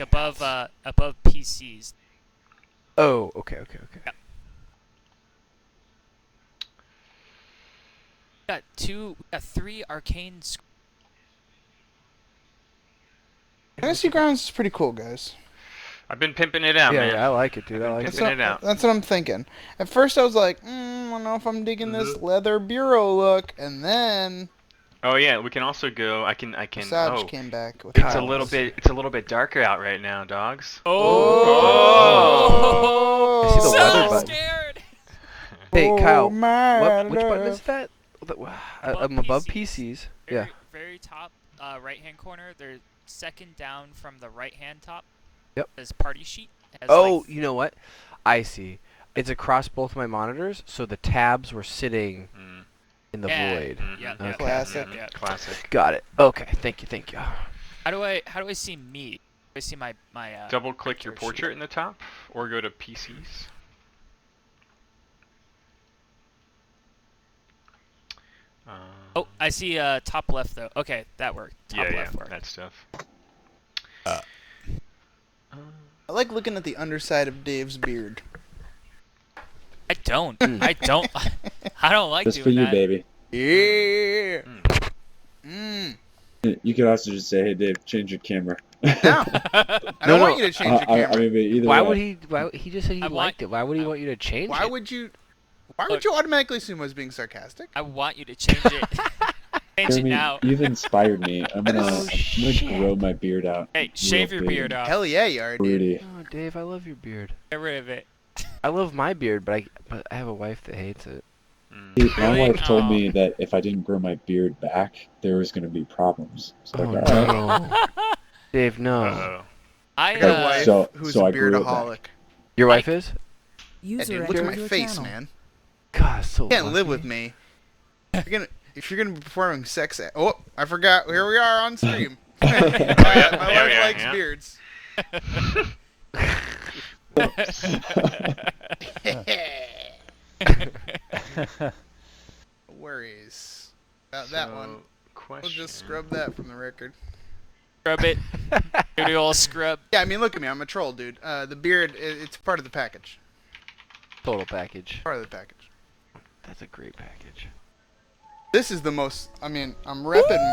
above PCs. Oh, okay. Yep. We got 3 arcane. Fantasy Grounds is pretty cool, guys. I've been pimping it out, man. Yeah, I like it, dude. I like Pimping it. it out. That's what I'm thinking. At first, I was like, I don't know if I'm digging this leather bureau look, and then Oh yeah, we can also go. I can. Saj Oh, came back with it's a tiles. little bit. It's a little bit darker out right now, dogs. Oh! I see the So weather button. scared. Hey, Kyle, my which button love. is that? I'm above PCs. Yeah. Very top right-hand corner. They're second down from the right-hand top. Yep. There's party sheet. It has, Oh, like, you know what? I see. It's across both my monitors, so the tabs were sitting in the void. Yeah, Okay. Classic. Yeah. Classic. Got it. Okay, thank you. How do I see me? Do I see my Double click your character sheet? portrait in the top, or go to PCs. Oh, I see top left though. Okay, that worked. Top left worked. that stuff. I like looking at the underside of Dave's beard. I don't. I don't like Just doing for you, that. baby. Yeah. You could also just say, "Hey, Dave, change your camera." No, I don't want you to change your camera. I mean, but either Why way. would he? He just said he I liked it. Why would he want you to change Why it? would you? Why would you automatically assume I was being sarcastic? I want you to change it. Change it Jeremy, now. you've inspired me. I'm gonna shit. grow my beard out. Hey, shave your real big beard and off. Hell yeah, you are, dude. Fruity. Oh, Dave, I love your beard. Get rid of it. I love my beard, but I have a wife that hates it. See, my Really? wife told Oh. me that if I didn't grow my beard back, there was gonna be problems. So Oh, like, all right. no. Dave, no. Uh-oh. I got a wife So- who's so a I grew it beardaholic. Your wife is? Yeah, User dude, look at my entered your face, channel. man. God, so You can't live lucky. with me. If you're gonna be performing sex, oh, I forgot. Here we are on stream. my wife likes yeah. beards. Worries about that one. Question. We'll just scrub that from the record. Scrub it. Do the old scrub. Yeah, I mean, look at me. I'm a troll, dude. The beard, it's part of the package. Total package. Part of the package. That's a great package. This is the most. I mean, I'm repping.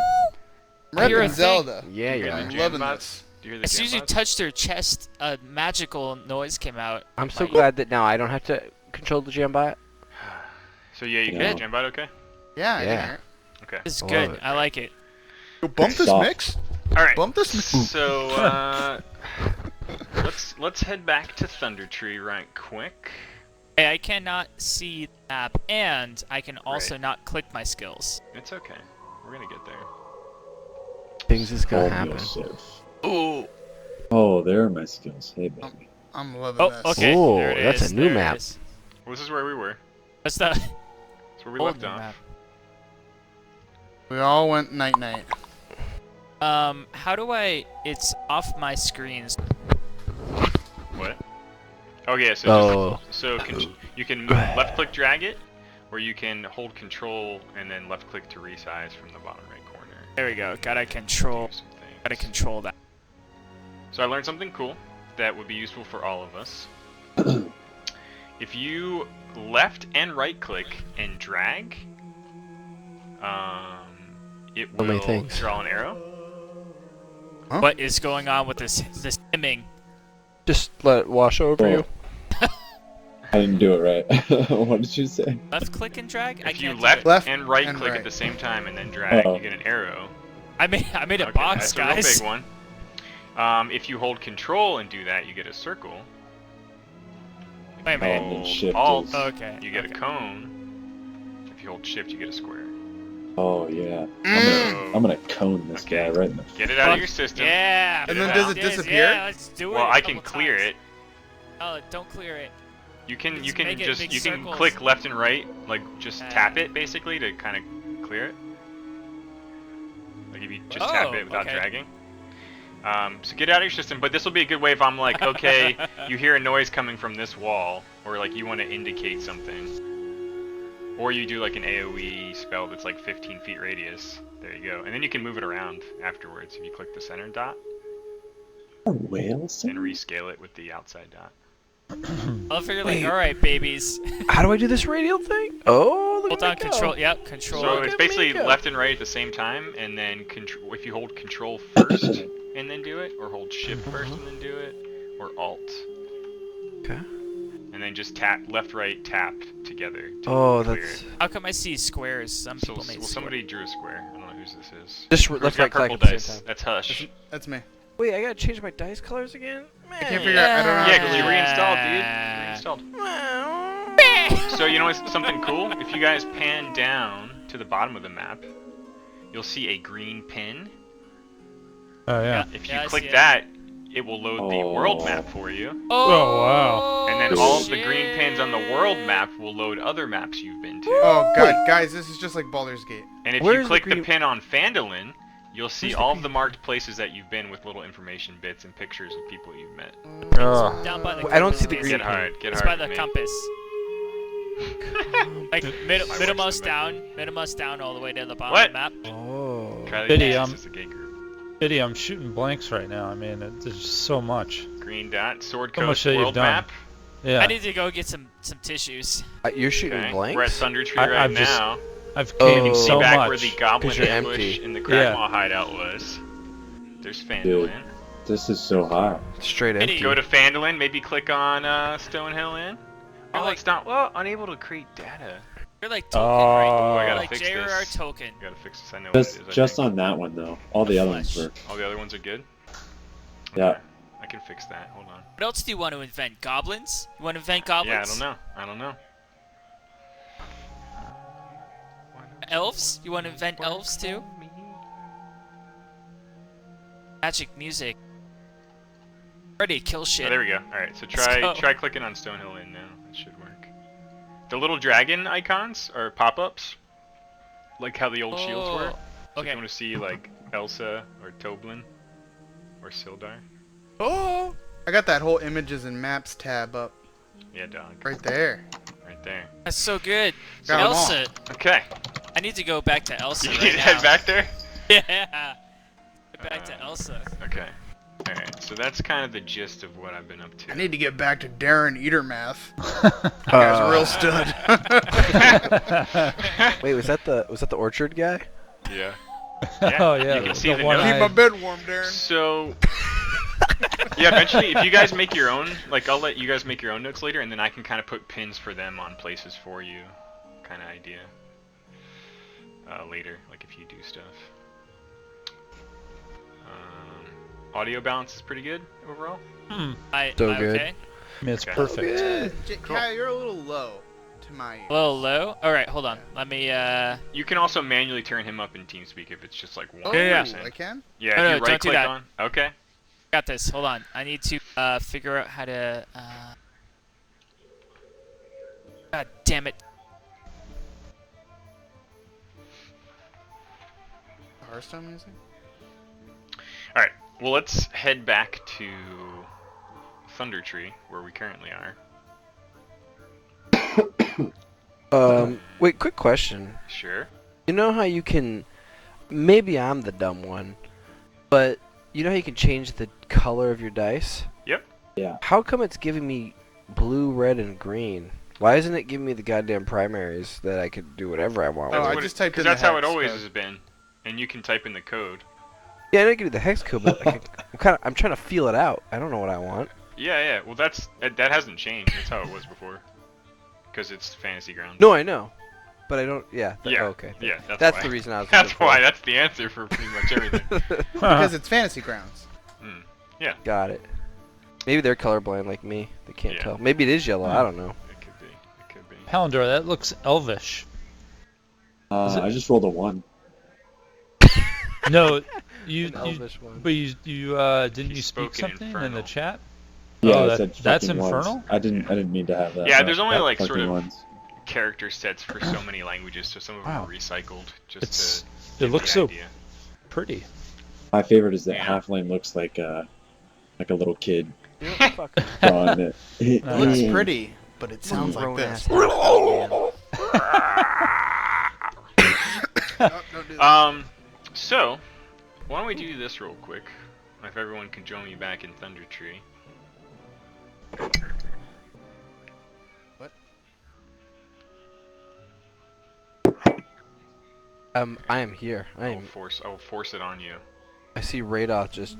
I'm Hear a repping thing. Zelda. Yeah, You hear yeah. the I'm jam loving bots? this. Do you hear the As soon jam as you bots? touched her chest, a magical noise came out. I'm so Like- glad that now I don't have to control the Jambot. So yeah, you No. get the jam bot, okay? Yeah, I Yeah. can hear it. Okay. This is I good. love it. I like it. Yo, bump this Stop. mix. All right. Bump this mix. So let's head back to Thunder Tree right quick. Hey, I cannot see the map, and I can also Right. not click my skills. It's okay. We're gonna get there. Things is gonna Oh, happen. Yosef. Ooh. Oh, there are my skills. Hey, baby. I'm loving Oh, this. okay. Ooh, there it that's a is, new there it map. is. Well, this is where we were. That's the That's where we old left new off. map. We all went night night. How do I? It's off my screens. What? Oh yeah. So Oh. you can left click drag it, or you can hold control and then left click to resize from the bottom right corner. There we go. Gotta control. Do some things. Gotta control that. So I learned something cool that would be useful for all of us. If you left and right click and drag, it So many will things. draw an arrow. Huh? What is going on with this dimming? Just let it wash over Oh. you. I didn't do it right. What did you say? Left click and drag? I If you can't do left, it. Left and right and click right. at the same time and then drag, Uh-oh. you get an arrow. I made a Okay, box, that's a real guys. big one. If you hold control and do that, you get a circle. Wait a minute. Oh, Hold shift Alt, is- Okay. you get okay. a cone. If you hold shift, you get a square. Oh yeah. Mm. I'm gonna cone this Okay. guy right in the. Get it out of your system. Yeah. And then it does out. it disappear? Yeah, let's do it. Well, a I can couple clear times. it. Oh, don't clear it. You can Just make it just big you can circles. click left and right, like just tap it basically to kind of clear it. Like if you just tap Oh, it without okay. dragging. So get it out of your system, but this will be a good way if I'm like, okay, you hear a noise coming from this wall, or like you want to indicate something. Or you do like an AoE spell that's like 15 feet radius. There you go. And then you can move it around afterwards if you click the center dot. Whales? and rescale it with the outside dot. I'll figure Wait. like, all right, babies. How do I do this radial thing? Oh, look Hold at on, me go. control. Yep, control. So Look it's at me basically go. left and right at the same time, and then if you hold control first and then do it, or hold shift first and then do it, or alt. Okay. And then just tap left, right, tap together. To Oh, clear that's it. How come I see squares? Some So, people made well, squares. somebody drew a square. I don't know whose this is. just Who's left, got right, click purple at the dice? same time. That's Hush. That's me. Wait, I gotta change my dice colors again? Man. I can't figure out. I don't know. Yeah, how because to you do reinstalled, dude. You reinstalled. So you know what's something cool? If you guys pan down to the bottom of the map, you'll see a green pin. Oh yeah. If you Yeah, I click see it. that, it will load the world Oh. map for you. Oh, wow. And then Oh, all of the green pins on the world map will load other maps you've been to. Oh god, guys, this is just like Baldur's Gate. And if Where's you the click the green- pin on Phandelver, you'll see Where's the all of green- the marked places that you've been with little information bits and pictures of people you've met. Oh. Down by the I don't compass, see the Casey. green Get hard, get It's hard. by the with me. compass. Like My middlemost worst down, middlemost down all the way to the bottom What? of the map. Oh. Try Biddy, this is a gay group. Biddy, I'm shooting blanks right now. I mean, there's just so much. Green dot, Sword How much Coast that you've world done? map. Yeah. I need to go get some tissues. You're shooting Okay. blanks? We're at Thunder Tree I- right I've just- now. I've Oh. came You can See so back much. where the Goblin 'Cause you're ambush empty. in the Yeah. Cragmaw hideout was. There's Dude. Phandelver. This is so hot. Straight Biddy. empty. Go to Phandelver, maybe click on Stonehill Inn. You're Oh, like- it's not. Well, unable to create data. You're like token, Oh. right? I You're gotta like fix JRR this. token. Gotta fix this. I know Just, what it is. just I think. on that one though. All the other ones were. All the other ones are good. Yeah. Okay, I can fix that. Hold on. What else do you want to invent? Goblins? You want to invent Yeah, I goblins? don't know. I don't know. Elves? You want to invent elves too? Magic music. Ready to kill shit. Oh, there we go. All right, so Let's go. try clicking on Stonehill Inn now. It should work. The little dragon icons are pop-ups, like how the old shields were. So if Okay. you want to see like Elsa or Toblin or Sildar, Oh. I got that whole images and maps tab up yeah, dog, right there. right there. That's so good. Got 'em all. Elsa. Okay, I need to go back to Elsa you right need to now. head back there. Yeah. Get back to Elsa. Okay. All right, so that's kind of the gist of what I've been up to. I need to get back to Darren Eatermath. That guy's real stud. Wait, was that the orchard guy? Yeah. Oh, yeah, You can the see the one notes. Keep my bed warm, Darren. So, yeah, eventually, if you guys make your own, like, I'll let you guys make your own notes later, and then I can kind of put pins for them on places for you, kind of idea. Later, like if you do stuff. Audio balance is pretty good overall. Hmm. So I good. okay? I mean, it's Okay. perfect. Kyle, you're a little low to my ears. A little low. All right, hold on. Let me. You can also manually turn him up in TeamSpeak if it's just like 1%. Oh, Yeah. I can? Yeah, No, if no, you don't right do click that. on. Okay. Got this. Hold on. I need to figure out how to. God damn it. Hearthstone music? Alright, well, let's head back to Thunder Tree, where we currently are. Wait, quick question. Sure. You know how you can, maybe I'm the dumb one, but you know how you can change the color of your dice? Yep. Yeah. How come it's giving me blue, red, and green? Why isn't it giving me the goddamn primaries that I could do whatever I want Oh, with? I what just typed in that's the how it hex always code. has been. And you can type in the code. Yeah, I know you can do the hex code, but I'm trying to feel it out. I don't know what I want. Yeah, yeah. Well, that hasn't changed. That's how it was before. Because it's Fantasy Grounds. No, I know, but I don't. Yeah. Yeah. Oh, okay. Yeah, That's why. the reason I was. That's looking for why. it. That's the answer for pretty much everything. Because it's Fantasy Grounds. Got it. Maybe they're colorblind like me. They can't Yeah. tell. Maybe it is yellow. I don't know. It could be. It could be. Palandor, that looks elvish. Is it- I just rolled a 1. No, you, An elvish one. but you didn't He you spoke speak in something in the Infernal. chat? Yeah, Oh, I that- said that's fucking ones. infernal? I didn't mean to have that. Yeah, there's only like fucking sort of ones. character sets for so many languages, so some of them Wow. are recycled just It's to it give looks the so idea. pretty. My favorite is that Yeah. halfling looks like a little kid You know what the fuck? drawing it. It looks Mm. pretty, but it sounds like Grown-ass this. half-elf man. Don't do that. So, why don't we do this real quick? if everyone can join me back in Thunder Tree. What? I am here. I will force it on you. I see Radoth just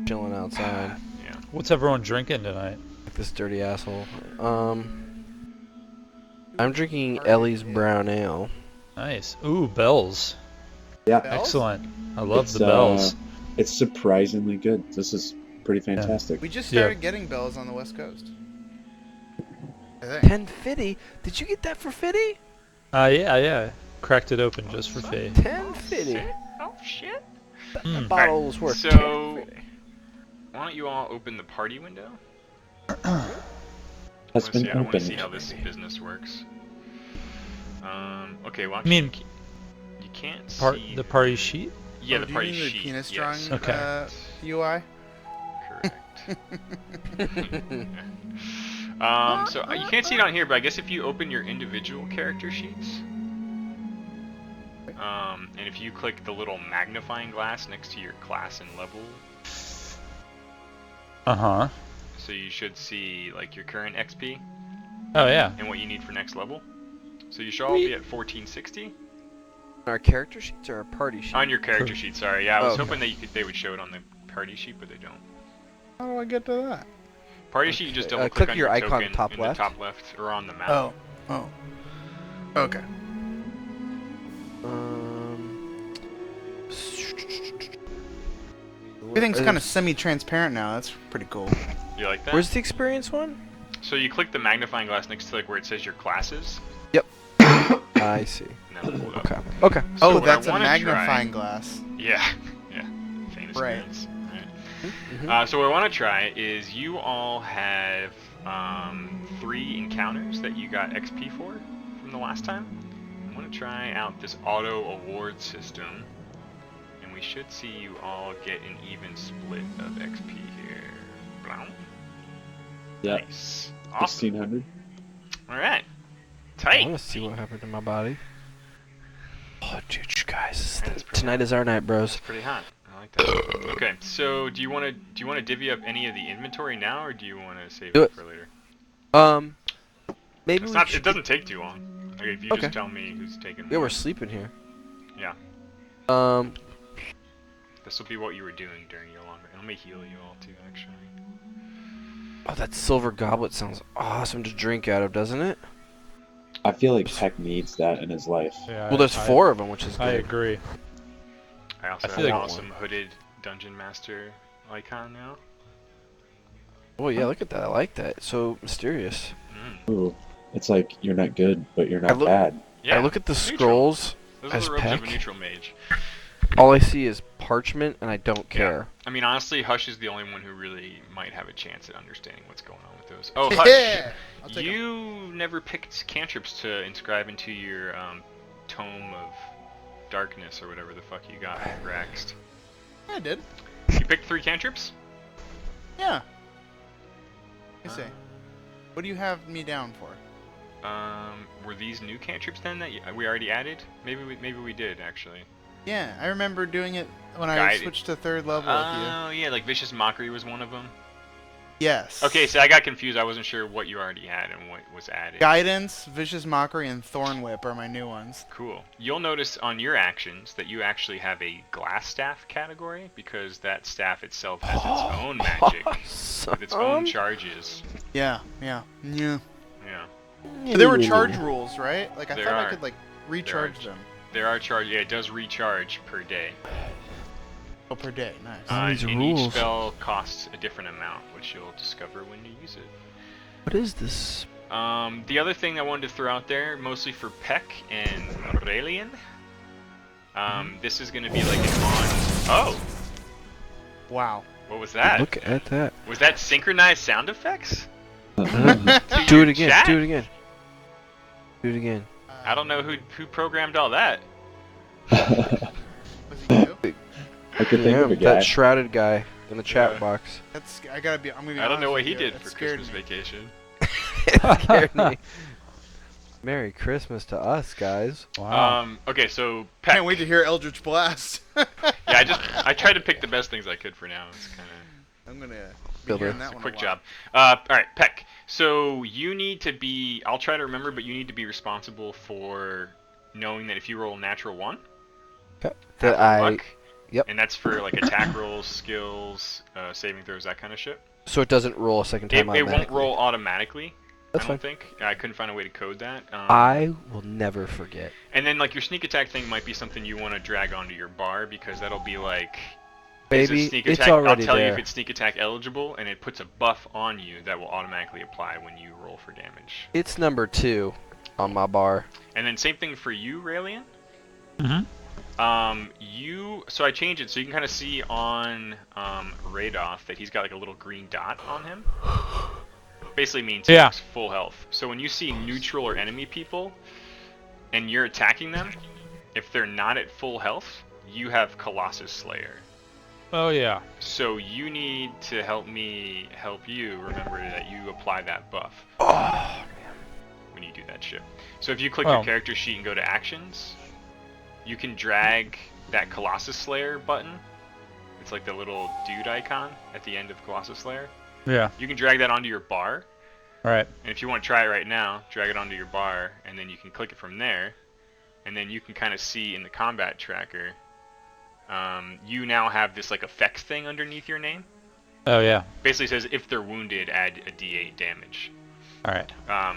chilling outside. Yeah. What's everyone drinking tonight? Like this dirty asshole. I'm drinking Ellie's brown ale. Nice. Ooh, bells. Yeah. Bells? Excellent. I love It's, the bells. It's surprisingly good. This is pretty fantastic. We just Yeah. started getting bells on the West Coast. I think. 1050? Did you get that for Fitty? Yeah. Cracked it open just for Faye. 1050. Oh shit. Mm. Bottle's worth So- 1050. Why don't you all open the party window? Has been I want to see opened. how this business works. Okay, well, I mean, you can't see the party sheet? Yeah, Oh, the do you party mean the sheet. penis yes, drawing, Okay. UI? Correct. So you can't see it on here, but I guess if you open your individual character sheets, and if you click the little magnifying glass next to your class and level, Uh-huh. so you should see like your current XP Oh, yeah. and what you need for next level. So you should all be at 1460 Our character sheets or our party sheet? on your character sheet. Sorry, yeah, I was Oh, hoping that they would show it on the party sheet, but they don't. How do I get to that? Party sheet, you just Okay, double click click on your your icon token top in left. the top left or on the map. Oh. Okay. Everything's kind of semi-transparent now. That's pretty cool. You like that? Where's the experience one? So you click the magnifying glass next to like where it says your classes. I see. And that'll pull it up. Okay. Okay. So Oh, what I that's a wanna magnifying try- glass. Yeah, yeah. Famous Right. experience. Mhm. So what I want to try is you all have 3 encounters that you got XP for from the last time. I want to try out this auto award system, and we should see you all get an even split of XP here. Blow. Yeah. Nice. Awesome. 1600. All right. I Tight. want to see what happened to my body. Oh, dude, you guys, That's pretty tonight is our night, bros. It's pretty hot. I like that. Okay, so do you want to divvy up any of the inventory now, or do you want to save Do it it. for later? Maybe It's we not. should. It doesn't take too long. Like if you Okay. just tell me who's taking. Yeah, what. we're sleeping here. Yeah. Um, This will be what you were doing during your long. Let me heal you all too, actually. oh, that silver goblet sounds awesome to drink out of, doesn't it? I feel like Heck needs that in his life. Yeah, Well, there's 4 of them, which is I good. agree. I also I have feel an like- awesome hooded dungeon master icon now. Oh yeah, look at that. I like that. So mysterious. Ooh, it's like you're not good, but you're I not look- bad. Yeah. I look at the neutral. scrolls. Those as are the robes of a Peck. neutral mage. All I see is parchment, and I don't care. I mean, honestly, Hush is the only one who really might have a chance at understanding what's going on with those. Oh, Hush. Yeah. I'll take 'em. You never picked cantrips to inscribe into your tome of darkness or whatever the fuck you got Raxed. Yeah, I did. You picked 3 cantrips? Yeah. Let me see. What do you have me down for? Were these new cantrips then that we already added? Maybe we did actually. Yeah, I remember doing it when I Guided. switched to 3rd level with you. Oh yeah, like Vicious Mockery was one of them. Yes. Okay, so I got confused. I wasn't sure what you already had and what was added. Guidance, Vicious Mockery, and Thorn Whip are my new ones. Cool. You'll notice on your actions that you actually have a glass staff category because that staff itself has its own magic with its own charges. Yeah. Yeah. But there were charge rules, right? Like I There thought are. I could like recharge them. There are charge. Yeah, it does recharge per day. Oh, per day. Nice. These and each rules. spell costs a different amount, which you'll discover when you use it. What is this? The other thing I wanted to throw out there, mostly for Peck and Aurelian, this is going to be like an on. Oh, Wow. what was that? Look at that. Was that synchronized sound effects? Do your it again. chat? Do it again. Do it again. I don't know who programmed all that. Was it you? I could think Yeah, of a guy. that shrouded guy in the chat Yeah. box. That's. I gotta be. I'm gonna be I don't know what honest he with you, did that for scared Christmas me. vacation. It scared me. Merry Christmas to us, guys. Wow. Okay, so Peck. Can't wait to hear Eldritch Blast. Yeah, I tried to pick the best things I could for now. It's kind of I'm gonna be Builder. hearing that a one quick a lot. job. All right, Peck. So you need to be. I'll try to remember, but you need to be responsible for knowing that if you roll a natural 1, Okay. half That on I. luck, Yep. and that's for like attack rolls, skills, saving throws, that kind of shit. So it doesn't roll a second It time won't automatically. roll automatically. That's I don't fine. think. I couldn't find a way to code that. I will never forget. And then like your sneak attack thing might be something you want to drag onto your bar because that'll be like. Is a Baby, sneak it's attack, already I'll tell you there. if it's sneak attack eligible, and it puts a buff on you that will automatically apply when you roll for damage. It's number 2 on my bar. And then same thing for you, Raelian. Mhm. So I changed it so you can kind of see on Radoff that he's got like a little green dot on him. Basically means Yeah. he's full health. So when you see neutral or enemy people, and you're attacking them, if they're not at full health, you have Colossus Slayer. Oh yeah. So you need to help me help you remember that you apply that buff when you do that shit. So if you click your Well. character sheet and go to actions, you can drag that Colossus Slayer button. It's like the little dude icon at the end of Colossus Slayer. Yeah. You can drag that onto your bar, Right. and if you want to try it right now, drag it onto your bar, and then you can click it from there, and then you can kind of see in the combat tracker, you now have this like effects thing underneath your name. Oh yeah. Basically says if they're wounded, add a D8 damage. All right.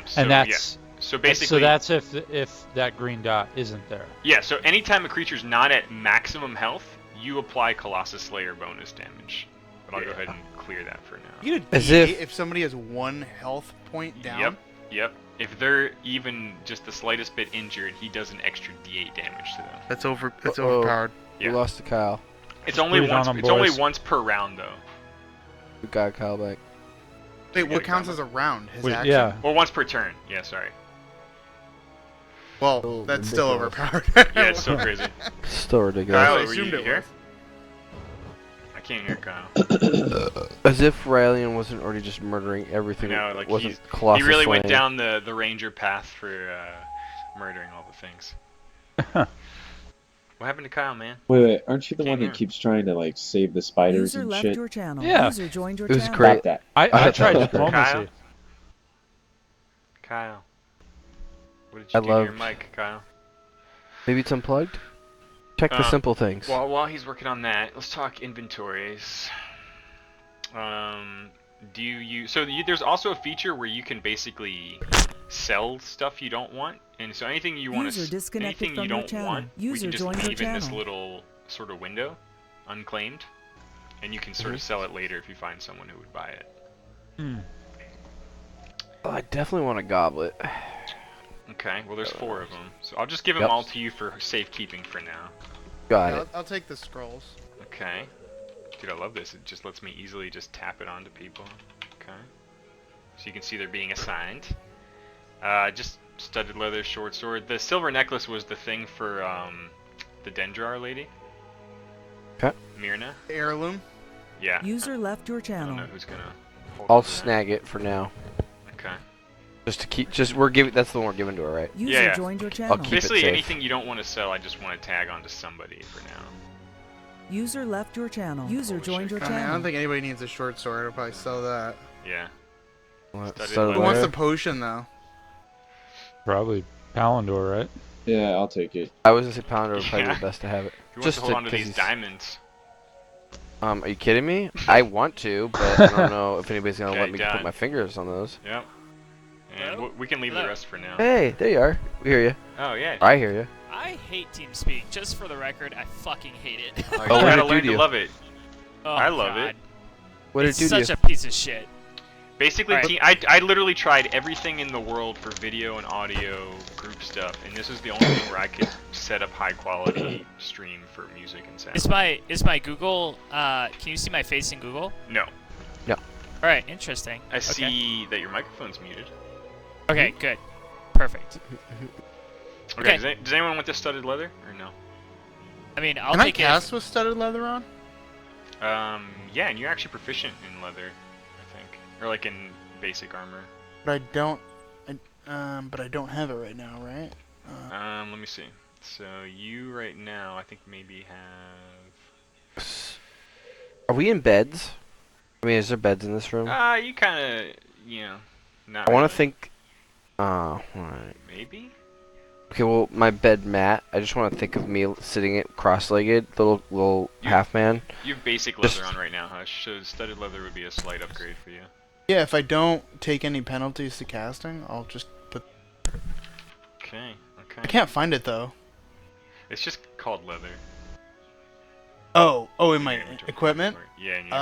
So, And that's yeah. So basically, that's if that green dot isn't there. yeah. So anytime a creature's not at maximum health, you apply Colossus Slayer bonus damage. But I'll go ahead and clear that for now. You get a As D8 if- if somebody has 1 health point down. Yep. If they're even just the slightest bit injured, he does an extra D8 damage to them. That's Uh-oh. overpowered. Yeah. We lost to Kyle. It's only Put it once. on 'em, It's only boys. once per round though, We got Kyle back. Wait, gotta what counts count as a round? His Wait, action? yeah. or once per turn. Yeah, sorry. Well, Oh, that's still ridiculous. overpowered. Yeah, it's so crazy. Still ridiculous. Kyle, I were assumed you it here? was. I can't hear Kyle. As if Raelian wasn't already just murdering everything. No, like wasn't he Colossus really went slaying. down the ranger path for murdering all the things. What happened to Kyle, man? Wait, aren't you the Can't one hear. that keeps trying to like save the spiders User and left shit? your channel. Yeah. User joined your It was channel. great. Stop that. I tried diplomacy. Kyle. What did you I do to your loved- mic, Kyle? Maybe it's unplugged? Check the simple things. Well, while he's working on that, let's talk inventories. Do you there's also a feature where you can basically sell stuff you don't want, and so anything you want User to disconnected anything from you your don't channel. want, we User can just joined your leave in this channel. little sort of window, unclaimed, and you can sort of sell it later if you find someone who would buy it. Hmm. Oh, I definitely want a goblet. Okay, well there's 4 of them, so I'll just give them Yep. all to you for safekeeping for now. Got Yeah, it. I'll take the scrolls. Okay. Dude, I love this. It just lets me easily just tap it onto people. Okay. So you can see they're being assigned. Just studded leather short sword. The silver necklace was the thing for the Dendrar lady. Okay. Myrna. Heirloom. Yeah. User left your I don't channel. know who's gonna hold I'll on to that. snag it for now. Okay. Just to keep. We're giving. That's the one we're giving to her, right? User Yeah. joined your channel. keep it Basically safe. anything you don't want to sell, I just want to tag onto somebody for now. User left your channel. User Holy joined shit. your I mean, I channel. don't think anybody needs a short sword. I'll probably sell that. Yeah. What, Studded studded Who leather. wants the leather? potion though? Probably Palandor, right? Yeah, I'll take it. I was gonna say Pounder would probably Yeah. be best to have it. Who wants to hold on to 'cause these he's- diamonds? Are you kidding me? I want to, but I don't know if anybody's gonna Okay, let me done. put my fingers on those. Yep. And Hello? we can leave the Hello? rest for now. Hey, there you are. We hear you. Oh yeah. I hear you. I hate TeamSpeak. Just for the record, I fucking hate it. Oh, you what did gotta it do learn to to you? love it. Oh, I love God. it. What did It's it do to such you? a piece of shit. Basically, Alright. I literally tried everything in the world for video and audio group stuff, and this is the only thing where I could set up high quality stream for music and sound. Is my Google? Can you see my face in Google? No, All right, interesting. I Okay. see that your microphone's muted. Okay, good, perfect. Okay, Okay. does anyone want this studded leather or no? I mean, I'll Can I take cast with studded leather on? Yeah, and you're actually proficient in leather, I think, or like in basic armor. But I don't. but I don't have it right now, right? Let me see. So you right now, I think maybe have. Are we in beds? I mean, is there beds in this room? You kind of, not I really. want to think. Alright. Maybe. Okay, well, my bed mat. I just want to think of me sitting it cross-legged, little half man. You have basic leather on right now, Hush. So studded leather would be a slight upgrade for you. Yeah, if I don't take any penalties to casting, I'll just put... Okay. I can't find it, though. It's just called leather. Oh, in In my your inventory. equipment? Yeah, in your inventory.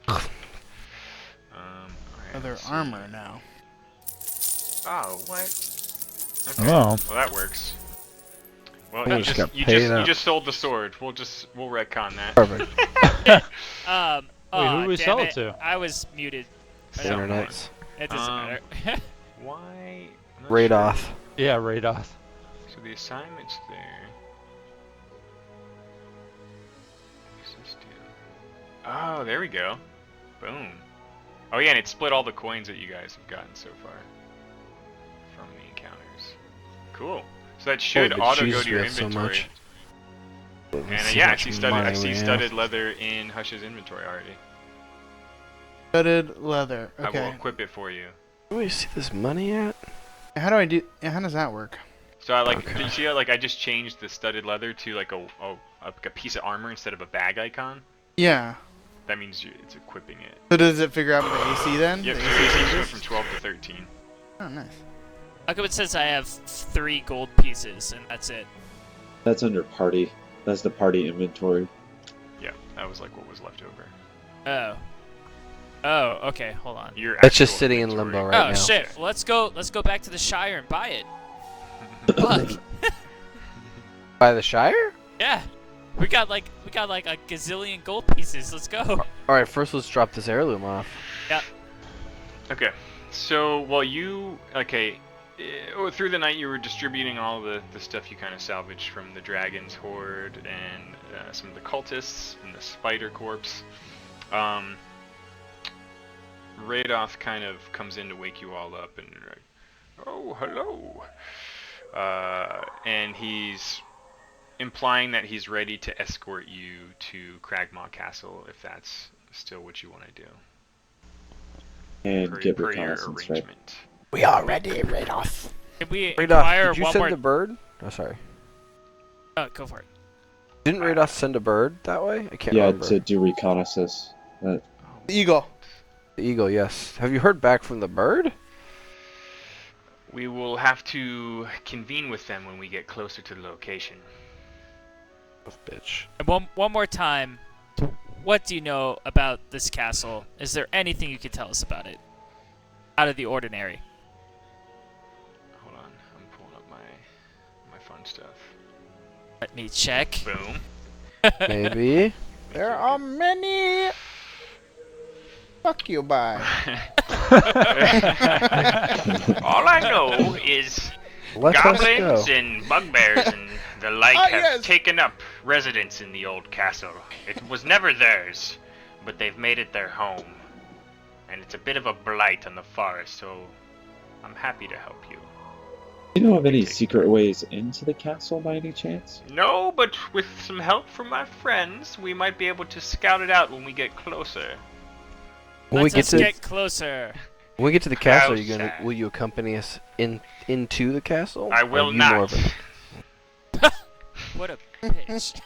Oh, Alright, other let's see. armor now. Oh, what? Okay. Oh. Well, that works. Well, Oh, you just just got paid out. sold the sword. We'll retcon that. Perfect. Who Wait, who we sell it to? I was muted. The internets. It doesn't matter. Why? I'm not Raid sure. off. Yeah, Radoth. So the assignment's there. What's this do? Oh, there we go. Boom. Oh yeah, and it split all the coins that you guys have gotten so far from the encounters. Cool. So that should Holy auto Jesus, go to your we have so inventory. much. And Let's see yeah, how I see much studded. I money see we have. studded leather in Hush's inventory already. Studded leather. I will Okay. equip it for you. Where do you see this money at? How do I do... How does that work? So I Okay. do you see how I just changed the studded leather to like a piece of armor instead of a bag icon? Yeah. That means it's equipping it. So does it figure out the AC then? Yep, The so AC AC went changes? from 12 to 13. Oh, nice. How come it says I have 3 gold pieces and that's it? That's under party. That's the party inventory. Yeah, that was like what was left over. Oh. Oh, okay. Hold on. Your That's just actual sitting in inventory. limbo right Oh now. shit. Let's go back to the Shire and buy it. Fuck. By the Shire? Yeah. We got like a gazillion gold pieces. Let's go. Alright, first let's drop this heirloom off. Okay, so while through the night you were distributing all the stuff you kind of salvaged from the dragon's horde and some of the cultists and the spider corpse. Radoth kind of comes in to wake you all up and you're like, oh, hello. And he's implying that he's ready to escort you to Cragmaw Castle if that's still what you want to do. And get Per your reconnaissance, right? arrangement. We are ready, Radoff. Can we Radoff, inquire did you one send more? the bird? Oh, sorry. Oh, go for it. Didn't Radoff send a bird that way? I can't Yeah, remember. to do reconnaissance. The eagle. The eagle, yes. Have you heard back from the bird? We will have to convene with them when we get closer to the location. Oh, bitch. And one more time. What do you know about this castle? Is there anything you could tell us about it? Out of the ordinary. Hold on, I'm pulling up my fun stuff. Let me check. Boom. Maybe. There are many... Fuck you, bye. All I know is Let us goblins go. and bugbears and the like Ah, have yes. taken up residence in the old castle. It was never theirs, but they've made it their home. And it's a bit of a blight on the forest, so I'm happy to help you. Do you know of any secret ways into the castle by any chance? No, but with some help from my friends, we might be able to scout it out when we get closer. When we Let's get us to get closer. when we get to the castle, Closer. will you accompany us into the castle? I Or will are you more not. of What a bitch.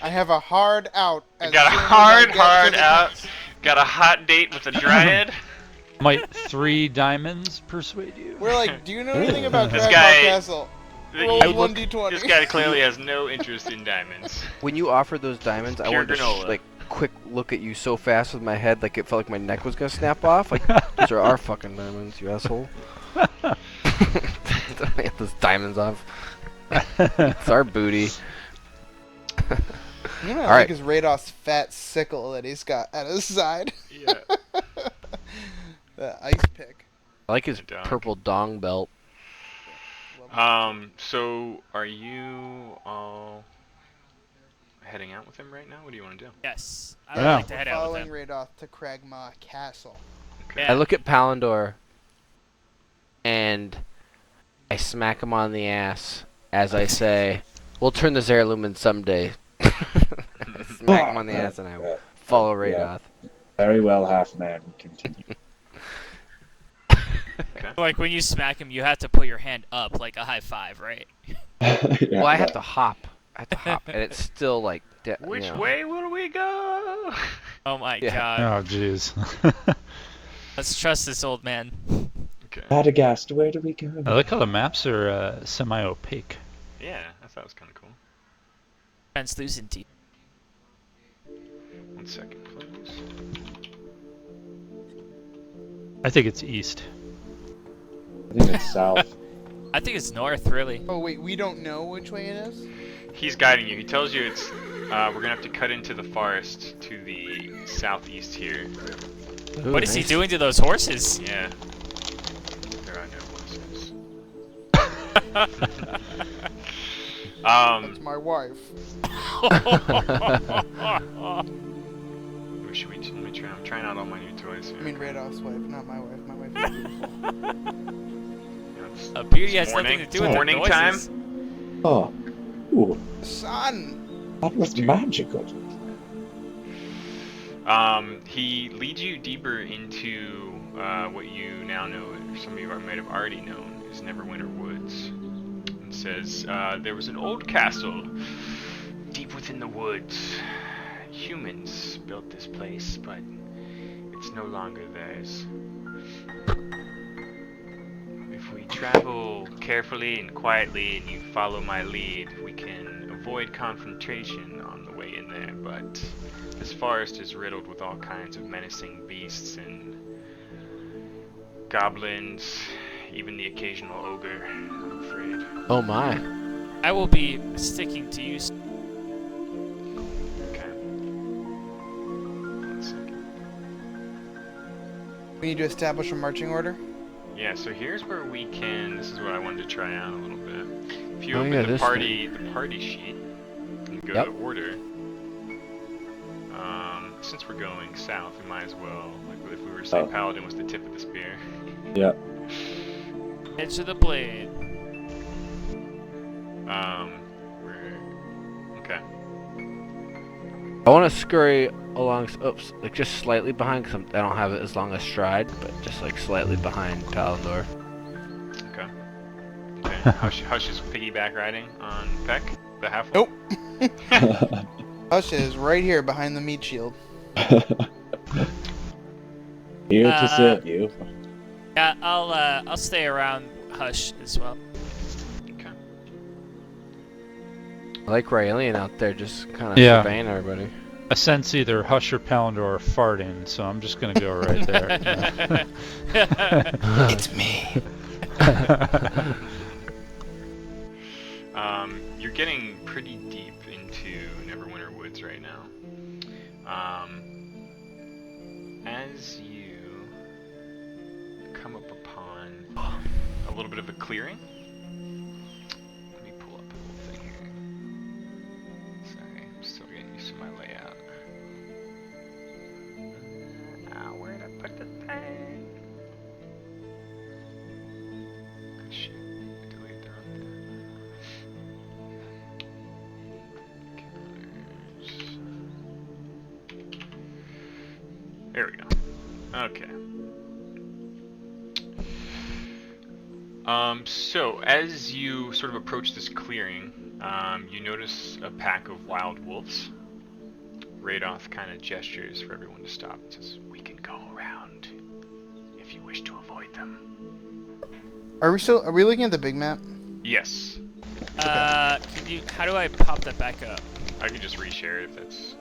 I have a hard out. I as got a soon as I hard get to the out. castle. Got a hot date with a dryad. Might 3 diamonds persuade you? We're like, do you know anything about This Cragmaw guy- Castle? He- Roll 1d20. This guy clearly has no interest in diamonds. When you offered those diamonds, I Pure wanted to granola. like quick look at you so fast with my head, like it felt like my neck was gonna snap off. Like those are our fucking diamonds, you asshole. Don't get those diamonds off. It's our booty. You know what I Alright. like is Radoth's fat sickle that he's got at his side. Yeah. The ice pick. I like his Dog. purple dong belt. So are you all heading out with him right now? What do you want to do? Yes. I would Yeah. like to head out with Following him. Radoth to Cragmaw Castle. Okay. Yeah. I look at Palindor. and I smack him on the ass as I say, "We'll turn this heirloom in someday." I smack him on the ass and I follow Radoth. Very well, half man. Continue. Like when you smack him, you have to put your hand up like a high five, right? Well, I have to hop. And it's still like. Which way will we go? Oh my Yeah. god. Oh, jeez. Let's trust this old man. Okay. Radagast, where do we go? I like how the maps are semi-opaque. Yeah, I thought it was kind of cool. Translucent. 1 second, please. I think it's east. I think it's south. I think it's north, really. Oh wait, we don't know which way it is. He's guiding you. He tells you it's. We're gonna have to cut into the forest to the southeast here. Ooh, What is he nice. doing to those horses? Yeah. There are no horses. That's my wife. Who should we? Let me try. I'm trying out all my new toys here. I mean Radoff's wife, not my wife. My wife is beautiful. Yeah, it's- A beauty it's has nothing to do with morning the time. noises. Oh, ooh, Son! that was magical. He leads you deeper into what you now know, or some of you might have already known, is Neverwinter Woods. And says there was an old castle deep within the woods. Humans built this place, but it's no longer theirs. If we travel carefully and quietly and you follow my lead, we can avoid confrontation on the way in there, but this forest is riddled with all kinds of menacing beasts and goblins, even the occasional ogre, I'm afraid. Oh my. I will be sticking to you. Okay. 1 second. We need to establish a marching order. Yeah, so here's where we can. This is what I wanted to try out a little bit. If you Oh, open yeah, the this party sheet and go Yep. to order, since we're going south, we might as well. Like if we were to say Oh. Paladin was the tip of the spear. Yeah. Edge of the blade. We're okay. I want to scurry along, oops, like just slightly behind, because I don't have it as long as stride, but just like slightly behind Palandor. Okay. Okay. Hush is piggyback riding on Peck, the half. Nope. Hush is right here behind the meat shield. Here to serve you. Yeah, I'll stay around Hush as well. Okay. I like Raelian out there just kind of Yeah. surveying everybody. I sense either Hush or Palandor are farting, so I'm just gonna go right there. It's me. You're getting pretty deep into Neverwinter Woods right now. As you come up upon a little bit of a clearing. Let me pull up a little thing here. Sorry, I'm still getting used to my layout. Where'd I put the thing? Shit, I deleted the wrong thing. There we go. Okay. So as you sort of approach this clearing, you notice a pack of wild wolves. Radoth kind of gestures for everyone to stop and says, "We can go around if you wish to avoid them." Are we looking at the big map? Yes. How do I pop that back up? I can just reshare it if that's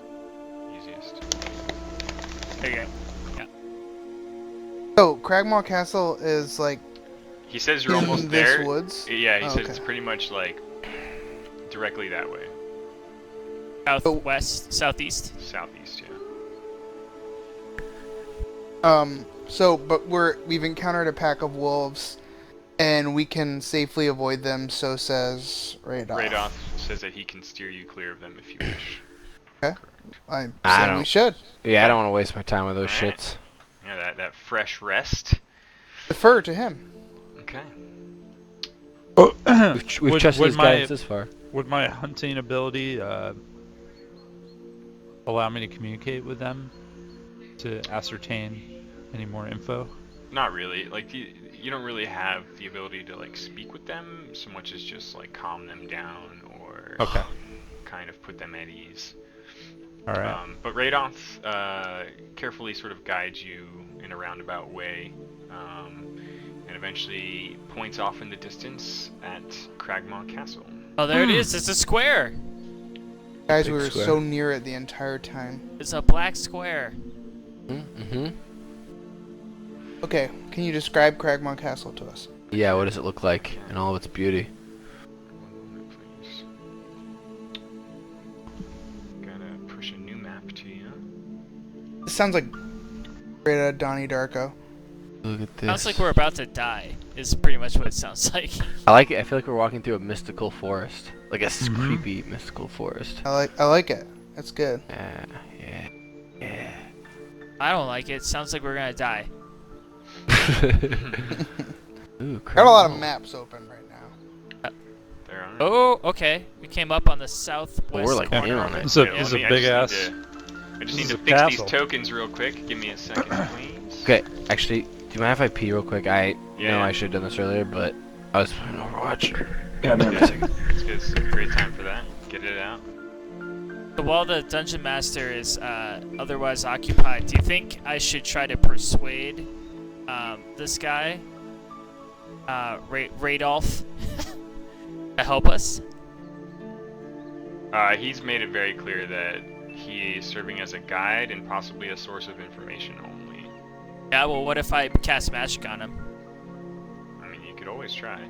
easiest. There you go. So, Cragmaw Castle is like He says you're in almost this there. woods? Yeah, he Oh, says okay. it's pretty much like directly that way. Southwest, southeast. Southeast, yeah. But we've encountered a pack of wolves, and we can safely avoid them. So says Radoff. Radoth says that he can steer you clear of them if you wish. I I say we don't- should Yeah, I don't want to waste my time with those Alright. shits. Yeah, that fresh rest. defer to him. Okay. Okay. We've trusted his guidance this far. Would my hunting ability allow me to communicate with them to ascertain any more info? Not really. Like you don't really have the ability to like speak with them so much as just like calm them down or Okay. kind of put them at ease. All right. But Radoth carefully sort of guides you in a roundabout way, and eventually points off in the distance at Cragmaw Castle. Oh, there it is. It's a square. Guys, Big we were square. so near it the entire time. It's a black square. Mm-hmm. Okay, can you describe Cragmaw Castle to us? Yeah, what does it look like in all of its beauty? One moment, please. Gotta push a new map to you. This sounds like right out of Donnie Darko. Look at this. Sounds like we're about to die. Is pretty much what it sounds like. I like it. I feel like we're walking through a mystical forest, like a Mhm. creepy mystical forest. I like it. That's good. Yeah. I don't like it. Sounds like we're gonna die. Ooh, Got a lot of Cragmaw. maps open right now. There are. Oh, okay. We came up on the southwest we're like corner in of on it. it. It's a, Yeah, it's let a me- big I ass. just This need is to a fix castle. these tokens real quick. Give me a second, please. Okay, actually, do you mind if I pee real quick? I Yeah. know I should have done this earlier, but I was playing Overwatch. God damn Yeah, it. it's good. It's a great time for that. Get it out. So while the dungeon master is otherwise occupied, do you think I should try to persuade this guy, Radolf, to help us? He's made it very clear that he is serving as a guide and possibly a source of information only. Yeah. Well, what if I cast magic on him? I mean, you could always try.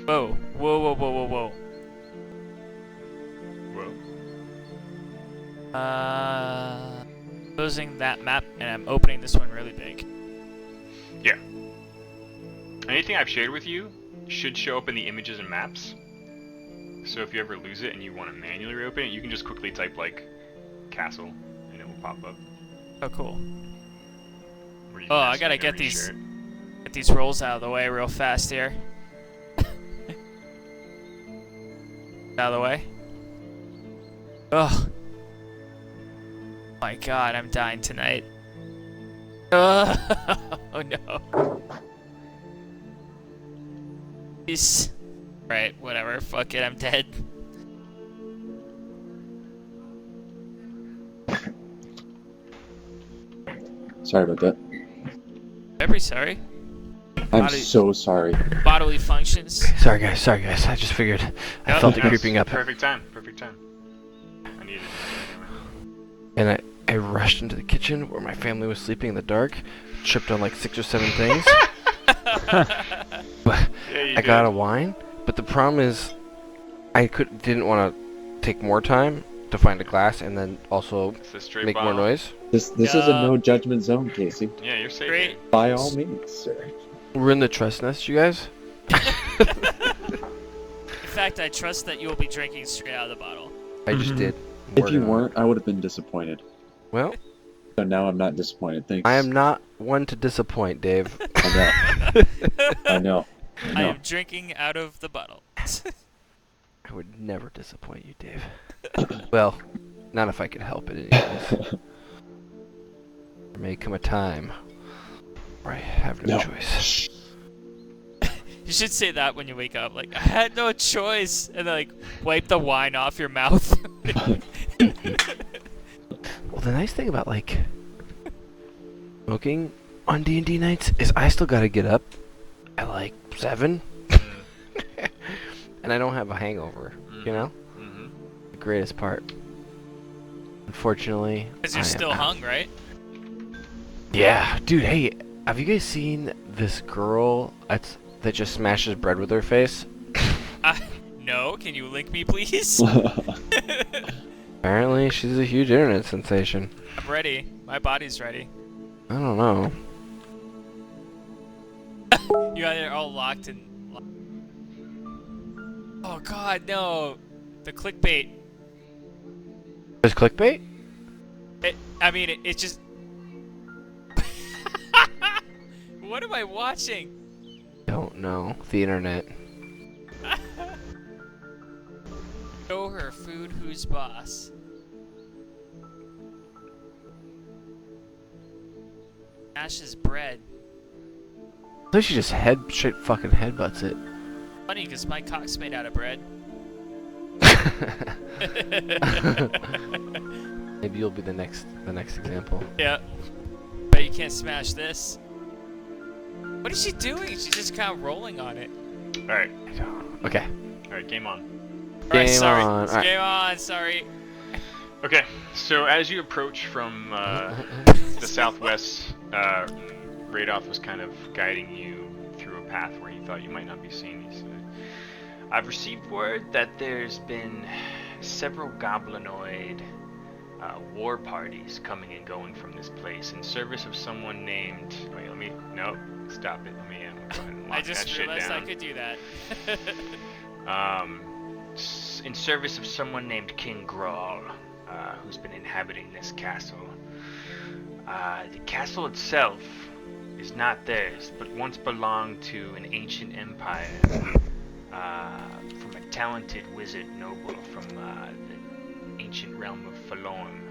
Whoa! Whoa! Whoa! Whoa! Whoa! Whoa. Whoa! Closing that map, and I'm opening this one really big. Yeah. Anything I've shared with you should show up in the images and maps. So if you ever lose it and you want to manually reopen it, you can just quickly type like castle and it will pop up. Oh, cool. Or you Oh, can I ask gotta me to get these reshare it. get these rolls out of the way real fast here. Out of the way. Ugh. My God, I'm dying tonight. Ugh. Oh no. Peace. Right, whatever. Fuck it, I'm dead. Sorry about that. Very sorry. I'm Body- so sorry. Bodily functions. Sorry guys. I just figured I Yep. felt it No, creeping up, Perfect time. Perfect time. I needed it. and I rushed into the kitchen where my family was sleeping in the dark, tripped on like 6 or 7 things. But Yeah, you I got a wine, but the problem is, I didn't want to take more time to find a glass and then also It's a straight make more bottle. noise. This is a no judgment zone, Casey. Yeah, you're safe. Great. here. By all means, sir. We're in the trust nest, you guys. In fact, I trust that you will be drinking straight out of the bottle. I just Mhm. did. If you Working on it. weren't, I would have been disappointed. Well, So now I'm not disappointed. Thanks. I am not one to disappoint, Dave. I know. I know. I I know. am drinking out of the bottle. I would never disappoint you, Dave. Well, not if I could help it, anyways. There may come a time where I have no No. choice. You should say that when you wake up. Like, I had no choice. And then, like, wipe the wine off your mouth. Well, the nice thing about like smoking on D&D nights is I still gotta get up at like 7, and I don't have a hangover. You know, Mm-hmm. the greatest part. Unfortunately, Because you're I am still out. hung, right? Yeah, dude. Hey, have you guys seen this girl that just smashes bread with her face? No, can you link me, please? Apparently, she's a huge internet sensation. I'm ready. My body's ready. I don't know. You got it all locked in. Oh God, no! The clickbait. There's clickbait? It just. What am I watching? Don't know. The internet. Show her food who's boss. Ash's bread. I thought she just straight fucking headbutts it. Funny, because my cock's made out of bread. Maybe you'll be the next example. Yeah. But you can't smash this. What is she doing? She's just kind of rolling on it. Alright. Okay. Alright, game on. Alright, Game sorry. on. Alright. Game on, sorry. Okay, so as you approach from the southwest, Radoth was kind of guiding you through a path where he thought you might not be seen. He said, I've received word that there's been several goblinoid war parties coming and going from this place in service of someone named... Wait, no, stop it. Let me go ahead and lock I that just shit realized down. I could do that. In service of someone named King Grawl, who's been inhabiting this castle. The castle itself is not theirs, but once belonged to an ancient empire from a talented wizard noble from the ancient realm of Falorn.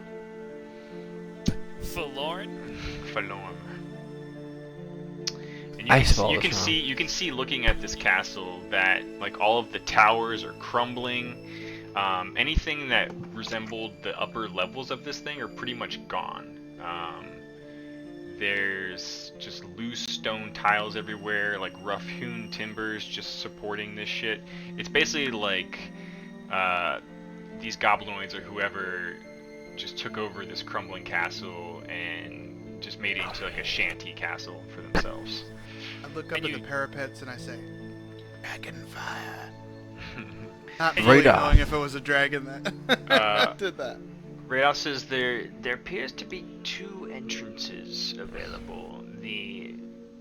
Forlorn? Falorn. And I you spelled can this see you can see looking at this castle that like all of the towers are crumbling. Anything that resembled the upper levels of this thing are pretty much gone. There's just loose stone tiles everywhere, like rough-hewn timbers just supporting this shit. It's basically like these goblinoids or whoever just took over this crumbling castle and just made it into like a shanty castle for themselves. I look up And at you- the parapets and I say, "Dragon fire." Not And really you- knowing if it was a dragon that did that. Radoth says there appears to be two entrances available.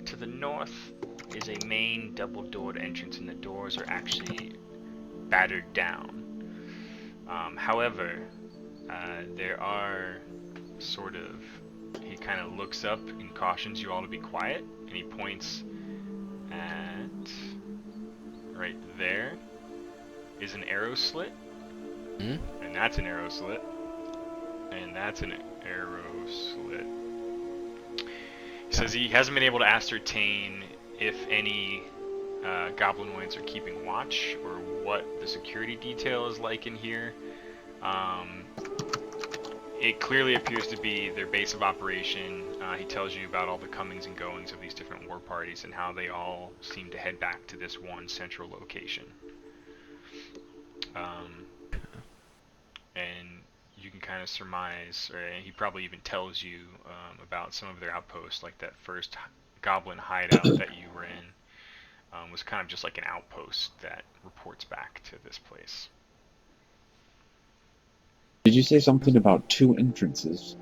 To the north is a main double-doored entrance, and the doors are actually battered down. However, there are sort of... He kind of looks up and cautions you all to be quiet, and he points at... Right there is an arrow slit, Hmm? and that's an arrow slit. And that's an arrow slit. He says he hasn't been able to ascertain if any goblinoids are keeping watch or what the security detail is like in here. It clearly appears to be their base of operation. He tells you about all the comings and goings of these different war parties and how they all seem to head back to this one central location. And you can kind of surmise, or he probably even tells you about some of their outposts, like that first goblin hideout that you were in was kind of just like an outpost that reports back to this place. Did you say something about two entrances?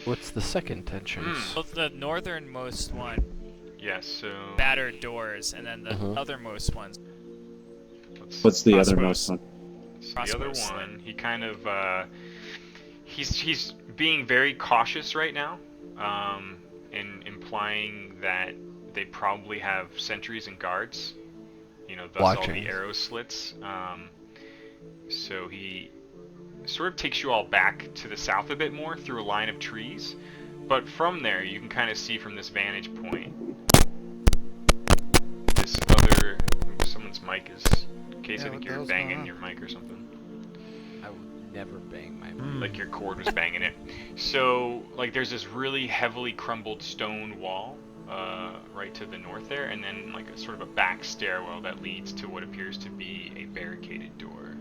What's the second entrance? Well, the northernmost one, Yes, so battered doors, and then the Uh-huh. othermost ones. What's the Crossbows. othermost one? So the other Crossbow slit. one, he kind of he's being very cautious right now, in implying that they probably have sentries and guards. You know, thus all Watching. the arrow slits. So he sort of takes you all back to the south a bit more through a line of trees, but from there you can kind of see from this vantage point this other... Someone's mic is... Case, Yeah, I think what the you're hell's banging going on? your mic or something. I would never bang my Like your cord was banging it. So, like, there's this really heavily crumbled stone wall right to the north there, and then like a sort of a back stairwell that leads to what appears to be a barricaded door.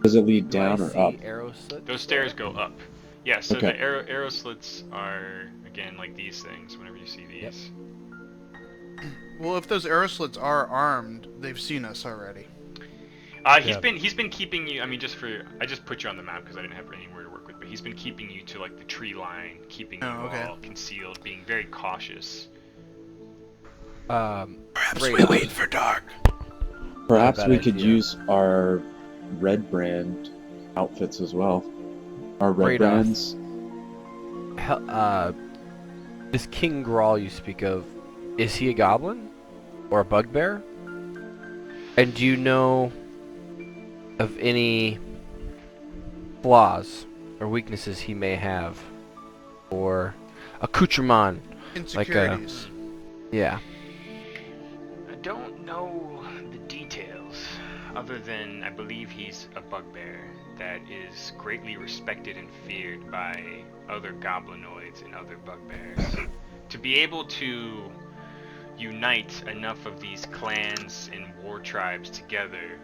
Does it lead Do I down or see up? arrow slits Those stairs go up. Yeah, so Okay. the arrow slits are, again, like these things, whenever you see these. Well, if those arrow slits are armed, they've seen us already. He's been keeping you. I mean, I just put you on the map because I didn't have anywhere to work with. But he's been keeping you to like the tree line, keeping you all concealed, being very cautious. Perhaps we wait for dark. Perhaps we could idea. use our red brand outfits as well. Our red Radar. brands. This King Grawl you speak of, is he a goblin or a bugbear? And do you know of any flaws or weaknesses he may have, or accoutrement? Insecurities. Yeah. I don't know the details, other than I believe he's a bugbear that is greatly respected and feared by other goblinoids and other bugbears. To be able to unite enough of these clans and war tribes together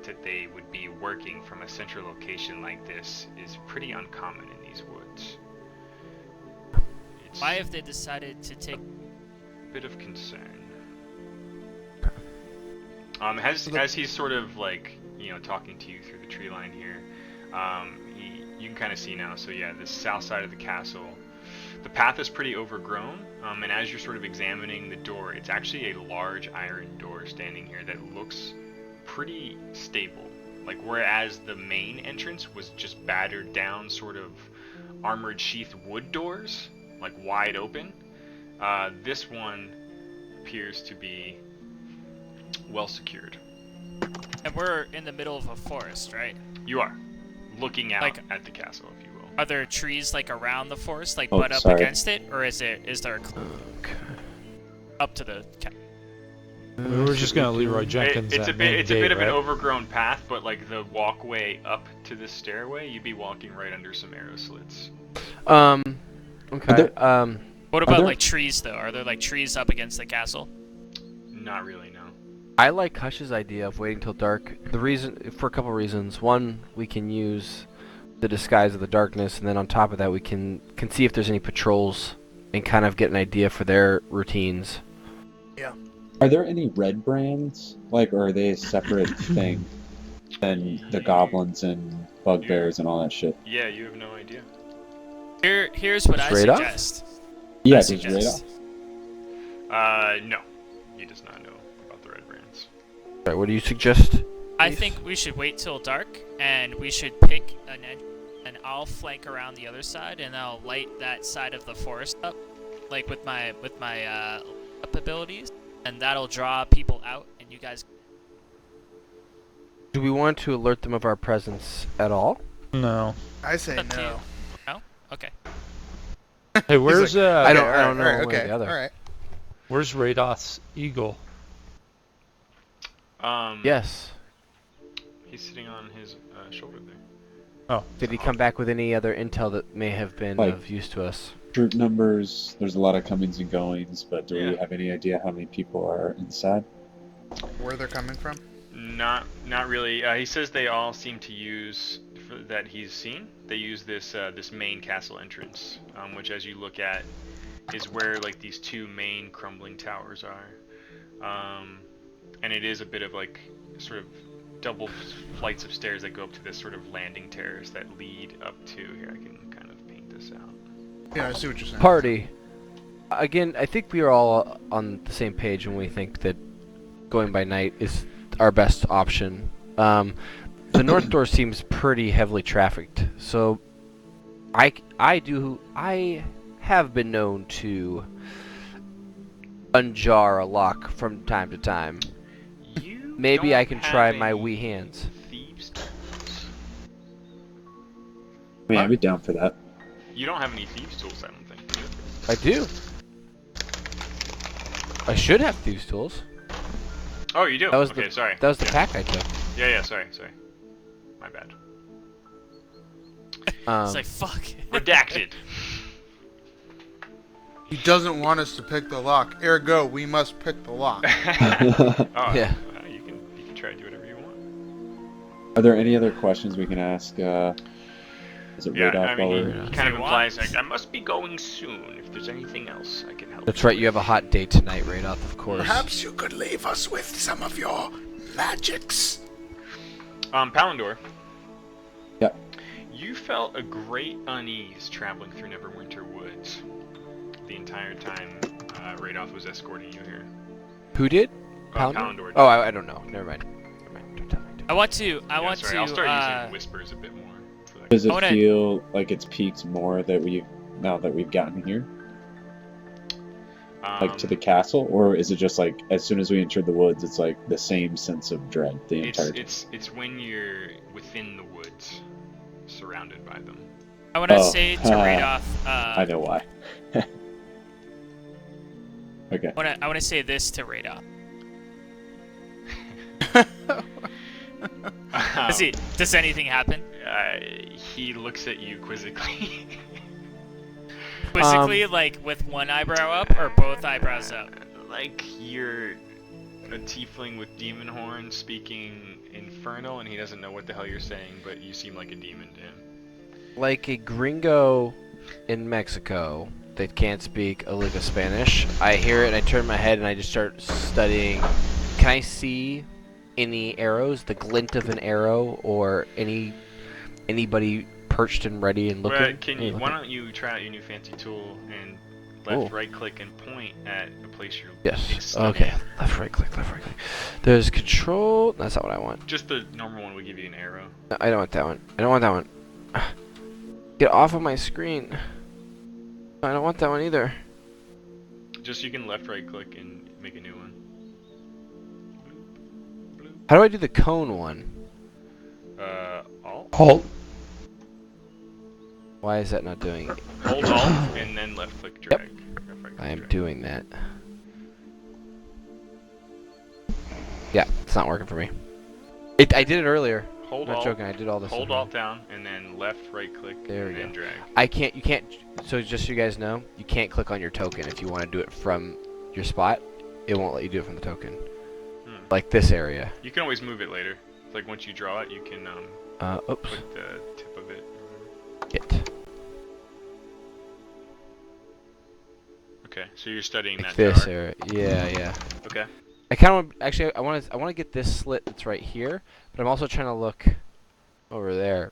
that they would be working from a central location like this is pretty uncommon in these woods. It's Why have they decided to take? a bit of concern. As he's sort of like, talking to you through the tree line here, you can kind of see now. So yeah, this south side of the castle, the path is pretty overgrown, and as you're sort of examining the door, it's actually a large iron door standing here that looks pretty stable. Like, whereas the main entrance was just battered down, sort of armored sheath wood doors, like wide open, this one appears to be well secured. And we're in the middle of a forest, right? You are looking out Like- at the castle, if you will. Are there trees like around the forest, like Oh, butt up sorry. against it, or is there Okay. up to the? We were just gonna Leroy Jenkins. It's a that bit. main It's a gate, bit of an right? overgrown path, but like the walkway up to the stairway, you'd be walking right under some arrow slits. Okay. What about there- like trees though? Are there like trees up against the castle? Not really, no. I like Hush's idea of waiting till dark. For a couple reasons. One, we can use the disguise of the darkness, and then on top of that, we can see if there's any patrols and kind of get an idea for their routines. Are there any red brands? Like, or are they a separate thing than the goblins and bugbears and all that shit? Yeah, you have no idea. Here's what I Straight up? suggest. Yeah, I does suggest. radar. No. He does not know about the red brands. Right, what do you suggest? I think we should wait till dark, and we should pick and I'll flank around the other side, and I'll light that side of the forest up, like with my up abilities, and that'll draw people out, and you guys. Do we want to alert them of our presence at all? No. I say Up to no. you. No? Okay. Hey, where's I don't know alright, one way or okay, the other. all right. where's Radoth's eagle? Yes. He's sitting on his shoulder there. Oh, Did he come back with any other intel that may have been Like- of use to us? Troop numbers, there's a lot of comings and goings, but do we Yeah. have any idea how many people are inside? Where they're coming from? Not really. He says they all seem to use that he's seen. They use this main castle entrance, which, as you look at, is where like these two main crumbling towers are, and it is a bit of like sort of double flights of stairs that go up to this sort of landing terrace that lead up to here. I can kind of paint this out. Yeah, I see what you're saying. Party. Again, I think we are all on the same page when we think that going by night is our best option. The north door seems pretty heavily trafficked, so I have been known to unjar a lock from time to time. You Maybe I don't can have try my any wee hands. thieves' tools. I mean, I'd be down for that. You don't have any thieves' tools, I don't think. do you? I do. I should have thieves' tools. Oh, you do. That was okay, the sorry. That was the Yeah. pack I took. Yeah, sorry. My bad. It's like fuck. Redacted. He doesn't want us to pick the lock. Ergo, we must pick the lock. Oh, Yeah. You can try to do whatever you want. Are there any other questions we can ask? Is it Yeah, Radoth I while mean, we're... he If kind of you implies want. like I must be going soon. If there's anything else I can help. That's right. You have a hot date tonight, Radoth, of course. Perhaps you could leave us with some of your magics. Palindor. Yeah. You felt a great unease traveling through Neverwinter Woods the entire time Radoff was escorting you here. Who did? Palindor did. Oh, I don't know. Never mind. Never mind. Don't tell me. I want to. I'll start using whispers a bit more. For that. Does it I wanna- feel like it's peaked more now that we've gotten here? Like to the castle, or is it just like as soon as we entered the woods, it's like the same sense of dread the entire time? It's when you're within the woods, surrounded by them. I want to say to Radoff. I know why. Okay. I want to say this to Radoff. Does anything happen? He looks at you quizzically. Quizzically, like with one eyebrow up or both eyebrows up? Like you're a tiefling with demon horn speaking infernal, and he doesn't know what the hell you're saying, but you seem like a demon to him. Like a gringo in Mexico that can't speak a lick of Spanish. I hear it and I turn my head and I just start studying. Can I see any arrows, the glint of an arrow, or anybody perched and ready and looking? Well, why don't you try out your new fancy tool and right click and point at a place you're Yes. Okay. Left, right click. There's control. That's not what I want. Just the normal one will give you an arrow. No, I don't want that one. I don't want that one. Get off of my screen. I don't want that one either. Just you can left right click and make a new one. How do I do the cone one? Alt. Halt. Why is that not doing it? Hold Alt and then left click drag. Left, right, click, I am drag. doing that. Yeah, it's not working for me. I did it earlier. Hold I'm not Alt. joking. I did all this. Hold Alt down and then left right click There and we then go. drag. You can't. So just so you guys know, you can't click on your token if you want to do it from your spot. It won't let you do it from the token. Like this area. You can always move it later. Like once you draw it, you can Oops. put the tip of it. Get. Okay, so you're studying Like that this jar. area. Yeah. Okay. I kind of actually I want to get this slit that's right here, but I'm also trying to look over there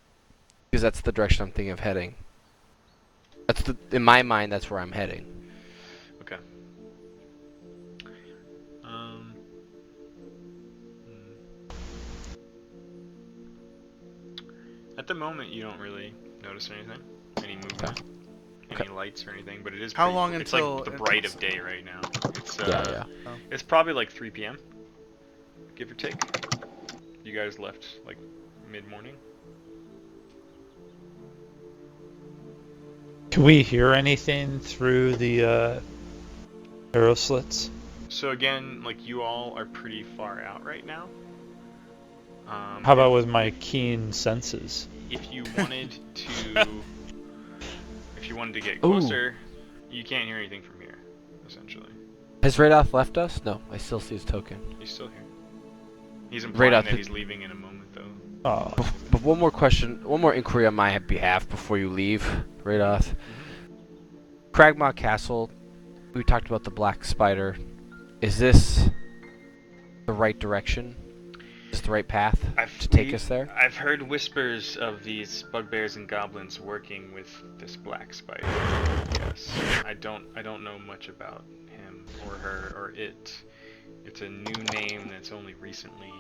because that's the direction I'm thinking of heading. In my mind, that's where I'm heading. Okay. At the moment, you don't really notice anything, any movement, any lights or anything. But it is. How long it's until like the bright of day right now. It's Yeah. It's probably like 3 p.m. give or take. You guys left like mid-morning. Can we hear anything through the arrow slits? So again, like you all are pretty far out right now. How about with my keen senses? If you wanted to get closer, you can't hear anything from here, essentially. Has Radoff left us? No, I still see his token. He's still here. He's implying Radoff, that he's leaving in a moment, though. Oh, But one more question, one more inquiry on my behalf before you leave, Radoff. Cragmaw Castle, we talked about the black spider. Is this the right direction? Is this the right path to take us there? I've heard whispers of these bugbears and goblins working with this black spider. Yes. I don't know much about him or her or it. It's a new name that's only recently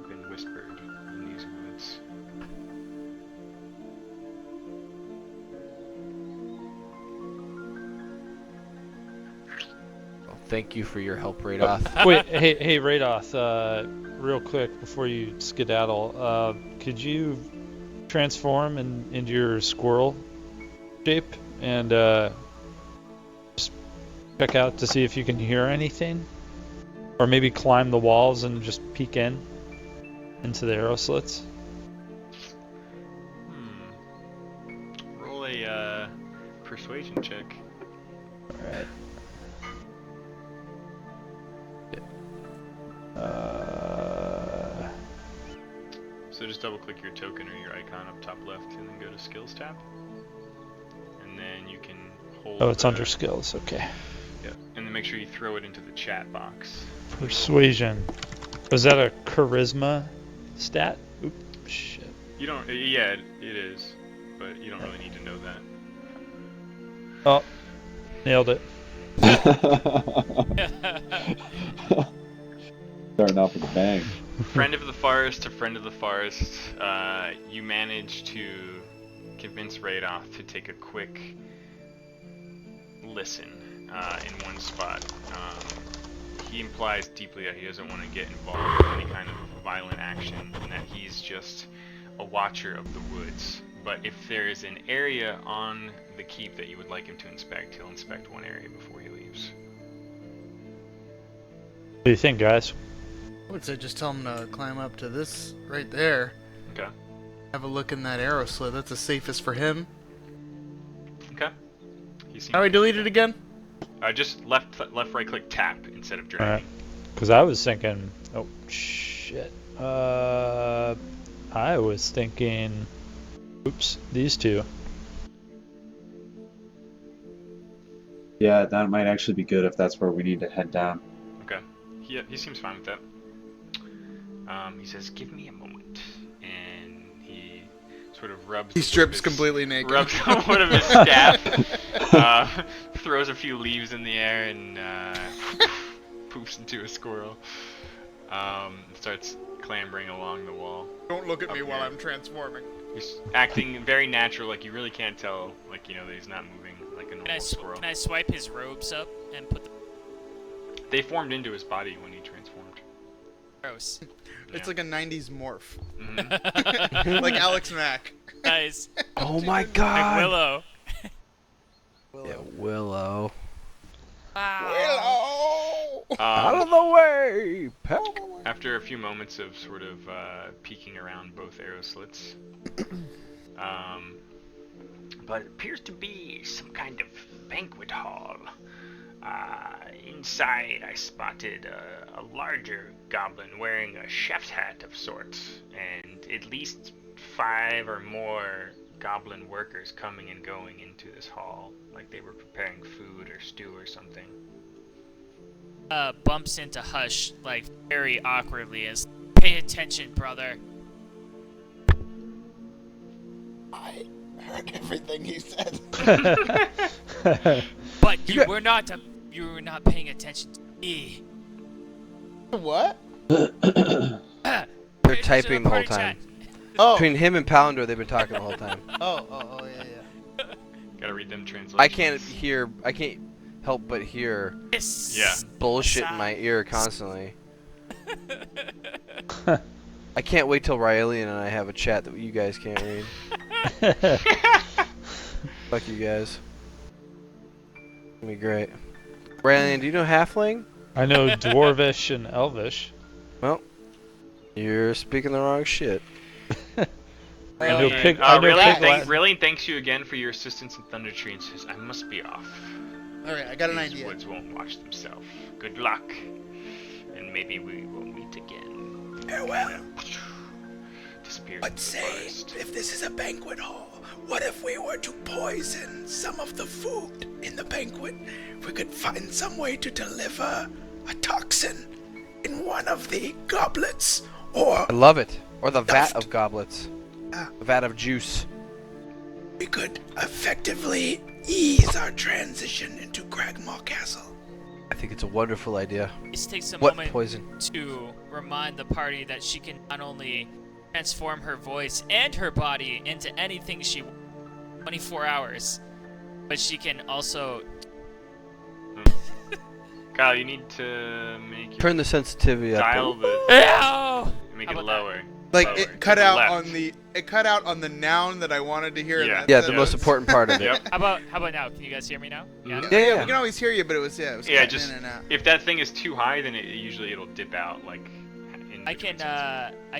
been whispered in these woods. Well, thank you for your help, Radoff. wait, hey, Radoth, real quick before you skedaddle, could you transform into your squirrel shape and just check out to see if you can hear anything? Or maybe climb the walls and just peek into the arrow slits? Roll a persuasion check. Alright. So just double click your token or your icon up top left and then go to skills tab. And then you can hold Oh, it's under skills, okay. Yeah. And then make sure you throw it into the chat box. Persuasion. Was that a charisma stat? Oops. shit. You don't. Yeah, it is, but you don't really need to know that. Oh, nailed it. Starting off with a bang. Friend of the forest to friend of the forest, you manage to convince Radoff to take a quick listen in one spot. He implies deeply that he doesn't want to get involved in any kind of violent action, and that he's just a watcher of the woods. But if there is an area on the keep that you would like him to inspect, he'll inspect one area before he leaves. What do you think, guys? I would say just tell him to climb up to this right there. Okay. Have a look in that arrow slit. That's the safest for him. Okay. He seems How do I delete it again? just left, right click tap instead of dragging. Alright. Because I was thinking, oh shit. I was thinking, oops, these two. Yeah, that might actually be good if that's where we need to head down. Okay. He seems fine with that. He says, "Give me a moment," and he sort of rubs. He the wood strips of his- completely naked. Rubs one of his staff, throws a few leaves in the air, and poofs into a squirrel. Starts clambering along the wall. Don't look at me Up while here. I'm transforming. He's acting very natural, like you really can't tell, like that he's not moving like a normal squirrel. Can I swipe his robes up and put the They formed into his body when he transformed. gross? It's like a 90s morph. Mhm. Like Alex Mack. Nice. Oh my Like god! Willow. Yeah, Willow. Wow. Out of the way! After a few moments of sort of peeking around both arrow slits, but it appears to be some kind of banquet hall. Inside, I spotted a larger goblin wearing a chef's hat of sorts, and at least 5 or more goblin workers coming and going into this hall, like they were preparing food or stew or something. Bumps into Hush like very awkwardly as, "Pay attention, brother." I heard everything he said. But You you got- were not paying attention to me. What? They're Pay attention to typing the whole party chat. time. Oh. Between him and Pounder, they've been talking the whole time. Oh, yeah. Gotta read them translations. I can't help but hear Yes. Yeah. bullshit in my ear constantly. I can't wait till Riley and I have a chat that you guys can't read. Fuck you guys. It'll be great. Riley, do you know Halfling? I know Dwarvish and Elvish. Well, you're speaking the wrong shit. I know Really, Pig- I know Piglet. Really thanks you again for your assistance in Thunder Tree, and says, "I must be off. Alright, I got an These idea. woods won't watch themselves. Good luck, and maybe we will meet again." Farewell. Disappears But into the say, forest. if this is a banquet hall, what if we were to poison some of the food in the banquet? We could find some way to deliver a toxin in one of the goblets, or I love it. Or the vat Stuffed. of goblets. Ah. The vat of juice. we could effectively ease our transition into Cragmaw Castle. I think it's a wonderful idea. This takes a What moment poison? to remind the party that she can not only transform her voice and her body into anything she wants 24 hours, but she can also Kyle, you need to make your Turn the sensitivity up. dial the Ow! make How it about that? lower. Like Lower, it to cut the out left. on the noun that I wanted to hear. in Yeah. that Yeah, the sentence. most important part of it. Yep. How about now? Can you guys hear me now? Yeah. Mhm. Yeah, We can always hear you, but it was Yeah, cutting just in and out. if that thing is too high, then usually it'll dip out like. In I between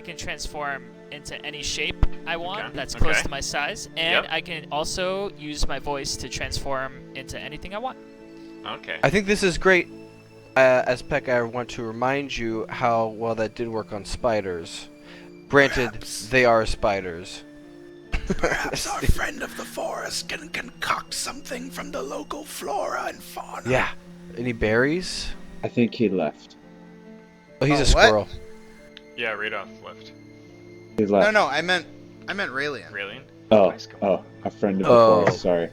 can transform into any shape I want Okay, that's close okay. to my size, and Yep. I can also use my voice to transform into anything I want. sentences. Okay. I think this is great. As Peck, I want to remind you how well that did work on spiders. Granted, Perhaps. they are spiders. Perhaps our friend of the forest can concoct something from the local flora and fauna. Yeah. Any berries? I think he left. Oh, he's Oh, a what? squirrel. Yeah, Radoff left. He left. No, I meant Raelian. Raelian? Oh, Nice, come oh, on. a friend of the Oh. force. Sorry.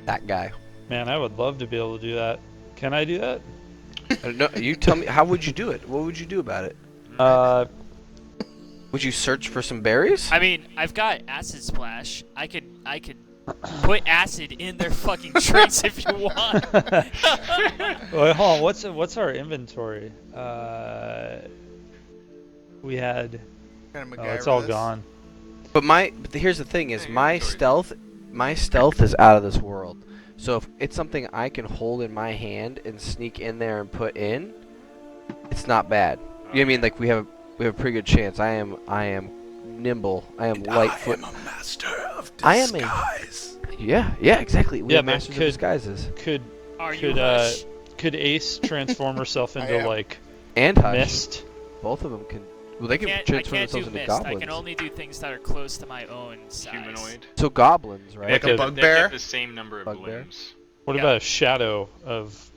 That guy. Man, I would love to be able to do that. Can I do that? No, you tell me. How would you do it? What would you do about it? Would you search for some berries? I mean, I've got acid splash. I could put acid in their fucking drinks if you want. Wait, hold on. What's our inventory? We had. Kind of Oh, it's all gone. But here's the thing: is Yeah, my stealth is out of this world. So if it's something I can hold in my hand and sneak in there and put in, it's not bad. You know what I mean? Like we have a pretty good chance. I am nimble. I am lightfoot. I am a master of I am a- disguise. Yeah, exactly. We Yeah, have but masters of could- disguises Are you Could Ace transform herself I into am. like and Hush. mist? Both of them can. Well, they can I transform can't do themselves into mist. goblins. I can only do things that are close to my own size. Humanoid. So goblins, right? Like a They bugbear? have the same number of Bugbear? limbs. What Yeah. about a shadow of?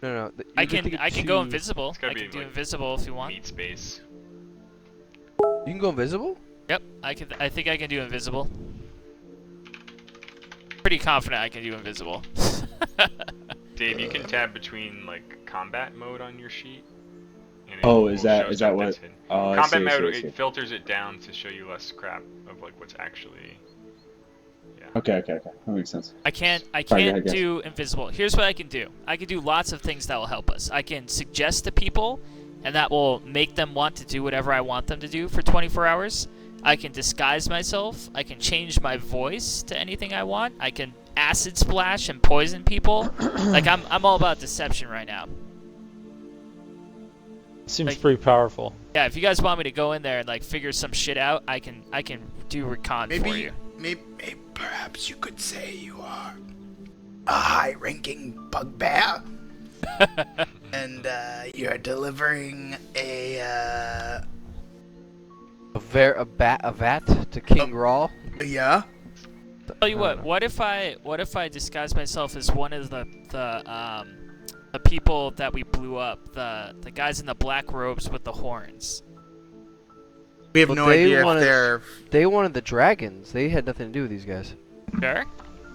No. I can go invisible. It's gotta I be, can do like, invisible if you want. Meat space. You can go invisible. Yep, I think I can do invisible. Pretty confident I can do invisible. Dave, you can tab between like combat mode on your sheet. And it Oh, will is that show what? that's hidden. Oh, I Combat see, I mode see, I see. it filters it down to show you less crap of like what's actually. Okay. That makes sense. I can't Sorry, I guess. do invisible. Here's what I can do. I can do lots of things that will help us. I can suggest to people, and that will make them want to do whatever I want them to do for 24 hours. I can disguise myself. I can change my voice to anything I want. I can acid splash and poison people. Like I'm all about deception right now. Seems Like- pretty powerful. Yeah, if you guys want me to go in there and like figure some shit out, I can do recon for you. Maybe perhaps you could say you are a high-ranking bugbear, and you're delivering a A vat to King Rawl. yeah. Tell you what. What if I disguise myself as one of the people that we blew up, the guys in the black robes with the horns? We have Well, no they idea wanted- if they're. They wanted the dragons. They had nothing to do with these guys. Sure.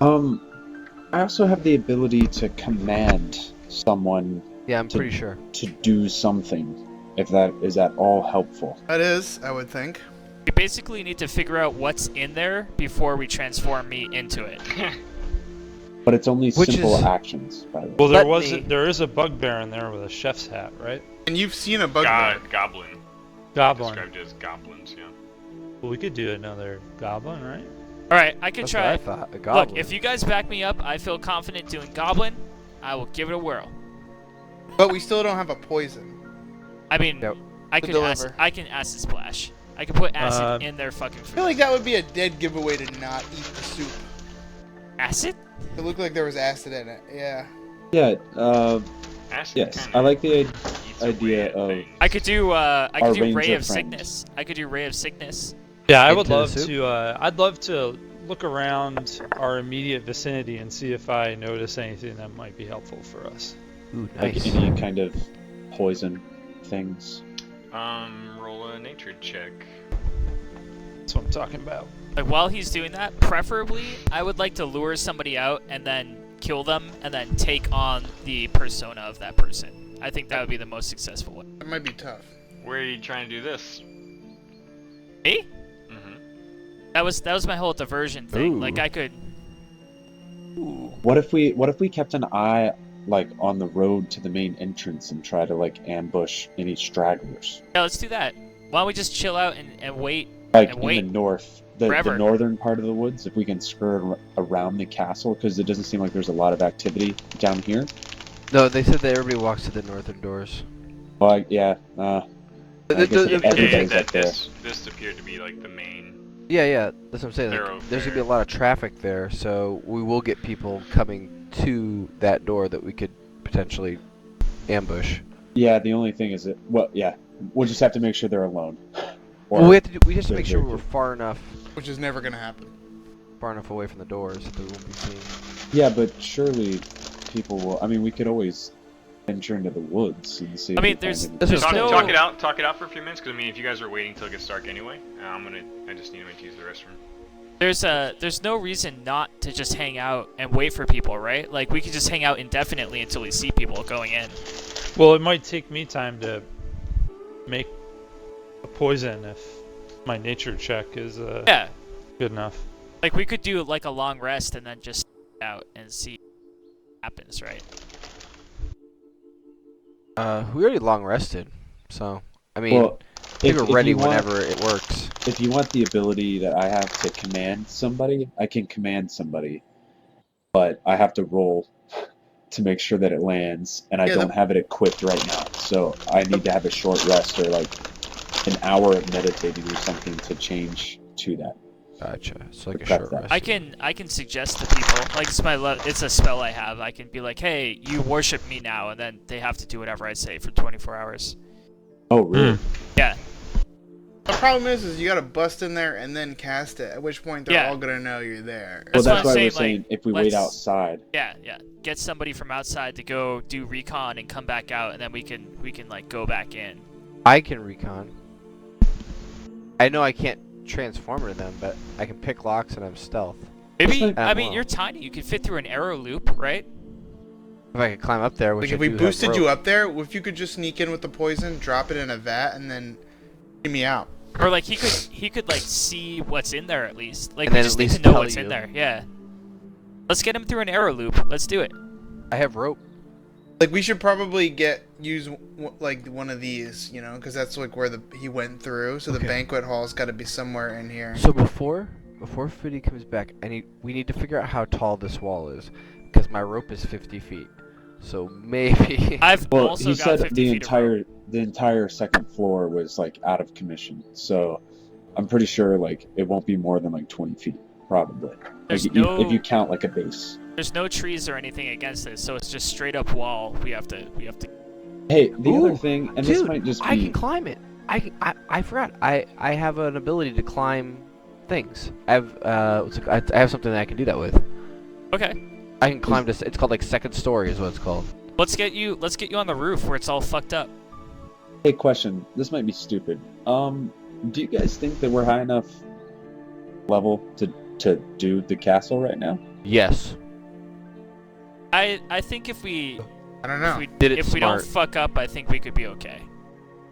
I also have the ability to command someone Yeah, I'm pretty sure. to do something. If that is at all helpful. That is, I would think. We basically need to figure out what's in there before we transform me into it. But it's only Which simple is- actions, by the way. Well, Let there is a bugbear in there with a chef's hat, right? And you've seen a bugbear. Goblin. Goblin. Described as goblins, yeah. Well, we could do another goblin, right? All right, I can That's try. what I thought. A goblin. Look, if you guys back me up, I feel confident doing goblin. I will give it a whirl. But we still don't have a poison. I mean, Yep. I To can deliver. acid splash. I can put acid in their fucking I food. feel like that would be a dead giveaway to not eat the soup. Acid? It looked like there was acid in it. Yeah. Yeah, Acid yes. kinda I like the eats idea away at of- things. I could do Our Ray ranger of friends. sickness. I could do Ray of sickness. Yeah, I would Into the love soup? to. I'd love to look around our immediate vicinity and see if I notice anything that might be helpful for us. Ooh, like nice. any kind of poison things. Roll a nature check. That's what I'm talking about. Like while he's doing that, preferably I would like to lure somebody out and then kill them and then take on the persona of that person. I think that would be the most successful way. That might be tough. Where are you trying to do this? Me? Mm-hmm. That was my whole diversion thing. Ooh. Like I could. What if we kept an eye like on the road to the main entrance and try to like ambush any stragglers? Yeah, let's do that. Why don't we just chill out and wait? Like And in wait the north, the forever. northern part of the woods, if we can skirt around the castle, because it doesn't seem like there's a lot of activity down here. No, they said that everybody walks to the northern doors. Well, yeah. I guess Indicating everybody's that up there. this appeared to be like the main. Yeah, that's what I'm saying. Like, Thoroughfare. there's gonna be a lot of traffic there, so we will get people coming to that door that we could potentially ambush. Yeah, the only thing is that, well, yeah, we'll just have to make sure they're alone. Well, we just have to they're make sure very we're far enough Which is never gonna happen. away from the doors that they won't be seen. Yeah, but surely people will. I mean, we could always venture into the woods and see. I if mean, we there's- find anything. there's Talk, no- talk it out for a few minutes, because I mean, if you guys are waiting till it gets dark anyway, I just need to use the restroom. There's no reason not to just hang out and wait for people, right? Like we could just hang out indefinitely until we see people going in. Well, it might take me time to make a poison if my nature check is Yeah, good enough. like we could do like a long rest and then just out and see what happens, right? We already long rested, so I mean, Well, I think if we're ready you want- whenever it works. If you want the ability that I have to command somebody, I can command somebody, but I have to roll to make sure that it lands, and I Yeah, don't have it equipped right now. So I need to have a short rest or like an hour of meditating or something to change to that. Gotcha. It's like a That's short that. rest. I can suggest to people like it's a spell I have. I can be like, hey, you worship me now, and then they have to do whatever I say for 24 hours. Oh, really? Yeah. The problem is you gotta bust in there and then cast it. At which point they're Yeah. all gonna know you're there. Well, That's what that's I'm why saying, we're saying like, if we wait let's- outside. Yeah. Get somebody from outside to go do recon and come back out, and then we can like go back in. I can recon. I know I can't transform into them, but I can pick locks and I'm stealth. Maybe like- I mean well. you're tiny. You could fit through an arrow loop, right? If I could climb up there, which Like if I we do have boosted you rope. up there, if you could just sneak in with the poison, drop it in a vat, and then get me out. Or like he could like see what's in there at least. Like And we then just at need to least know tell what's you. in there. Yeah. Let's get him through an arrow loop. Let's do it. I have rope. Like we should probably use like one of these, you know, because that's like where he went through. So the Okay. banquet hall's got to be somewhere in here. So before Fiddy comes back, we need to figure out how tall this wall is, because my rope is 50 feet. So maybe. I've Well, also he got said 50 the feet of rope. entire second floor was like out of commission. So I'm pretty sure like it won't be more than like 20 feet, probably. There's Like, no- if you count like a base. There's no trees or anything against it, so it's just straight up wall. We have to. Hey, the Ooh, other thing, and this Dude, might just I be can climb it. I forgot. I have an ability to climb things. I have something that I can do that with. Okay. I can climb this. It's called like second story is what it's called. Let's get you on the roof where it's all fucked up. Hey, question. This might be stupid. Do you guys think that we're high enough level to do the castle right now? Yes. I think if we I don't know. Did it if we don't smart. fuck up, I think we could be okay.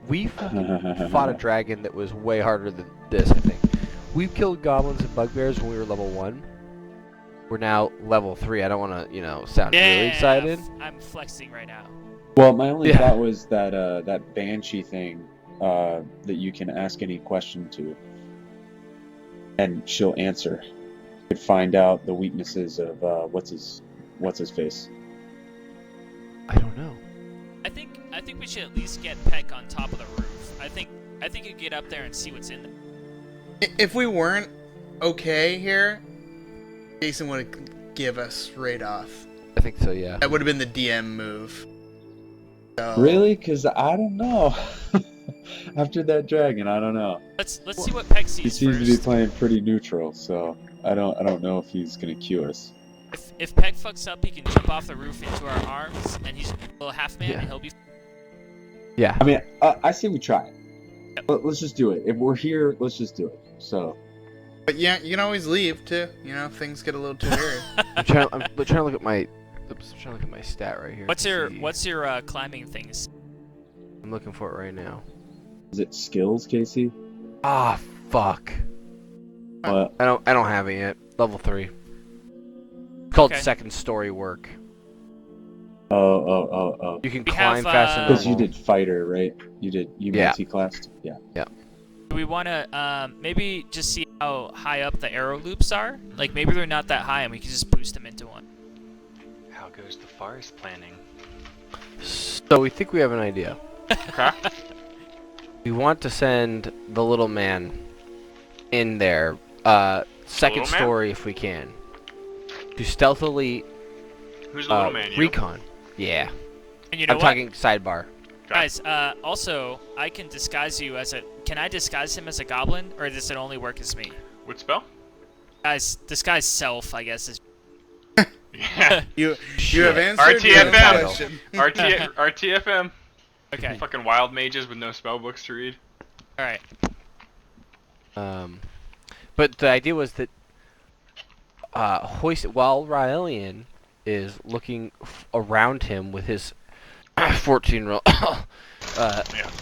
We fucking fought a dragon that was way harder than this, I think. We've killed goblins and bugbears when we were level 1. We're now level 3. I don't want to, sound really excited. I'm flexing right now. Well, my only Yeah. thought was that that banshee thing that you can ask any question to, and she'll answer. You could find out the weaknesses of what's his face. I don't know. I think we should at least get Peck on top of the roof. I think you get up there and see what's in there. If we weren't okay here, Jason would give us right off. I think so, yeah. That would have been the DM move. So, Really? Because I don't know. After that dragon, I don't know. Let's see what Peck He sees seems to be first. playing pretty neutral, so I don't know if he's gonna cue us. If Peck fucks up, he can jump off the roof into our arms, and he's a little half man, Yeah. and he'll be. Yeah. I mean, I say we try it. Let's just do it. If we're here, let's just do it. So. But yeah, you can always leave too. You know, if things get a little too hairy. I'm trying to look at my. Oops, I'm trying to look at my stat right here. What's to see. your climbing things? I'm looking for it right now. Is it skills, Casey? Ah, fuck. What? I don't have it yet. Level 3. It's called Okay. second story work. Oh. You can We climb have, fast and Because you normal. did fighter, right? You Yeah. multi-classed? Yeah. Do we want to maybe just see how high up the arrow loops are? Like maybe they're not that high, and we can just boost them into one. How goes the forest planning? So we think we have an idea. Okay. We want to send the little man in there, second little man? story if we can, to stealthily Who's the little man? You? recon. Yeah, And you know I'm what? talking sidebar. Guys, also, I can disguise you as a... Can I disguise him as a goblin, or does it only work as me? What spell? Guys, disguise self, I guess, is... You Yeah. You Shit. have answered your own RTFM. question. RTFM. Okay. Fucking wild mages with no spell books to read. All right. But the idea was that while Raelian is looking around him with his 14 roll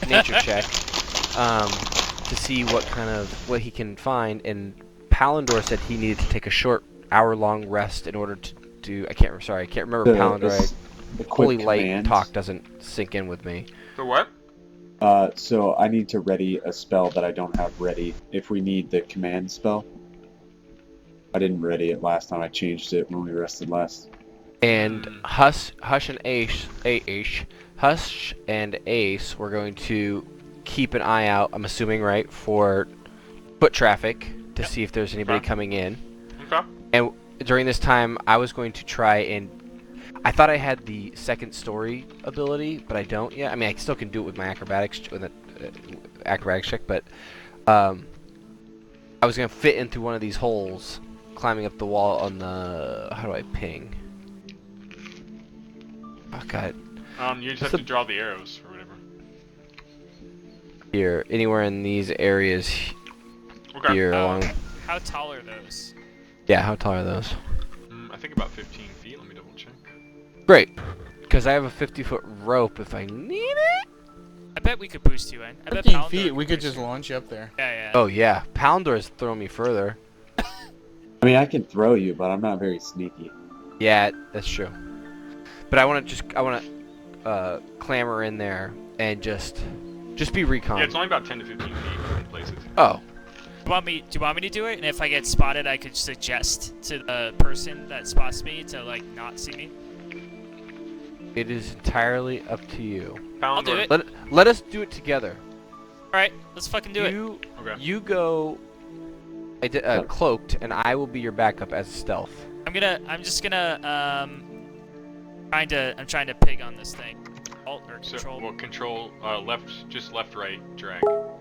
nature check to see what he can find, and Palandor said he needed to take a short hour-long rest in order to do. I can't remember Palandor. The quick Holy light command. talk doesn't sink in with me. The what? So I need to ready a spell that I don't have ready. If we need the command spell, I didn't ready it last time. I changed it when we rested last. And Hush and Ace, we're going to keep an eye out. I'm assuming, right, for foot traffic to see if there's anybody coming in. Okay. And during this time, I was going to try and. I thought I had the second story ability, but I don't yet. I mean, I still can do it with my acrobatics check, but I was gonna fit in through one of these holes, climbing up the wall on the. How do I ping? Oh god. You just have to draw the arrows or whatever. Here, anywhere in these areas. Okay. Here along. How tall are those? Yeah, how tall are those? I think about 15 feet. Let me double check. Great, because I have a 50-foot rope if I need it. I bet we could boost you in. I bet 15 Palandor feet, we could boost just you. launch you up there. Yeah, yeah. Oh yeah, Palandor's throwing me further. I mean, I can throw you, but I'm not very sneaky. Yeah, that's true. But I want to clamber in there and just be recon. Yeah, it's only about 10 to 15 feet in places. Oh, Do you want me to do it? And if I get spotted, I could suggest to the person that spots me to like not see me. it is entirely up to you. I'll do it. Let us do it together. All right, let's fucking do it. Okay. You go cloaked, and I will be your backup as stealth. I'm just gonna I'm trying to pig on this thing. Alt or So, control. well, control left, right, drag. Where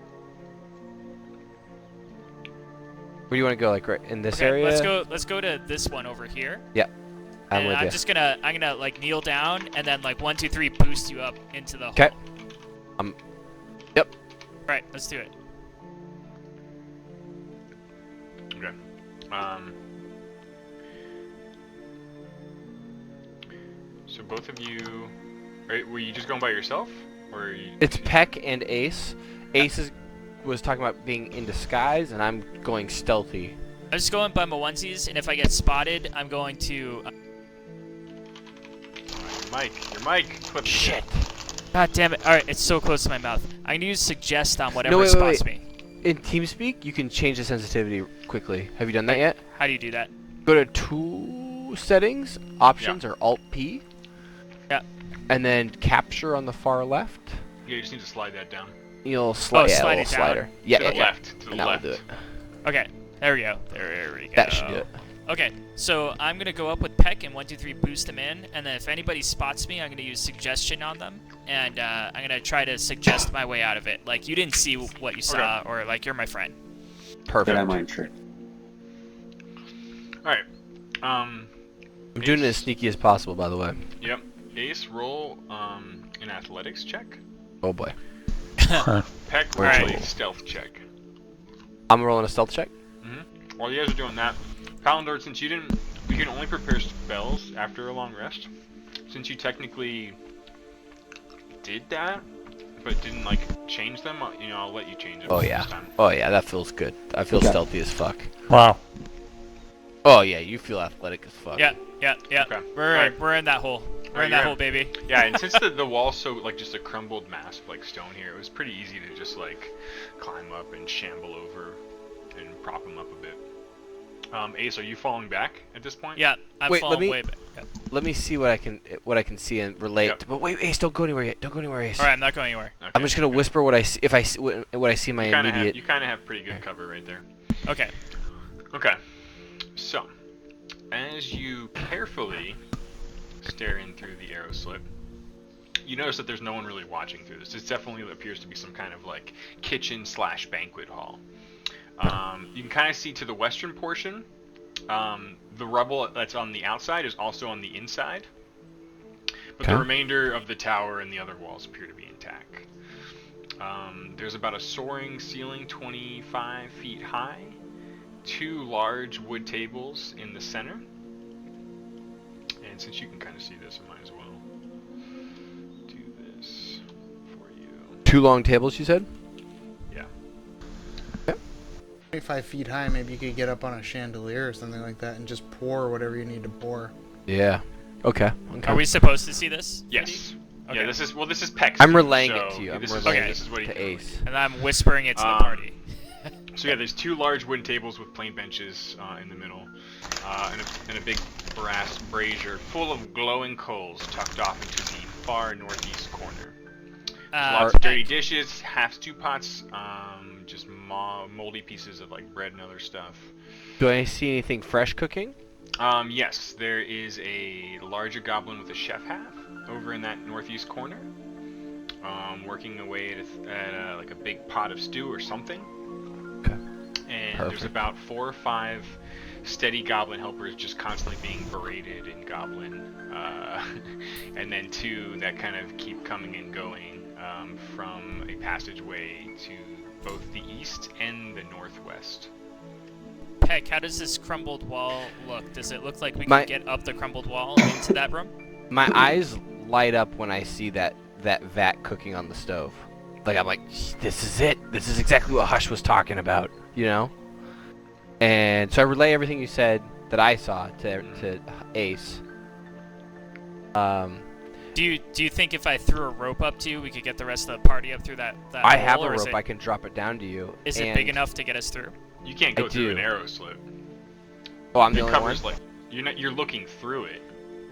do you want to go? Like right in this Okay, area? let's go to this one over here. I'm And with you. I'm gonna like kneel down and then like 1, 2, 3 boost you up into the Okay. hole. Yep. Right, let's do it. Okay. So both of you, were you just going by yourself, or are you? It's Peck and Ace. Ace was talking about being in disguise, and I'm going stealthy. I'm just going by my onesies, and if I get spotted, I'm going to. Your mic. Clip. Shit. God damn it! All right, it's so close to my mouth. I'm gonna use suggest on whatever wait, spots wait. me. In TeamSpeak, you can change the sensitivity quickly. Have you done that yet? How do you do that? Go to Tool Settings, Options, or Alt-P. Yeah. And then Capture on the far left. Yeah, you just need to slide that down. You'll slide, slide a it little down. slider. Yeah, To the yeah, left. To the and that will left. do it. Okay, there we go. There we go. That should do it. Okay, so I'm gonna go up with Peck and 1, 2, 3 boost them in, and then if anybody spots me, I'm gonna use suggestion on them, and I'm gonna try to suggest my way out of it. Like you didn't see what you saw, or like you're my friend. Perfect. That I mind trick. All right. I'm doing it as sneaky as possible, by the way. Yep. Ace, roll an athletics check. Oh boy. Peck, roll Alright. a stealth check. I'm rolling a stealth check. While you guys are doing that, Palandor, since you can only prepare spells after a long rest. Since you technically did that, but didn't like change them, I'll let you change them. Oh this yeah. time. Oh yeah, that feels good. I feel Okay. stealthy as fuck. Wow. Oh yeah, you feel athletic as fuck. Yeah. Okay. We're in that hole. We're in you're that in. hole, baby. Yeah, and since the wall's so like just a crumbled mass of like stone here, it was pretty easy to just like climb up and shamble over and prop him up a bit. Ace, are you falling back at this point? Yeah, I'm Wait, falling way back. Yeah. Let me see what I can see and relate. Yep. But wait, Ace, don't go anywhere yet. Don't go anywhere, Ace. All right, I'm not going anywhere. Okay. I'm just gonna whisper what I see if I see what I see in my You kind immediate. of have pretty good cover right there. Okay. Okay. So, as you carefully stare in through the arrow slit, you notice that there's no one really watching through this. It definitely appears to be some kind of like kitchen/banquet hall. You can kind of see to the western portion The rubble that's on the outside is also on the inside, but Okay. the remainder of the tower and the other walls appear to be intact. There's about a soaring ceiling 25 feet high, 2 large wood tables in the center, and since you can kind of see this, I might as well do this for you. 2 long tables, you said? Yeah. 25 feet high, maybe you could get up on a chandelier or something like that and just pour whatever you need to pour. Yeah. Okay. Are we supposed to see this? Yes. Okay. Yeah, this is Peck's. I'm view, relaying so it to you. I'm this is- relaying this is what he to can relay. Ace. And I'm whispering it to the Um, party. So yeah, there's 2 large wooden tables with plain benches in the middle, and a big brass brazier full of glowing coals tucked off into the far northeast corner. Lots of dirty dishes, half stew pots, just moldy pieces of like bread and other stuff. Do I see anything fresh cooking? Yes, there is a larger goblin with a chef hat over in that northeast corner, working away at like a big pot of stew or something. Okay. And Perfect. there's about 4 or 5 steady goblin helpers just constantly being berated in goblin, and then 2 that kind of keep coming and going from a passageway to both the east and the northwest. Peck, how does this crumbled wall look? Does it look like we My- can get up the crumbled wall into that room? My eyes light up when I see that vat cooking on the stove. Like, I'm like, this is it. This is exactly what Hush was talking about, you know? And so I relay everything you said that I saw to Ace. Do you think if I threw a rope up to you, we could get the rest of the party up through that I hole, have a or rope. I can drop it down to you. Is it big enough to get us through? You can't go I through do. an arrow slit. Oh, I'm the It only one? covers like you're looking through it.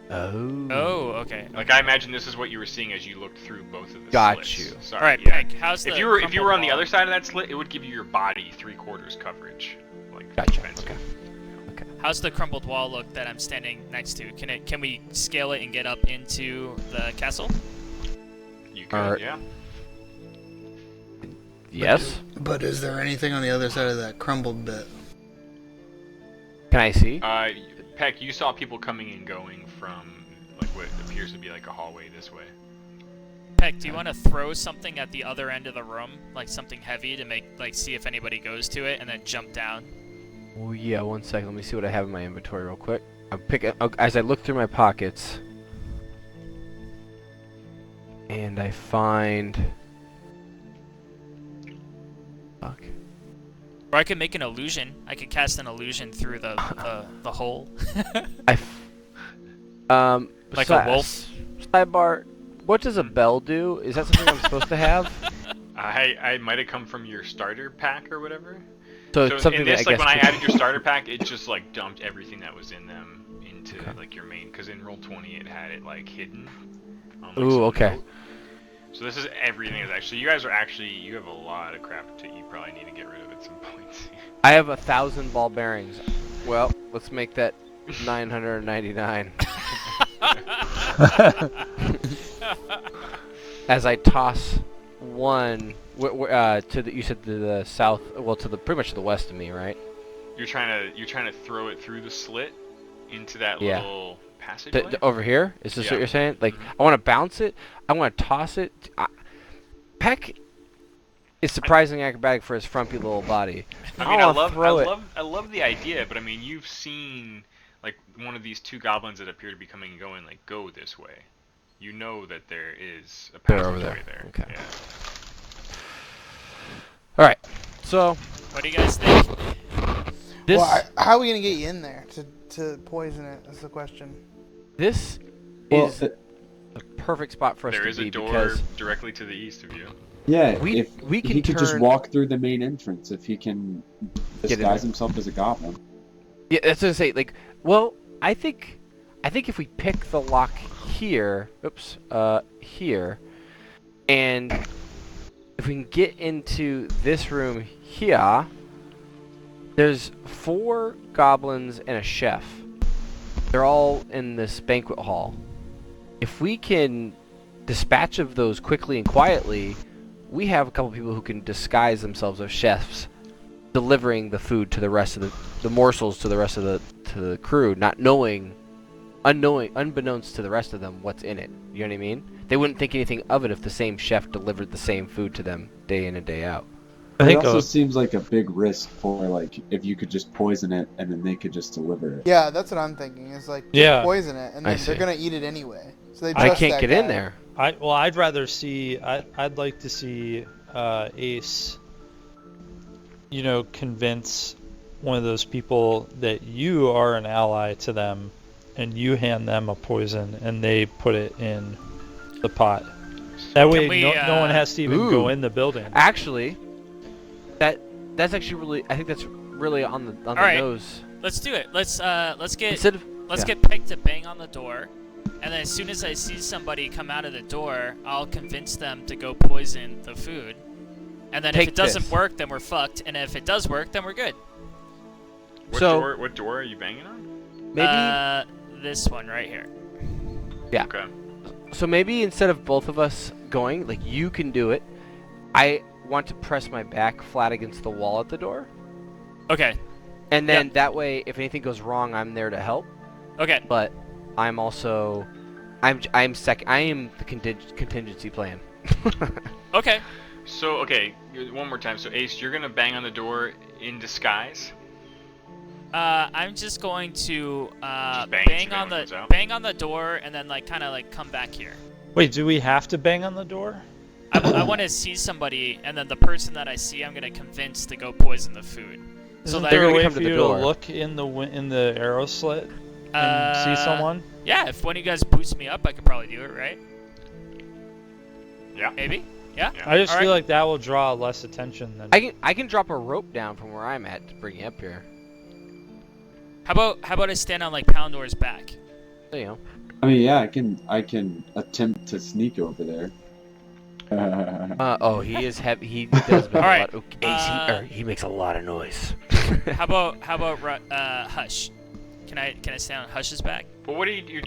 Oh. Oh, okay. Like I imagine this is what you were seeing as you looked through both of the Got slits. you. Sorry, All right, yeah. Peck, how's the If you were crumbled on the wall? other side of that slit, it would give you your body 3/4 coverage. Like Gotcha. defensive. Okay. How's the crumbled wall look that I'm standing next to? Can we scale it and get up into the castle? You could, Alright. yeah. Yes? But is there anything on the other side of that crumbled bit? Can I see? Peck, you saw people coming and going from like what appears to be like a hallway this way. Peck, do you want to throw something at the other end of the room, like something heavy, to see if anybody goes to it, and then jump down? Oh, yeah, 1 second. Let me see what I have in my inventory real quick. As I look through my pockets, and I find... Fuck. Or I could make an illusion. I could cast an illusion through the hole. Like a wolf? Sidebar, what does a bell do? Is that something I'm supposed to have? I might have come from your starter pack or whatever. So So it's something in this, that I like guess... when I added your starter pack, it just like dumped everything that was in them into Okay. like your main. Because in Roll20 it had it like hidden. On, like, Ooh, some okay. note. So this is everything is actually. You guys are actually. You have a lot of crap that you probably need to get rid of at some point. I have 1,000 ball bearings. Well, let's make that 999. As I toss one to the, you said to the south, well, to the pretty much to the west of me, right? You're trying to throw it through the slit into that Yeah. little passageway. Over here? Is this Yeah. what you're saying? Like, I want to bounce it. I want to toss it. Peck is surprisingly acrobatic for his frumpy little body. I mean, I wanna throw it. love the idea, but I mean, you've seen like one of these 2 goblins that appear to be coming and going, like go this way. You know that there is a They're over passageway there. there. Okay. Yeah. All right. So What do you guys think? this How are we gonna get you in there to poison it? That's the question. this Well, is the perfect spot for us There to is be a door because directly to the east of you. yeah, we if can he could just turn- walk through the main entrance, if he can Get in disguise there. himself as a goblin. yeah, that's what I say. Like, well, I think if we pick the lock here, here, and if we can get into this room here, there's 4 goblins and a chef. They're all in this banquet hall. If we can dispatch of those quickly and quietly, we have a couple people who can disguise themselves as chefs, delivering the food to the rest of the morsels to the rest of to the crew, not knowing, unbeknownst to the rest of them, what's in it. You know what I mean? They wouldn't think anything of it if the same chef delivered the same food to them day in and day out. I think it also seems like a big risk for like if you could just poison it and then they could just deliver it. Yeah, that's what I'm thinking. Is like just Yeah. poison it, and I then see. they're gonna eat it anyway. So they I trust can't that get in guy. there. I'd rather see. I'd like to see Ace, convince one of those people that you are an ally to them, and you hand them a poison, and they put it in the pot. That way, we, no one has to even go Ooh. in the building. Actually, that's actually really. I think that's really on the Alright. nose. Let's do it. Let's get Instead of get Peg to bang on the door, and then as soon as I see somebody come out of the door, I'll convince them to go poison the food. And then if Take it doesn't this. work, then we're fucked. And if it does work, then we're good. What door are you banging on? maybe This one right here. Okay. so maybe instead of both of us going, like you can do it. I want to press my back flat against the wall at the door, Okay. and then that way, if anything goes wrong, I'm there to help. Okay. But I'm also, I'm I am the contingency plan. Okay. So, okay, one more time. So, Ace, you're gonna bang on the door in disguise? I'm just going to Just bang bang it, on see if anyone comes the out? bang on the door, and then like kind of like come back here. Wait, do we have to bang on the door? I want to see somebody, and then the person that I see, I'm gonna convince to go poison the food. Isn't that there they're a gonna way come for to the you door. to look in the arrow slit and see someone? Yeah, if one of you guys boosts me up, I could probably do it, right? Yeah. Maybe. Yeah. Yeah. I just All feel right. like that will draw less attention than. I can drop a rope down from where I'm at to bring you up here. How about I stand on like Poundor's back? So, you know. I mean, yeah, I can attempt to sneak over there. Oh, he is heavy. He does make Alright, a lot. Okay, he makes a lot of noise. How about Hush? Can I stand on Hush's back? But what are you're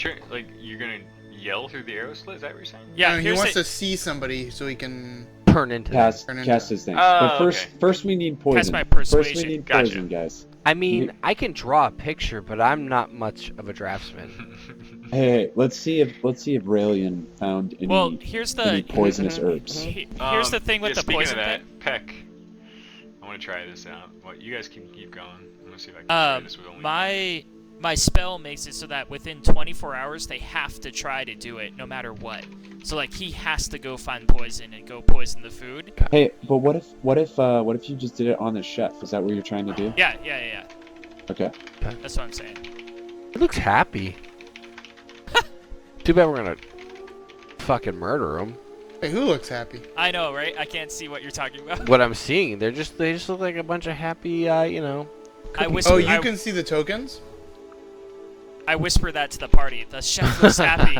you're gonna yell through the arrow slit? Is that what you're saying? Yeah. No, he here's wants the- to see somebody so he can. Turn into them. cast his things. Oh, but first, okay. first we need poison. my First we persuasion. need Gotcha. poison, guys. I mean, I can draw a picture, but I'm not much of a draftsman. Hey, let's see if Raelian found any, Well, here's any the poisonous herbs. here's the thing with the speaking poison of that, thing. Peck, I want to try this out. What you guys can keep going. I'm gonna see if I can try this with only. My spell makes it so that within 24 hours they have to try to do it no matter what. So like he has to go find poison and go poison the food. Hey, but what if you just did it on the chef? Is that what you're trying to do? Yeah. Okay. That's what I'm saying. He looks happy. Too bad we're gonna fucking murder him. Wait, who looks happy? I know, right? I can't see what you're talking about. What I'm seeing, they just look like a bunch of happy, I cooking whisper. Oh, you I, can see the tokens? I whisper that to the party. The chef looks happy.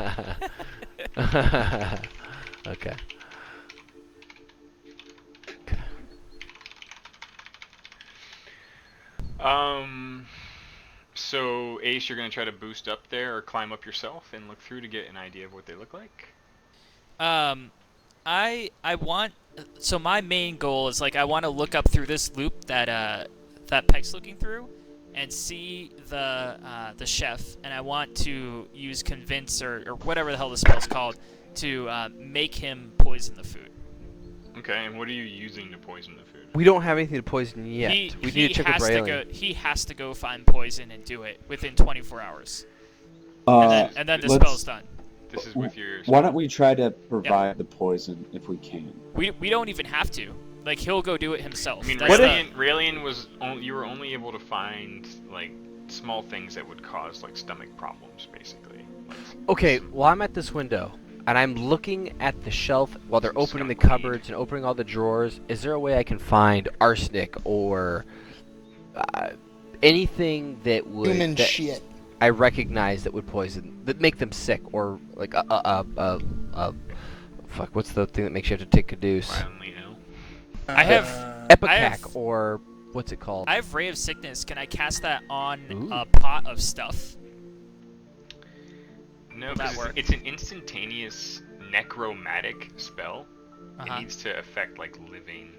Okay. So Ace, you're gonna try to boost up there or climb up yourself and look through to get an idea of what they look like. I want. So my main goal is like I want to look up through this loop that Peck's looking through, and see the chef, and I want to use convince or whatever the hell the spell's called to make him poison the food. Okay, and what are you using to poison the food? We don't have anything to poison yet. We need to check with has to Raylene. go. He has to go find poison and do it within 24 hours, and then the spell's done. This is with your. Why don't we try to provide the poison if we can? We don't even have to. Like he'll go do it himself. I mean, That's the- Raelian was you were only able to find like small things that would cause like stomach problems, basically. Like, Okay, well I'm at this window, and I'm looking at the shelf while they're Some opening the skunk weed. cupboards and opening all the drawers. Is there a way I can find arsenic or anything that would Human that shit. I recognize that would poison, that make them sick, or like fuck, what's the thing that makes you have to take a deuce? violently ill. I have. Epicac, or what's it called? I have Ray of Sickness. Can I cast that on Ooh. a pot of stuff? No, Will that because work? it's an instantaneous necromantic spell. It Uh-huh. needs to affect like living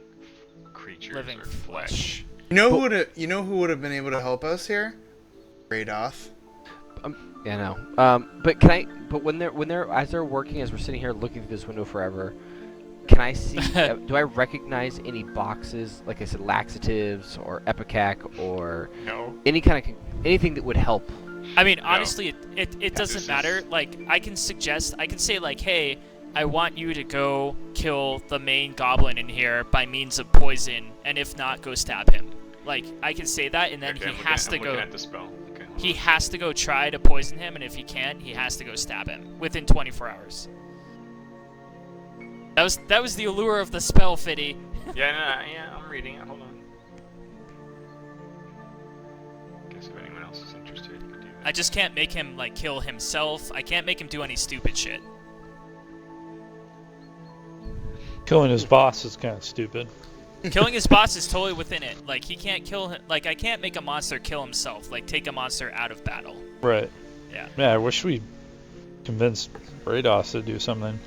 creatures Living or flesh. You know who would have been able to help us here? Radoth. Yeah, no. But can I? But when they're as they're working, as we're sitting here looking through this window forever, can I see? Do I recognize any boxes? Like I said, laxatives or Epicac or No. anything that would help. I mean, No. honestly, it doesn't matter. Like, I can say like, hey, I want you to go kill the main goblin in here by means of poison, and if not, go stab him. Like, I can say that, and then Okay, he has to I'm go. looking at the spell. Okay. He has to go try to poison him, and if he can't, he has to go stab him within 24 hours. That was the allure of the spell, Fiddy. Yeah, I'm reading it. Hold on. Guess if anyone else is interested, you can do that. I just can't make him like kill himself. I can't make him do any stupid shit. Killing his boss is kind of stupid. Killing his boss is totally within it. Like, he can't kill him. Like, I can't make a monster kill himself. Like, take a monster out of battle. Right. Yeah. Yeah, I wish we convinced Rados to do something.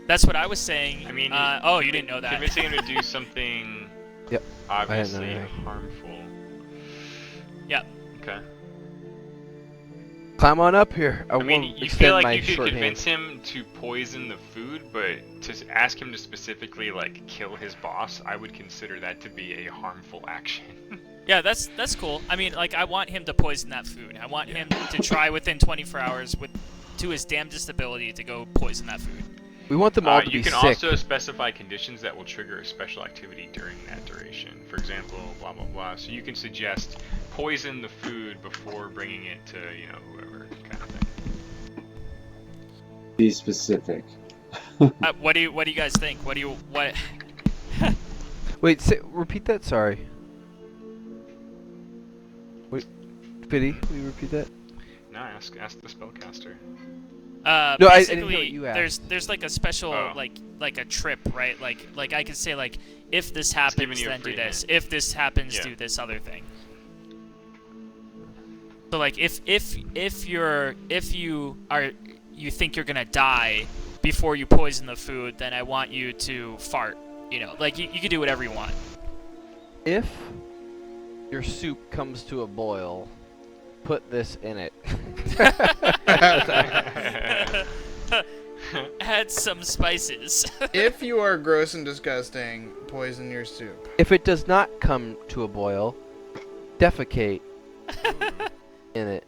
That's what I was saying. I mean, oh, you didn't know that. Convincing him to do something Yep. obviously I didn't know harmful. Yep. Okay. Climb on up here. I I mean, won't you extend feel like my you could short convince hand. him to poison the food, but to ask him to specifically like kill his boss, I would consider that to be a harmful action. Yeah, that's cool. I mean, like, I want him to poison that food. I want him to try within 24 hours to his damnedest ability to go poison that food. We want them all to you be can sick. also specify conditions that will trigger a special activity during that duration. For example, blah blah blah. So you can suggest poison the food before bringing it to whoever kind of thing. Be specific. What do you guys think? What? Wait, repeat that. Sorry. Wait, Fiddy, will you repeat that? No, ask the spellcaster. No, I didn't basically, hear what you asked. there's like a special Oh. like a trip, right? Like I could say like, if this giving happens, you a then do free this. hint. If this happens, Yeah. do this other thing. So like if you think you're gonna die before you poison the food, then I want you to fart. Like you can do whatever you want. If your soup comes to a boil, put this in it. Add some spices. If you are gross and disgusting, poison your soup. If it does not come to a boil, defecate in it.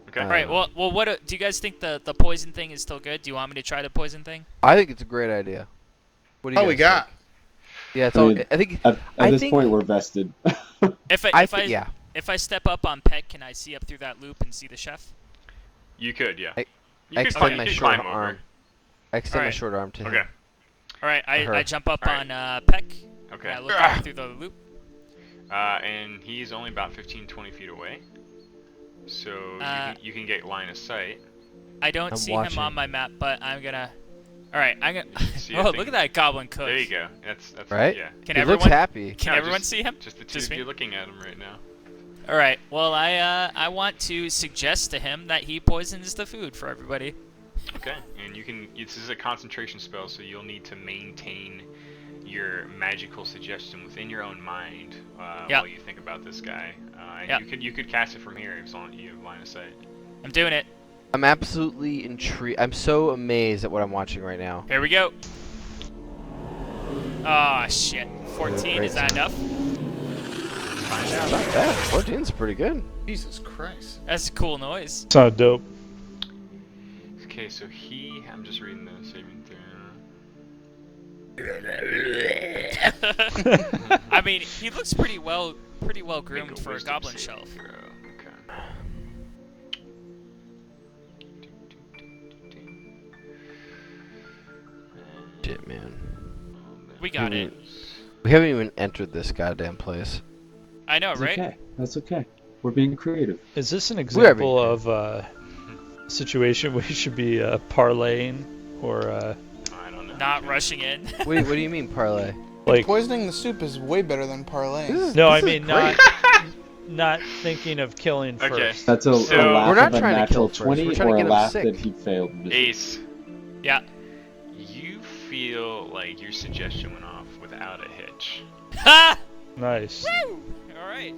Okay. All right. Well, what do you guys think the poison thing is still good? Do you want me to try the poison thing? I think it's a great idea. What do you Oh, we guys got. think? Yeah, it's I all. mean, I think. At I this think- point, we're vested. Yeah. If I step up on Peck, can I see up through that loop and see the chef? You could, yeah. I You could extend climb, my you could short climb over. arm. I extend my Alright. short arm to Okay. him. All right. Her. I jump up All right. on Peck. Okay. And I look up through the loop. And he's only about 15-20 feet away. So you can get line of sight. I don't I'm see watching. him on my map, but I'm gonna. All right. I'm gonna. See Oh, a thing. look at that goblin cook. There you go. That's Right? Yeah. Can He everyone? looks happy. Can No, everyone just- see him? Just the two Just of me? you looking at him right now. All right. Well, I want to suggest to him that he poisons the food for everybody. Okay. And you can. This is a concentration spell, so you'll need to maintain your magical suggestion within your own mind Yeah. while you think about this guy. And Yeah. you could cast it from here as long as you have line of sight. I'm doing it. I'm absolutely intrigued. I'm so amazed at what I'm watching right now. Here we go. Oh shit. 14. Great Is that enough? Not bad. 14's pretty good. Jesus Christ. That's a cool noise. Sound dope. Okay, so I'm just reading the saving throw. I mean, he looks pretty well Make groomed for a wisdom goblin saving shelf. throw. Okay. Shit, man. We got it. We haven't even entered this goddamn place. I know, That's right? okay. That's okay. We're being creative. Is this an are example being of a situation we should be parlaying or I don't know. Not rushing in. What do you mean parlay? like? Poisoning the soup is way better than parlaying. No, This I is mean great. not thinking of killing Okay. first. That's a So- laugh We're not of a trying to kill natural first. 20 We're trying to or get a him laugh sick. that he failed. miserably. Ace, Yeah. you feel like your suggestion went off without a hitch. Ha! Nice. Woo! All right.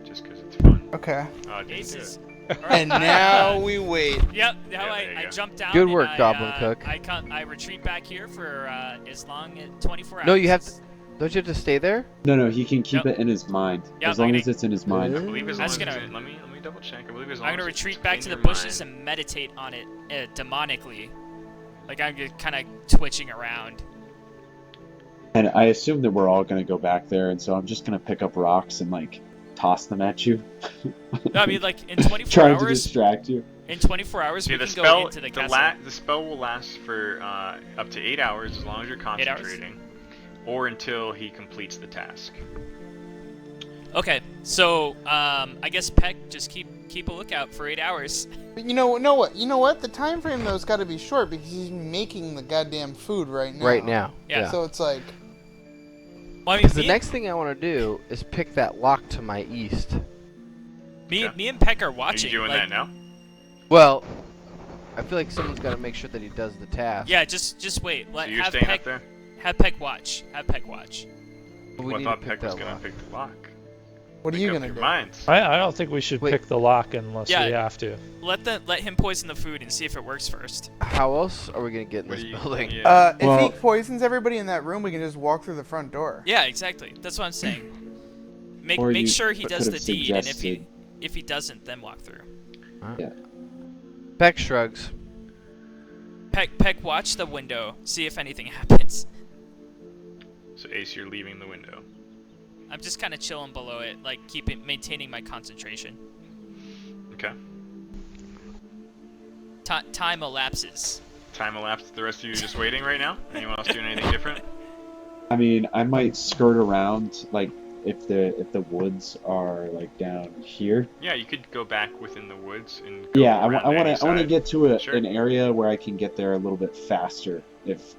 Just because it's fun. Okay. Oh, it didn't do Aces. it. All right. And now we wait. Yep. Now Yeah, there you I go. jump down. Good and work, I, Goblin Cook. I retreat back here for as long as 24 hours. No, you have to. Don't you have to stay there? No, he can keep Yep. it in his mind. Yep, as long I'm as it's in his mind. I believe as long That's as gonna- it's in, let me double check. I believe as long I'm gonna as it's retreat back in to the your bushes mind. and meditate on it demonically. Like I'm kind of twitching around. And I assume that we're all going to go back there, and so I'm just going to pick up rocks and, like, toss them at you. No, I mean like in 24 Trying to hours. distract you. In 24 hours, Yeah, we the can spell, go into the castle. the spell will last for up to 8 hours as long as you're 8 hours? concentrating, or until he completes the task. Okay, so I guess Peck, just keep a lookout for 8 hours. But you know what? The time frame though's got to be short because he's making the goddamn food right now. Right now. Yeah. So it's like, Well, I mean, Because the next thing I want to do is pick that lock to my east. me Okay. and Peck are Are watching. you doing like, that now? Well, I feel like someone's got to make sure that he does the task. Yeah, just wait. So Let you're have staying Peck up there? have Peck watch. Have Peck watch. But we Well, I need thought to pick Peck was that gonna lock. pick the lock. what are Make you up gonna your do? minds. I don't think we should Wait. pick the lock unless Yeah. we have to. Let him poison the food and see if it works first. How else are we gonna get in What this do you- building? yeah. If Well- he poisons everybody in that room, we can just walk through the front door. Yeah, exactly. That's what I'm saying. Make Or make you sure he could does have the deed, and suggested- if he doesn't, then walk through. Beck shrugs. Peck watch the window, see if anything happens. So Ace, you're leaving the window. I'm just kind of chilling below it, like maintaining my concentration. Okay. Time elapses. Time elapsed. The rest of you just waiting right now? Anyone else doing anything different? I mean, I might skirt around, like, if the woods are, like, down here. Yeah, you could go back within the woods and go Yeah, I around want any to side. get to Sure. an area where I can get there a little bit faster if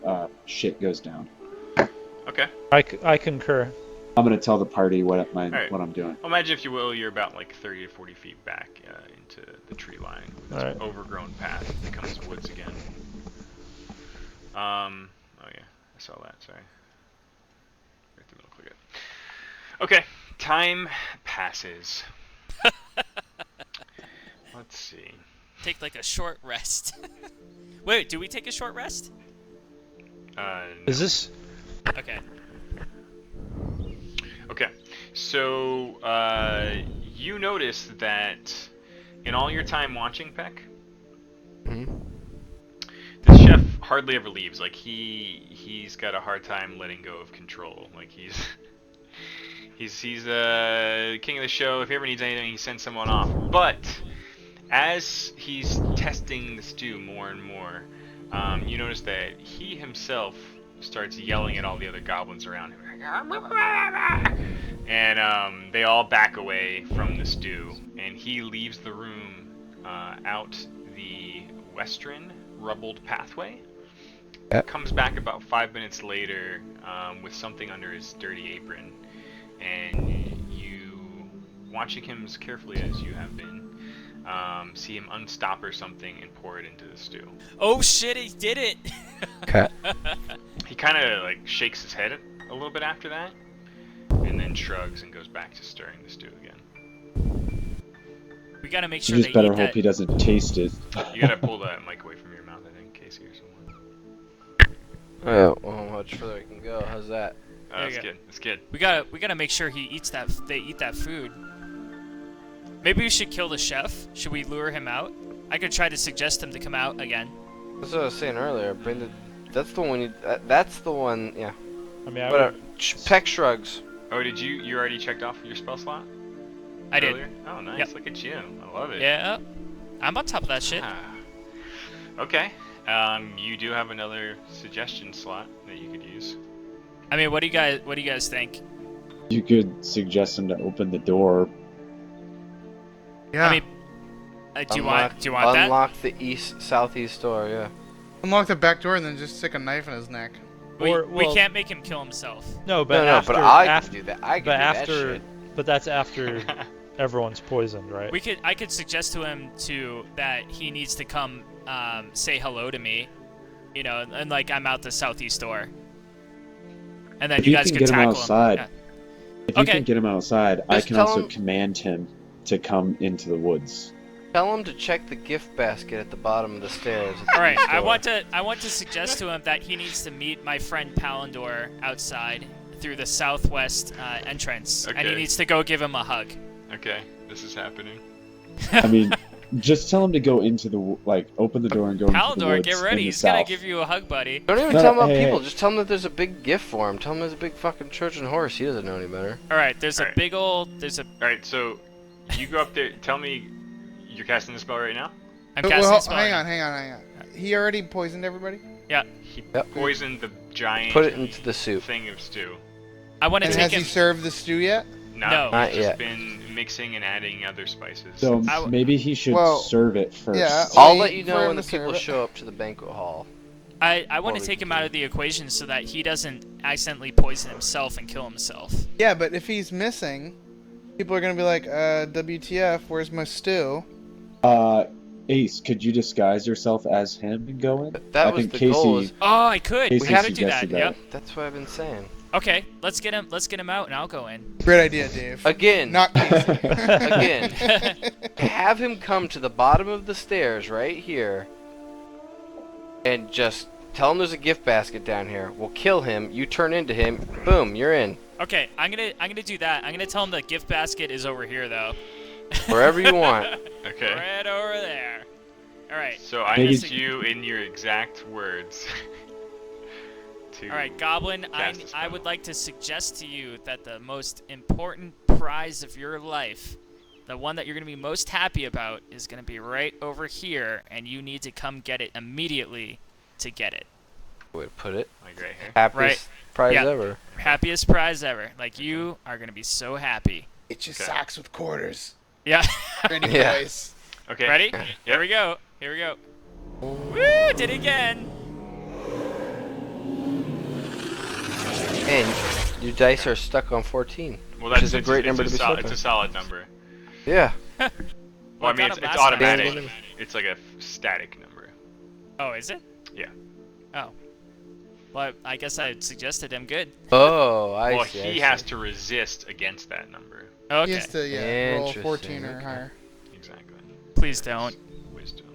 shit goes down. Okay. I concur. I'm gonna tell the party what Alright. I'm doing. Well, imagine, if you will, you're about like 30 to 40 feet back into the tree line. This Alright. overgrown path becomes woods again. Oh yeah, I saw that. Sorry. Right the middle, click it. Okay, time passes. Let's see. Take like a short rest. Wait, do we take a short rest? Is this? Okay. Okay, so you notice that in all your time watching Peck, Hmm? the chef hardly ever leaves. Like he's got a hard time letting go of control. Like he's king of the show. If he ever needs anything, he sends someone off. But as he's testing the stew more and more, you notice that he himself starts yelling at all the other goblins around him. And they all back away from the stew, and he leaves the room out the western rubbled pathway. Comes back about 5 minutes later with something under his dirty apron, and you, watching him as carefully as you have been, see him unstopper something and pour it into the stew. Oh shit, he did it! Okay. He kind of like shakes his head a little bit after that, and then shrugs and goes back to stirring the stew again. We gotta make You sure just they better eat hope that. he doesn't taste it. You gotta pull that mic away from your mouth, I think, Casey, or someone. Oh, well, how much further we can go? How's that? There you That's go. good. That's good. We gotta make sure he eats that. They eat that food. Maybe we should kill the chef. Should we lure him out? I could try to suggest him to come out again. That's what I was saying earlier. Bring the. That's the one we need. That's the one. Yeah. I mean, I But would, Peck shrugs. Oh, did you already checked off your spell slot? I did. Earlier? Oh, nice. Yep. Look at you. I love it. Yeah, I'm on top of that shit. Ah. Okay. You do have another suggestion slot that you could use. I mean, what do you guys think? You could suggest him to open the door. Yeah. I mean, do you want that? Unlock the southeast door. Yeah. Unlock the back door and then just stick a knife in his neck. We well- can't make him kill himself. no, but no, after, but I after, can do that. I can but do that after, shit. but that's after everyone's poisoned, right? I could suggest to him that he needs to come say hello to me, you know, and like I'm out the southeast door. and then If you you guys can could get him tackle outside, Yeah. if you Okay. can get him outside, I Just can tell also him- command him to come into the woods. Tell him to check the gift basket at the bottom of the stairs. at the All right, east I door. want to suggest to him that he needs to meet my friend Phandelver outside through the southwest entrance, and he Okay. needs to go give him a hug. Okay, this is happening. I mean, just tell him to go into the open the door and go into the Phandelver, woods get in ready. the He's gonna south. give you a hug, buddy. Don't even No, tell him no, about hey, people. hey. Just tell him that there's a big gift for him. Tell him there's a big fucking Trojan horse. He doesn't know any better. All right, there's a Alright. big old. There's a. All right, so you go up there. Tell me, you're casting the spell right now. I'm Well, casting a spell. hang on. He already poisoned everybody? He Yep. poisoned the giant. Put it into the soup. thing of stew. I want to And take has he him. served the stew yet? No, No. he's Not just yet. been mixing and adding other spices. So I- maybe he should Well, serve it first. yeah. I'll Wait let you for know him when to the people serve it. show up to the banquet hall. I want Well, to we take can him out do of the equation so that he doesn't accidentally poison himself and kill himself. Yeah, but if he's missing, people are gonna be like, WTF, where's my stew? Ace, could you disguise yourself as him and go in? That I was think the Casey. goal. Is, Oh, I could. Casey We have to do that. suggested that. Yep. that's what I've been saying. Okay, let's get him. Let's get him out, and I'll go in. Great idea, Dave. Again. Not Casey. Again. Have him come to the bottom of the stairs right here, and just tell him there's a gift basket down here. We'll kill him. You turn into him. Boom, you're in. Okay, I'm gonna do that. I'm gonna tell him the gift basket is over here, though. Wherever you want. Okay. Right over there. All right. So I Maybe- need you in your exact words. to. All right, Goblin. Cast a I spell. would like to suggest to you that the most important prize of your life, the one that you're gonna be most happy about, is gonna be right over here, and you need to come get it immediately to get it. Way to put it. Like right here. Happiest prize Yeah. ever. Happiest prize ever. Like you are gonna be so happy. It's your Okay. socks with quarters. Yeah. Ready, Yeah. boys. Okay. Ready? Yep. Here we go. Here we go. Woo! Did it again. And your dice are stuck on 14. Well, which that's is a it's- great it's number to be solid, stuck it's a on. solid number. Yeah. Well, Well, I mean, got it's it last time. automatic. It's like a static number. Oh, is it? Yeah. Oh. Well, I guess I suggested him good. Oh, I Well, see. he has to resist against that number. Okay. He has to, roll Interesting, 14 or okay. higher. Exactly. Please don't. Wisdom.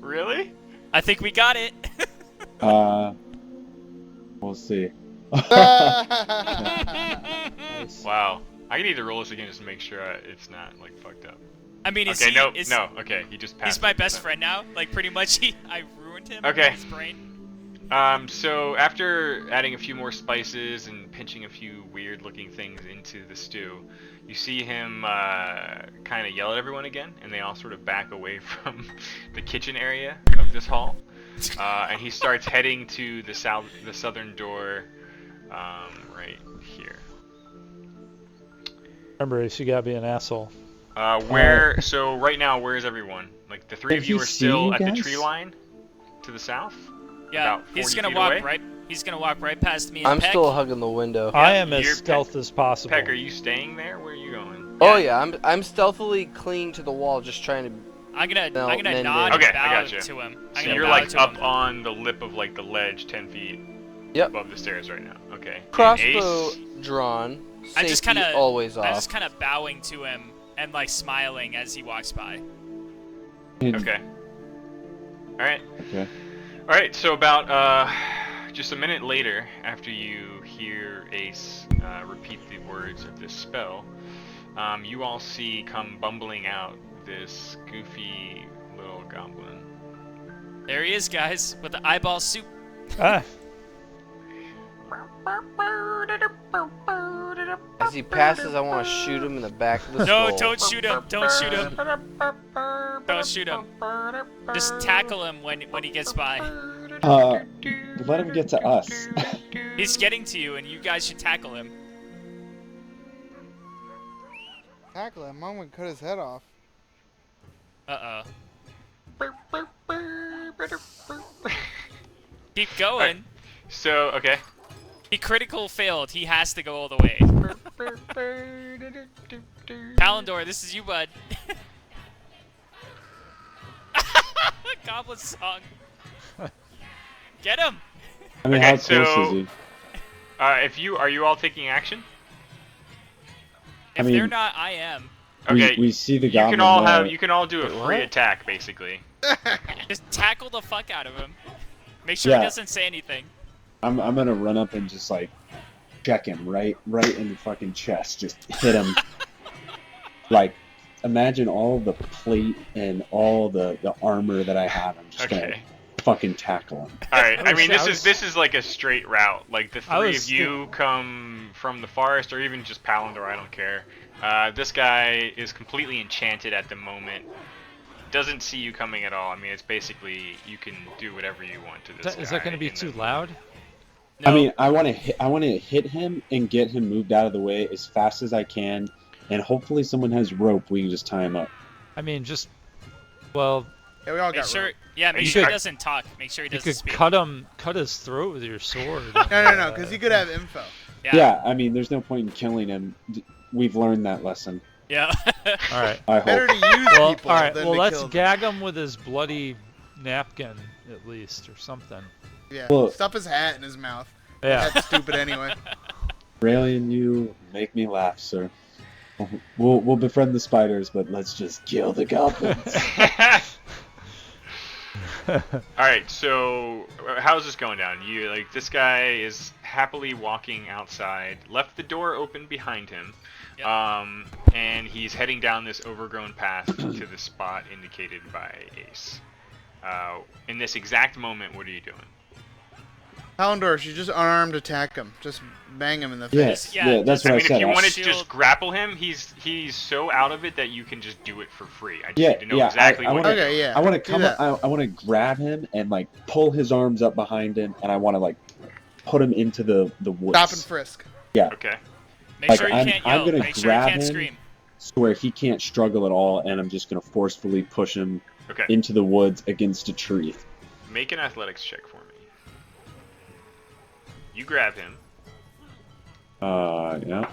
Really? I think we got it. We'll see. Nice. Wow. I need to roll this again just to make sure it's not like fucked up. I mean, is Okay, he? no, is, no. Okay, he just passed. He's my it, best so. friend now. Like pretty much, I ruined him. Okay. In his brain. So after adding a few more spices and pinching a few weird-looking things into the stew, you see him kind of yell at everyone again, and they all sort of back away from the kitchen area of this hall, and he starts heading to the southern door, right here. Remember, Ace, you gotta be an asshole. So right now, where is everyone? Like the three Did of you he are see still you at the guys? tree line to the south. Yeah. About He's 40 gonna feet walk away? right. He's gonna walk right past me. And I'm Peck. still hugging the window. I am as you're stealth as possible. Peck, are you staying there? Where are you going? Oh yeah, I'm stealthily clinging to the wall, just trying to. I'm gonna No, then nod did. and Okay, I bow gotcha. to him. I'm So gonna you're bow like to up him. on the lip of like the ledge, 10 feet Yep. above the stairs right now. Okay. And Crossbow Ace- drawn. I'm just Safety kinda always I'm off. just kind of bowing to him and like smiling as he walks by. Okay. All right. Okay. All right. So about just a minute later, after you hear Ace repeat the words of this spell, you all see come bumbling out this goofy little goblin. There he is, guys, with the eyeball soup. Ah, As he passes, I want to shoot him in the back of the No, skull. don't shoot him! Don't shoot him! Don't shoot him! Just tackle him when he gets by. Let him get to us. He's getting to you, and you guys should tackle him. Tackle him. Mom would cut his head off. Uh oh. Keep going. So okay. He critical failed. He has to go all the way. Palindor, this is you, bud. Goblin song. Get him. I mean, Okay, how close so- is he? Are you all taking action? If mean, they're not, I am. Okay. We see the You goblin can all there. you can all do a Wait, free what? attack, basically. Just tackle the fuck out of him. Make sure Yeah. he doesn't say anything. I'm gonna run up and just like check him right in the fucking chest. Just hit him. Like, imagine all the plate and all the armor that I have. I'm just gonna Okay. fucking tackle him. All right. I was- mean, I was- this is like a straight route. Like the I three was of you come from the forest, or even just Palandor. I don't care. This guy is completely enchanted at the moment. Doesn't see you coming at all. I mean, it's basically you can do whatever you want to this guy. Is that going to be in too the- loud? No. I mean, I want to hit him and get him moved out of the way as fast as I can, and hopefully someone has rope. We can just tie him up. I mean, just well, Yeah, we all make got sure. rope. Yeah, make You sure he could- doesn't talk. Make sure he you doesn't could speak. cut his throat with your sword. No, because he could have info. Yeah, I mean, there's no point in killing him. We've learned that lesson. Yeah. All right. I Better hope. to use Well, people all right. than Well, to let's kill them. gag him with his bloody napkin at least, or something. Yeah, Well- stuff his hat in his mouth. Yeah. That's stupid anyway. Raelian, you make me laugh, sir. We'll befriend the spiders, but let's just kill the goblins. All right, so how's this going down? You like this guy is happily walking outside, left the door open behind him, Yep. and he's heading down this overgrown path to the spot indicated by Ace. In this exact moment, what are you doing? Palandor, you just unarmed attack him. Just bang him in the Yes, face. Yeah, yeah, that's just- what I I mean, said. if you wanted to Shield- just grapple him, he's so out of it that you can just do it for free. I just Yeah, need to know yeah, exactly I what wanna- you're Okay, doing. yeah. I want to do come that. up, I want to grab him and like pull his arms up behind him, and I want to like put him into the woods. Stop and frisk. Okay. Make Like, sure you I'm- can't I'm yell. gonna Make sure you grab can't him. scream. So where he can't struggle at all, and I'm just gonna forcefully push him Okay. into the woods against a tree. Make an athletics check for me. You grab him. Yeah.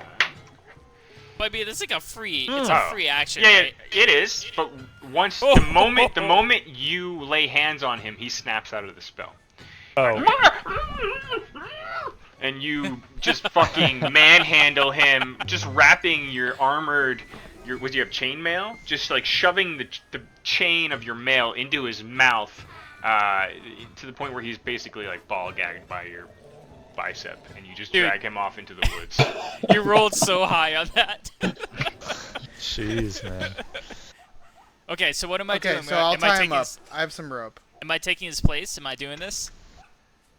But I mean, it's like a free. Hmm. It's a free action, Yeah, right? it is. But once Oh. the moment you lay hands on him, he snaps out of the spell. Oh. And you just fucking manhandle him, just wrapping your armored, you have chainmail, just like shoving the chain of your mail into his mouth, to the point where he's basically like ball gagged by your bicep, and you just Dude. drag him off into the woods. You rolled so high on that. Jeez, man. Okay, so what am I Okay, doing? so I'll am I tie him taking up. his, I have some rope. am I taking his place? Am I doing this?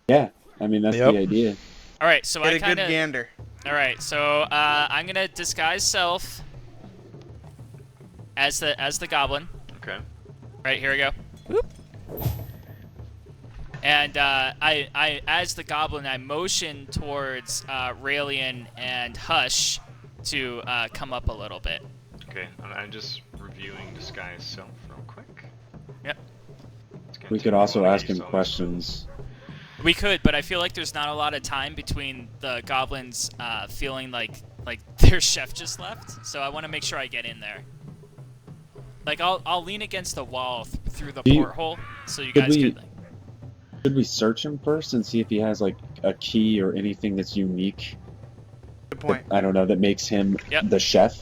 Yeah. I mean, that's Yep. the idea. All right, so Get I a kind good of. gander. All right, so I'm gonna disguise self as the goblin. Okay. Right, here we go. Whoop. And I as the goblin, I motion towards Raelian and Hush to come up a little bit. Okay. I'm just reviewing disguise self real quick. Yep. It's gonna We take could a also while to ask use him all this. questions. We could, but I feel like there's not a lot of time between the goblins feeling like their chef just left. So I want to make sure I get in there. Like I'll lean against the wall through the Do you- porthole, so you Could guys we- could. Like, Should we search him first and see if he has like a key or anything that's unique? Good point. I don't know, that makes him Yep. the chef.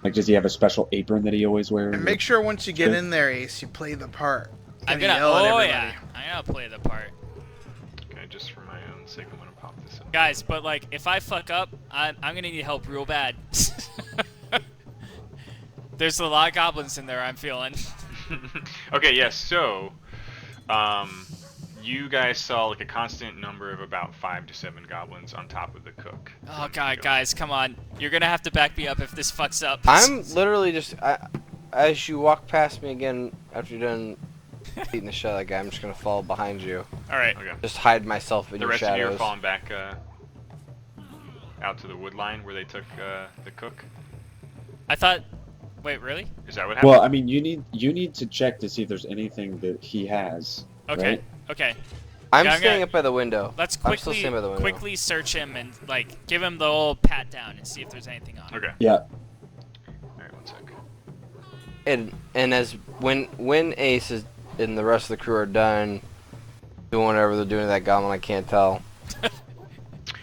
Like, does he have a special apron that he always wears? And make sure once you get Good. in there, Ace, you play the part. I'm And you gonna. yell at Oh everybody. yeah, I'm gonna play the part, Okay, just for my own sake, I'm gonna pop this up. guys. But like, if I fuck up, I'm gonna need help real bad. There's a lot of goblins in there. I'm feeling. Okay, yes. So, you guys saw like a constant number of about 5 to 7 goblins on top of the cook. Oh god, guys, come on! You're gonna have to back me up if this fucks up. I'm literally just as you walk past me again after you're done beating the shit out of that guy, I'm just gonna fall behind you. All right. Okay. Just hide myself in The your rest of you are shadows. falling back out to the wood line where they took the cook. I thought. Wait, really? Is that what happened? Well, I mean, you need to check to see if there's anything that he has. Okay. Right? Okay. I'm Yeah, I'm staying gonna- up by the window. Let's I'm still quickly staying by the window. quickly search him and like give him the old pat down and see if there's anything on him. Okay. Yeah. Alright, one sec. and as when Ace is and the rest of the crew are done doing whatever they're doing to that goblin, I can't tell.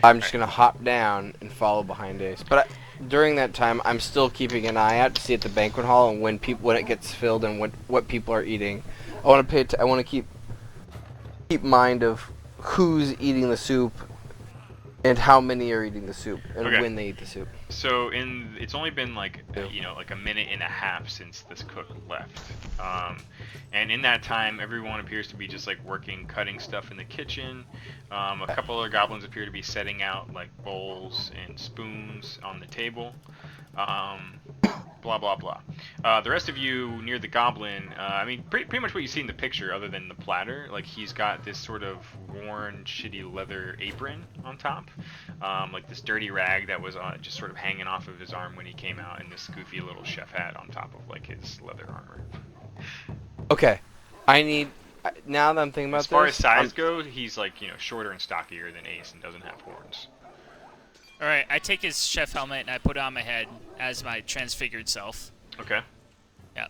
I'm just gonna hop down and follow behind Ace. But during that time, I'm still keeping an eye out to see at the banquet hall and when it gets filled and what people are eating. I want to keep mind of who's eating the soup and how many are eating the soup and Okay. when they eat the soup. So it's only been like like a minute and a half since this cook left, and in that time everyone appears to be just like working, cutting stuff in the kitchen. A couple other goblins appear to be setting out like bowls and spoons on the table. Blah blah blah. The rest of you near the goblin, I mean, pretty much what you see in the picture, other than the platter. Like he's got this sort of worn, shitty leather apron on top, like this dirty rag that was just sort of hanging off of his arm when he came out, and this goofy little chef hat on top of like his leather armor. Okay, now that I'm thinking about As far as this, size goes, he's like shorter and stockier than Ace and doesn't have horns. All right, I take his chef helmet and I put it on my head as my transfigured self. Okay. Yeah.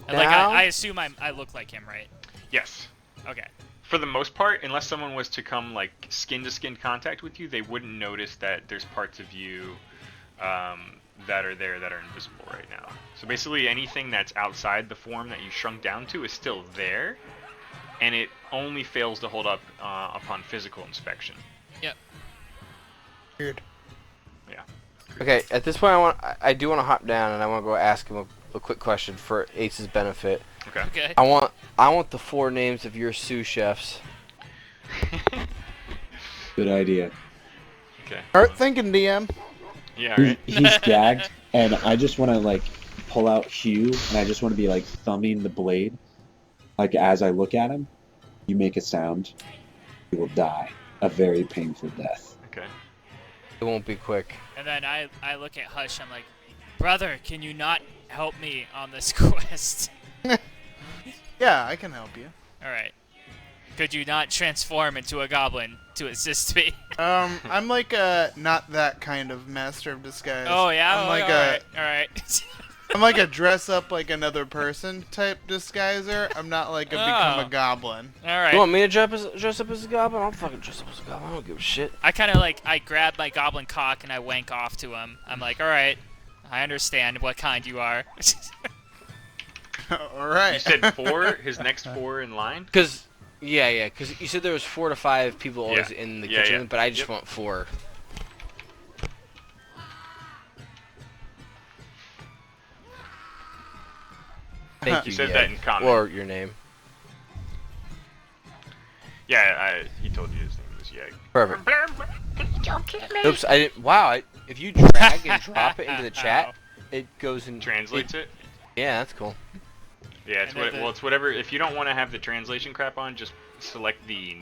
And like Now? I assume I look like him, right? Yes. Okay. For the most part, unless someone was to come like skin-to-skin contact with you, they wouldn't notice that there's parts of you that are there that are invisible right now. So basically anything that's outside the form that you shrunk down to is still there, and it only fails to hold up upon physical inspection. Yep. Weird. Yeah. okay, at this point, I do want to hop down and I want to go ask him a quick question for Ace's benefit. Okay. Okay. I want the 4 names of your sous chefs. Good idea. Okay. Start thinking, DM. Yeah. Right. He's gagged, and I just want to like pull out Hugh, and I just want to be like thumbing the blade. Like as I look at him, you make a sound, he will die a very painful death. Okay. It won't be quick. And then I look at Hush. I'm like, brother, can you not help me on this quest? Yeah, I can help you. All right. Could you not transform into a goblin to assist me? I'm like not that kind of master of disguise. Oh yeah. I'm like all right. I'm like a dress up like another person type disguiser. I'm not like a become a goblin. All right. You want me to dress up as a goblin? I'll fucking dress up as a goblin. I don't give a shit. I kind of like I grab my goblin cock and I wank off to him. I'm like, all right, I understand what kind you are. All right. You said 4. His next 4 in line. Cause cause you said there was 4 to 5 people always Yeah. in the Yeah, kitchen, yeah. but I just Yep. want 4. Thank you. You said Yeg. that in common. Or your name. Yeah, he told you his name was Yeg. Perfect. Oops, I didn't. Wow, if you drag and drop it into the chat, it goes and Translates it? Yeah, that's cool. Yeah, it's And then it's whatever. If you don't want to have the translation crap on, just select the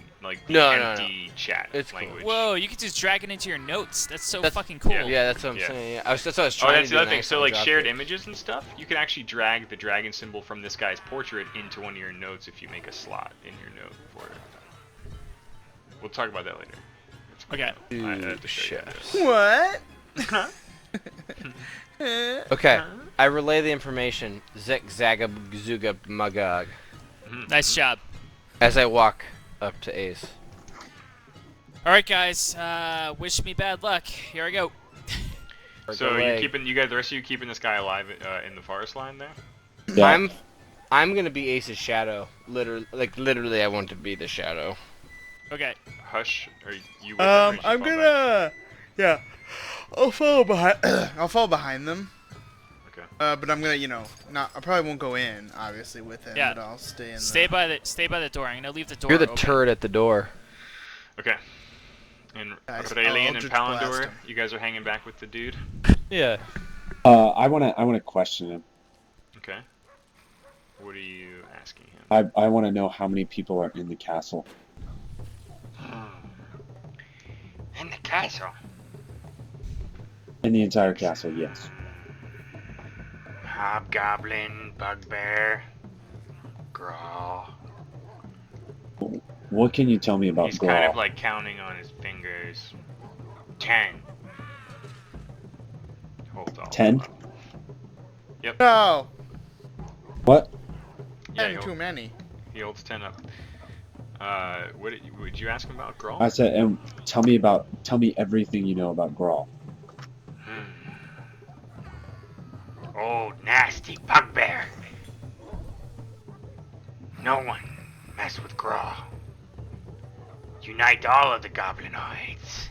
No, empty chat It's cool. language. Whoa, you could just drag it into your notes. That's so That's- fucking cool. Yeah, that's what I'm Yeah. saying. Yeah. That's what I was Oh, trying that's to do. the other and I thing. So accidentally like dropped shared it. images and stuff, you can actually drag the dragon symbol from this guy's portrait into one of your notes if you make a slot in your note for it. We'll talk about that later. It's cool. Okay. I have to show you Chefs. What? Okay, I relay the information. Zek Zaga Zuga Magog. Nice job. As I walk up to Ace. All right, guys. Wish me bad luck. Here I go. So you guys, the rest of you keeping this guy alive in the forest line there? Yeah. I'm gonna be Ace's shadow. Literally, I want to be the shadow. Okay. Hush, are you with them, or you just I'm fall back? gonna. Yeah. I'll follow behind. I'll follow behind them. Okay. But I'm gonna, not. I probably won't go in, obviously, with him. Yeah. But I'll stay in. Stay by the door. I'm gonna leave the door. You're the open. turret at the door. Okay. And Guys, Aurelian and Eldritch Blast Palindor, him. you guys are hanging back with the dude. Yeah. I wanna question him. Okay. What are you asking him? I want to know how many people are in the castle. In the castle. In the entire castle, yes. Hobgoblin, bugbear, Graw. What can you tell me about He's kind of Grawl? like counting on his fingers. 10. Hold on. 10? No. What? Yeah, And too many. he holds 10 up. Would you ask him about Grawl? I said, and tell me everything you know about Grawl. Oh, nasty bugbear. No one mess with Graw. Unite all of the goblinoids.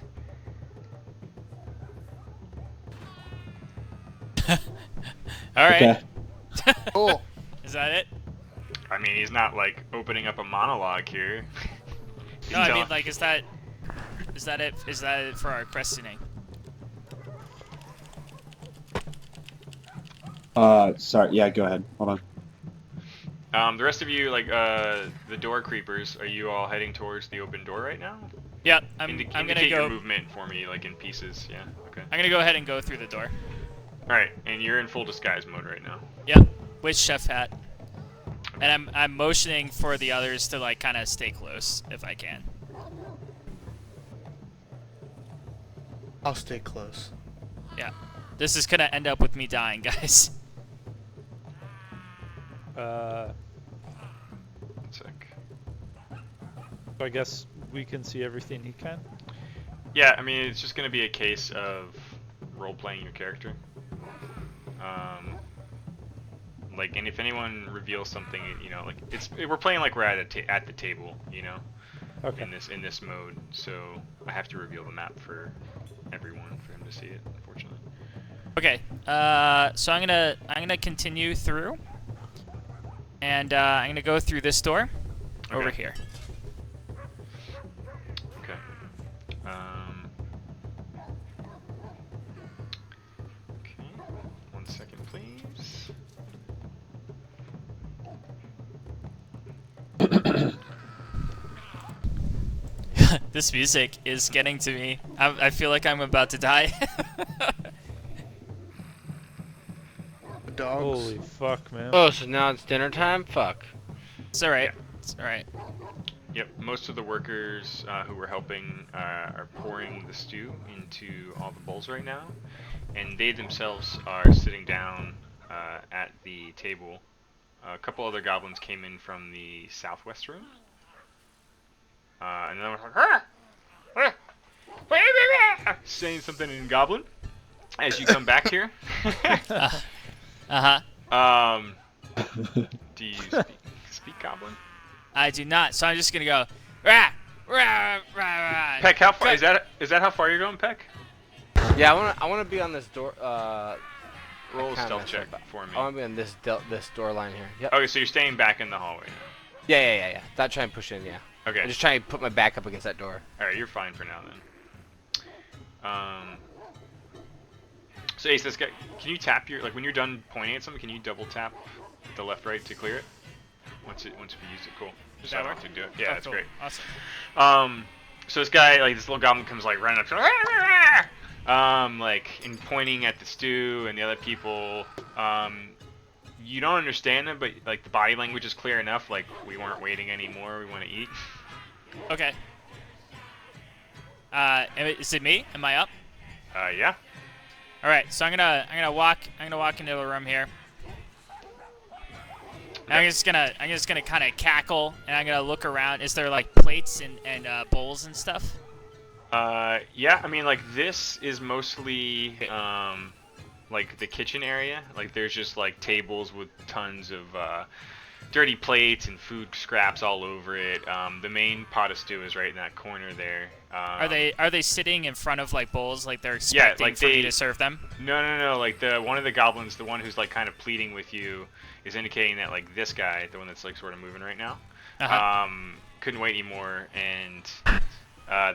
All right. Okay. Cool. Is that it? I mean, he's not like opening up a monologue here. No, I mean, like, is that it? Is that it for our questioning? Sorry. Yeah, go ahead. Hold on. The rest of you, like, the door creepers, are you all heading towards the open door right now? Yep. I'm gonna Indicate your go. movement for me, like in pieces. Yeah. Okay. I'm gonna go ahead and go through the door. All right, and you're in full disguise mode right now. Yep. With chef hat. And I'm motioning for the others to like kind of stay close if I can. I'll stay close. Yeah. This is gonna end up with me dying, guys. Uh, One sec. so I guess we can see everything he can. Yeah, I mean, it's just gonna be a case of role-playing your character. Like, and if anyone reveals something, you know, like we're playing like we're at the table, you know, Okay. in this mode. So I have to reveal the map for everyone for him to see it, unfortunately. Okay. So I'm gonna continue through, and I'm gonna go through this door over Okay. here. Okay. Okay. 1 second, please. This music is getting to me. I feel like I'm about to die. The dogs. Holy fuck, man. Oh, so now it's dinner time? Fuck. It's alright. Yeah. It's alright. Yep, most of the workers who were helping are pouring the stew into all the bowls right now, and they themselves are sitting down at the table. A couple other goblins came in from the southwest room, and then I was like, saying something in Goblin as you come back here. Uh-huh. Do you speak Goblin? I do not. So I'm just gonna go. Rah, rah, rah, rah. Peck, how far is that how far you're going, Peck? Yeah, I wanna be on this door. Roll a kinda stealth messed check up. for me. I wanna be on this door line here. Yep. Okay, so you're staying back in the hallway now. Yeah. Not trying to push in. Yeah. Okay. I'm just trying to put my back up against that door. Alright, you're fine for now then. So Ace, this guy, can you tap your, like when you're done pointing at something, can you double tap the left right to clear it? Once we use it, cool. Just That so I work? don't have to do it. Yeah, Oh, that's cool. great. Awesome. So this guy, like this little goblin comes like running up to like and pointing at the stew and the other people. You don't understand them, but like the body language is clear enough. Like we weren't waiting anymore. We want to eat. Okay. Is it me? Am I up? Yeah. All right. So I'm gonna walk into the room here. And I'm just gonna kind of cackle, and I'm gonna look around. Is there like plates and bowls and stuff? Yeah. I mean, like this is mostly like the kitchen area. Like there's just like tables with tons of dirty plates and food scraps all over it. The main pot of stew is right in that corner there. Are they sitting in front of like bowls, like they're expecting like for me they- to serve them? No. Like one of the goblins, the one who's like kind of pleading with you, is indicating that like this guy, the one that's like sort of moving right now, Uh-huh. couldn't wait anymore, and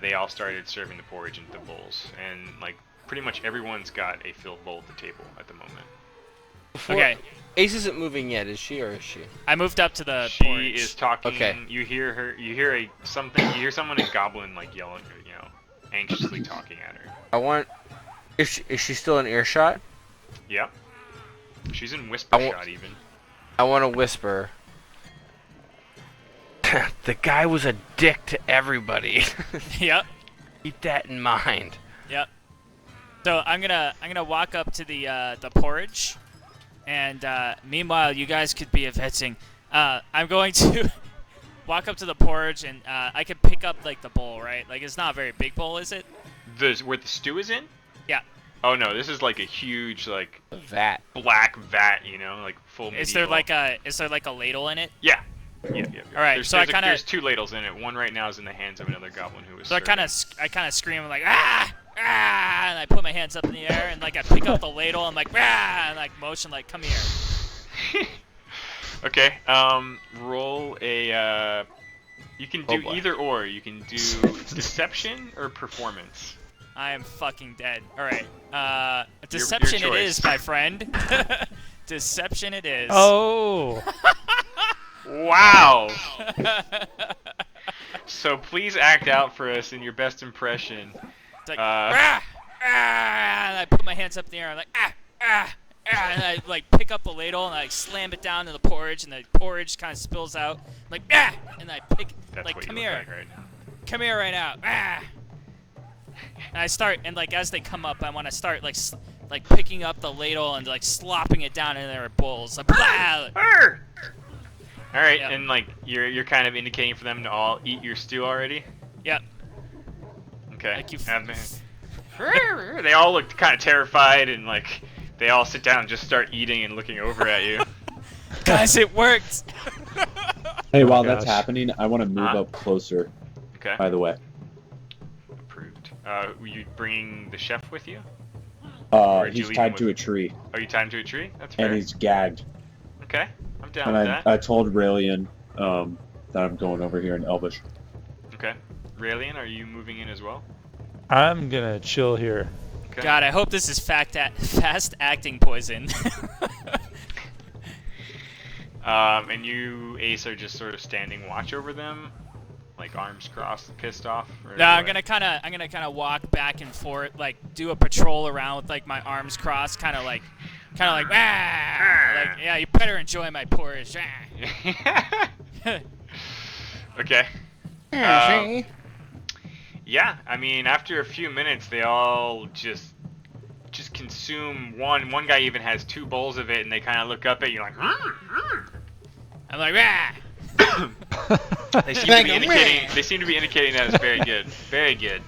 they all started serving the porridge into the bowls, and like pretty much everyone's got a filled bowl at the table at the moment. Okay. Ace isn't moving yet, is she or is she? I moved up to the She porridge. is talking. Okay. You hear her. You hear someone in goblin like yelling, you know, anxiously talking at her. Is she still in earshot? Yep. She's in whisper shot even. I want to whisper. The guy was a dick to everybody. Yep. Keep that in mind. Yep. So I'm gonna walk up to the porridge, And meanwhile, you guys could be eventing. I'm going to walk up to the porridge, and I can pick up like the bowl, right? Like it's not a very big bowl, is it? Where the stew is in? Yeah. Oh no, this is like a huge like Vat. black vat, you know, like full. Is there medieval. like a ladle in it? Yeah. Yeah. All right, There's, so I kinda- there's 2 ladles in it. One right now is in the hands of another goblin who is. So I serving. kind of scream like ah, and I put my hands up in the air and like I pick up the ladle and like ah, and like motion like come here. Okay. Roll a. You can do either or. You can do deception or performance. I am fucking dead. All right. Deception your it choice. is, my friend. Deception it is. Oh. Wow. So please act out for us in your best impression. It's like ah, and I put my hands up in the air. I'm like and I like pick up the ladle and I slam it down in the porridge, and the porridge kind of spills out. I'm like and I pick That's like what come you here, look like right now. come here right now. And I start, and like as they come up, I want to start like picking up the ladle and like slopping it down in their bowls. Like, blah! Arr! All right, Yep. and like you're kind of indicating for them to all eat your stew already. Yep. Okay. Like you And then, they all look kind of terrified, and like they all sit down and just start eating and looking over at you. Guys, it worked. Hey, while that's gosh. happening, I want to move Huh? up closer. Okay. By the way, Approved. Were you bringing the chef with you? Or did you he's leave tied him to a with- tree Are you tied him to a tree? That's fair. and he's gagged. Okay. I'm down And with I that. told Raelian that I'm going over here in Elvish. Okay. Raelian, are you moving in as well? I'm gonna chill here. Okay. God, I hope this is fast acting poison. And you, Ace, are just sort of standing watch over them, like arms crossed, pissed off. Or No, I'm what? gonna kind of walk back and forth, like do a patrol around with like my arms crossed, kind of like like yeah, you better enjoy my porridge. Okay. Yeah, I mean, after a few minutes, they all just consume one. One guy even has 2 bowls of it, and they kind of look up at you like. I'm like ah. They seem to be indicating. They seem to be indicating that it's very good. Very good.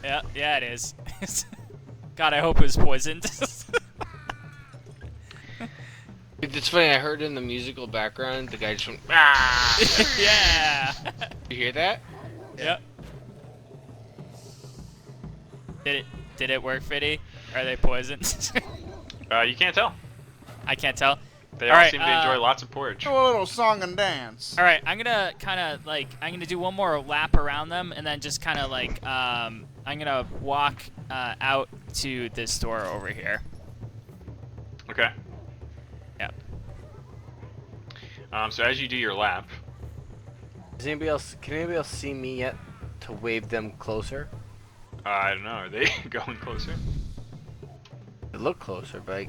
Yeah, it is. God, I hope it was poisoned. It's funny, I heard in the musical background, the guy just went, ah! Yeah. You hear that? Yep. Did it work, Fiddy? Are they poisoned? You can't tell. I can't tell. They All all right, seem to enjoy lots of porridge. Do a little song and dance. All right, I'm gonna kind of like do one more lap around them, and then just kind of like I'm gonna walk out to this door over here. Okay. Yep. So as you do your lap, Can anybody else see me yet to wave them closer? I don't know. Are they going closer? They look closer, but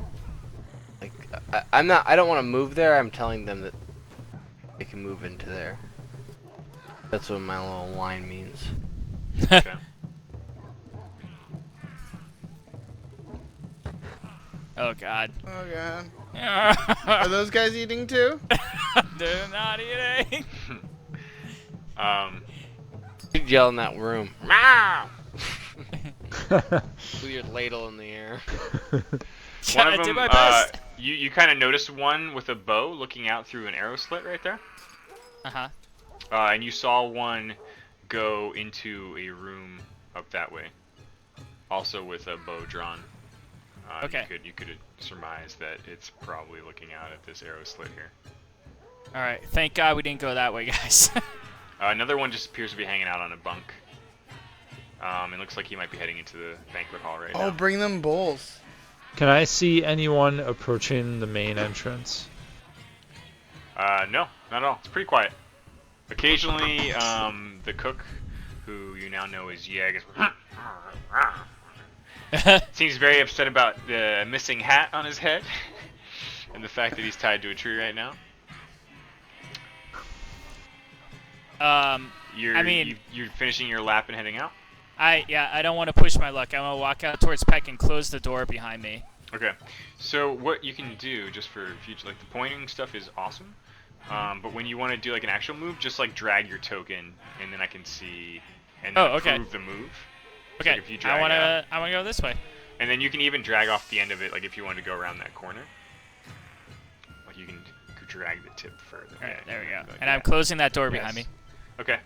I'm not. I don't want to move there. I'm telling them that they can move into there. That's what my little line means. Okay. Oh God. Oh god. Are those guys eating too? They're not eating. You yell in that room. Meow! With your ladle in the air. One I of did them, my best. you kind of notice one with a bow looking out through an arrow slit right there. Uh-huh. And you saw one go into a room up that way, also with a bow drawn. Okay. You could surmise that it's probably looking out at this arrow slit here. All right. Thank God we didn't go that way, guys. Another one just appears to be hanging out on a bunk. It looks like he might be heading into the banquet hall right Oh, now. bring them bowls. Can I see anyone approaching the main entrance? No, not at all. It's pretty quiet. Occasionally, the cook, who you now know is Yeg, seems very upset about the missing hat on his head and the fact that he's tied to a tree right now. I mean, you're finishing your lap and heading out. I don't want to push my luck. I want to walk out towards Peck and close the door behind me. Okay. So what you can do, just for future, like the pointing stuff is awesome. But when you want to do like an actual move, just like drag your token, and then I can see and then approve the move. So, Okay. like, if you drag I wanna go this way. and then you can even drag off the end of it, like if you want to go around that corner. Like you can drag the tip further. All right, Yeah, there we go. like And that. I'm closing that door behind me. Okay.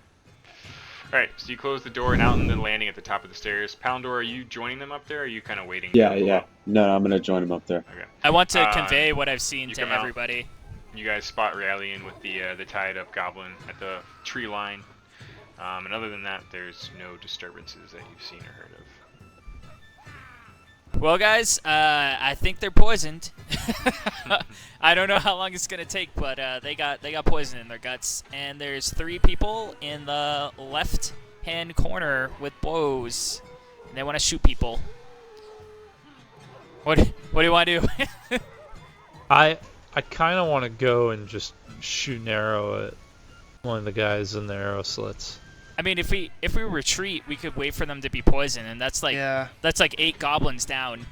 Alright, so you close the door and out in the landing at the top of the stairs. Poundor, are you joining them up there, or are you kind of waiting? Yeah, to go yeah. up? No, I'm gonna join him up there. Okay. I want to convey what I've seen you to come out. everybody. You guys spot Rallian with the tied up goblin at the tree line. And other than that, there's no disturbances that you've seen or heard of. Well, guys, I think they're poisoned. I don't know how long it's gonna take, but they got poison in their guts, and there's 3 people in the left-hand corner with bows, and they want to shoot people. What do you want to do? I kind of want to go and just shoot an arrow at one of the guys in the arrow slits. I mean, if we retreat, we could wait for them to be poisoned, and that's like 8 goblins down.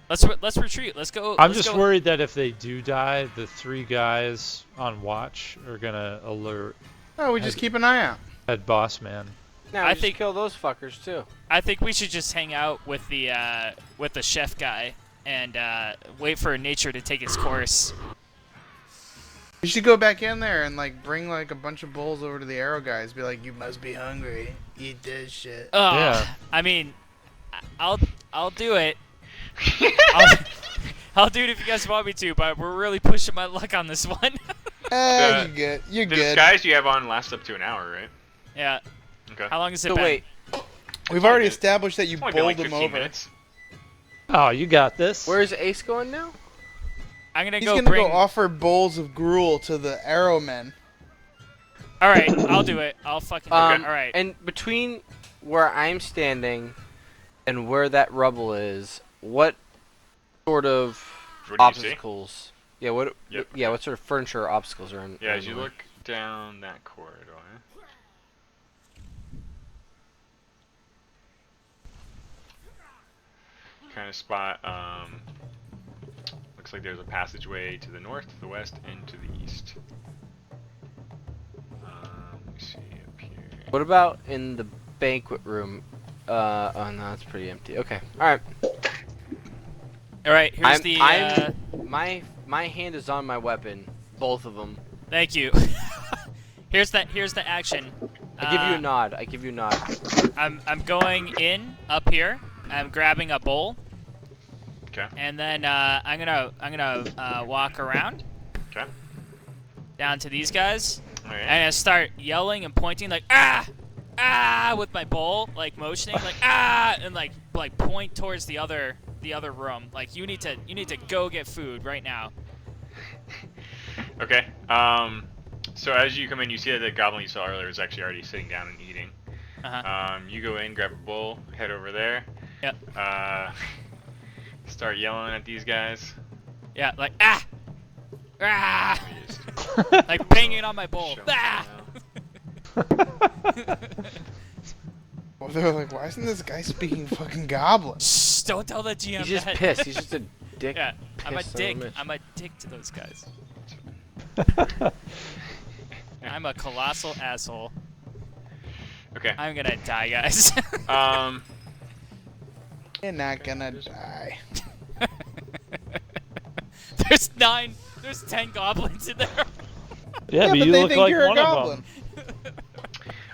Let's retreat. Let's go. I'm let's just go. worried that if they do die, the 3 guys on watch are gonna alert Oh, we just keep an eye out. head boss man. Now I just think- kill those fuckers too. I think we should just hang out with the chef guy and wait for nature to take its course. You should go back in there and like bring like a bunch of bowls over to the arrow guys. Be like, you must be hungry. Eat this shit. Yeah. I mean, I'll do it. I'll do it if you guys want me to, but we're really pushing my luck on this one. You're good. You're The good. disguise you have on lasts up to an hour, right? Yeah. Okay. How long has it So been? wait, We've already established that you It's only been bowled like them 15 over. minutes. Oh, you got this. where's Ace going now? I'm gonna He's go gonna bring. go offer bowls of gruel to the arrow men. All right, I'll do it. I'll fucking do it. All right. And between where I'm standing and where that rubble is, what sort of What do you see? obstacles? Yeah, what? Yep. Yeah, what sort of furniture or obstacles are in? Yeah, as in you the way? look down that corridor. Kind of spot, looks like there's a passageway to the north, to the west, and to the east. Let me see up here. What about in the banquet room? Oh no, it's pretty empty. Okay, all right. All right. Here's My hand is on my weapon, both of them. Thank you. Here's the action. I give you a nod. I give you a nod. I'm going in up here. I'm grabbing a bowl, Okay. and then I'm gonna walk around Okay. down to these guys, Alright. and I start yelling and pointing like ah with my bowl, like motioning like and like point towards the other room. Like you need to go get food right now. Okay. So as you come in, you see that the goblin you saw earlier is actually already sitting down and eating. You go in, grab a bowl, head over there. Yep. Start yelling at these guys. Yeah, like like banging on my bowl. Show Ah! them now. Well, they're like, why isn't this guy speaking fucking goblin? Shh, don't tell the GM He's just that. pissed. He's just a dick. Yeah, I'm a piss son of dick. bitch. I'm a dick to those guys. I'm a colossal asshole. Okay. I'm gonna die, guys. You're not gonna die. There's 10 goblins in there. Yeah, but but you they look think like you're one a of goblin.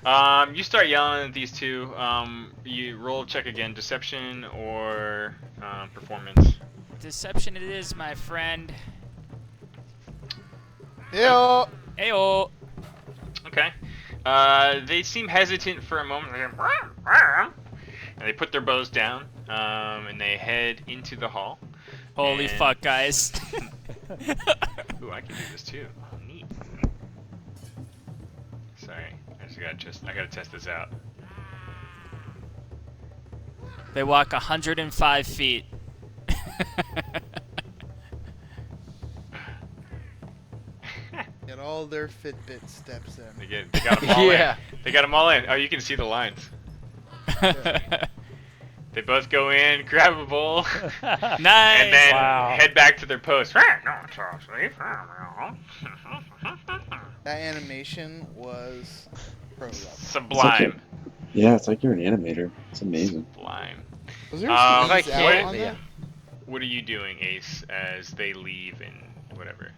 them. You start yelling at these two. You roll check again, deception or performance. Deception it is, my friend. Yo. Ayo. Okay. They seem hesitant for a moment. And they put their bows down, and they head into the hall. Holy And- fuck, guys. Ooh, I can do this too. Oh, neat. Sorry, I gotta test this out. They walk 105 feet. Get all their Fitbit steps in. They got them all Yeah. in. They got them all in. Oh, you can see the lines. They They both go in, grab a bowl, Nice. and then Wow. head back to their post. That animation was pro level. Sublime. Yeah, it's like you're an animator. It's amazing. Sublime. Was there Um, some I ease out can't, on yeah. that? What are you doing, Ace, as they leave and whatever?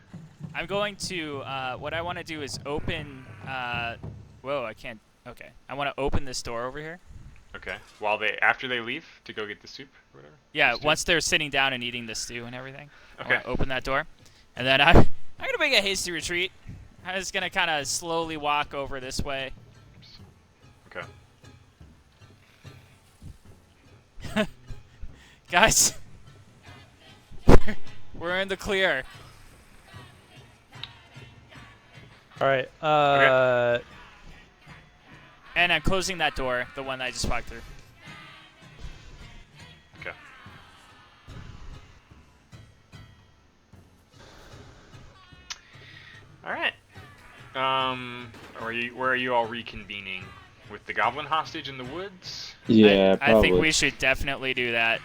I'm going to, what I want to do is open, whoa, I can't, okay. I want to open this door over here. Okay. After they leave to go get the soup or whatever? Yeah, Stew? once they're sitting down and eating the stew and everything. I Okay. want to open that door. And then I'm going to make a hasty retreat. I'm just going to kind of slowly walk over this way. Okay. Guys, we're in the clear. All right. And I'm closing that door, the one that I just walked through. Okay. All right. Where are you all reconvening? With the goblin hostage in the woods? Yeah, I probably. think we should definitely do that.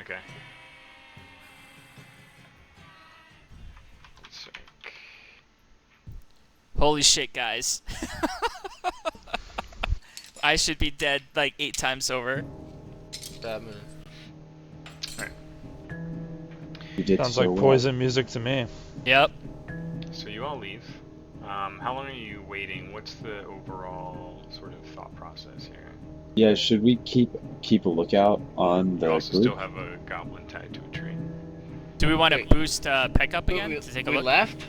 Okay. So, Holy shit, guys. I should be dead like 8 times over. Batman. You did Sounds so like well. poison music to me. Yep. so you all leave. How long are you waiting? What's the overall sort of thought process here? Yeah, should we keep a lookout on We the also group? still have a goblin tied to a tree. Do we want to Wait. boost Peck up again we, to take a we look? left?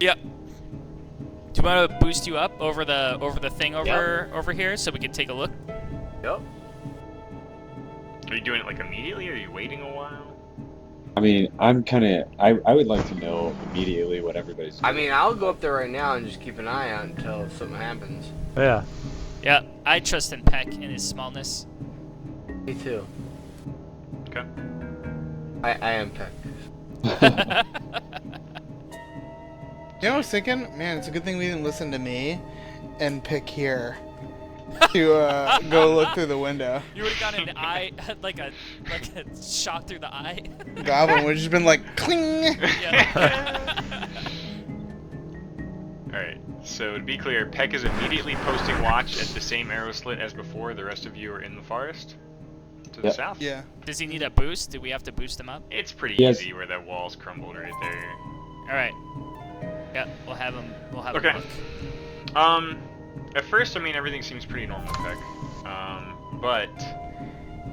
Yep. Do you want to boost you up over the thing over here so we can take a look? Yep. Are you doing it like immediately, or are you waiting a while? I mean, I'm kind of. I would like to know immediately what everybody's doing. I mean, I'll go up there right now and just keep an eye out until something happens. Yeah. Yeah, I trust in Peck in his smallness. Me too. Okay. I am Peck. You know what I was thinking? Man, it's a good thing we didn't listen to me and pick here to go look through the window. You would have gotten an eye, like a shot through the eye. Goblin would have just been like, cling! Yeah. Alright, so to be clear, Peck is immediately posting watch at the same arrow slit as before. The rest of you are in the forest? To the Yep. south? Yeah. Does he need a boost? Do we have to boost him up? It's pretty Yes. easy where that wall's crumbled right there. All right. Yeah, we'll have him. Okay. Look. At first, I mean, everything seems pretty normal, Peck. But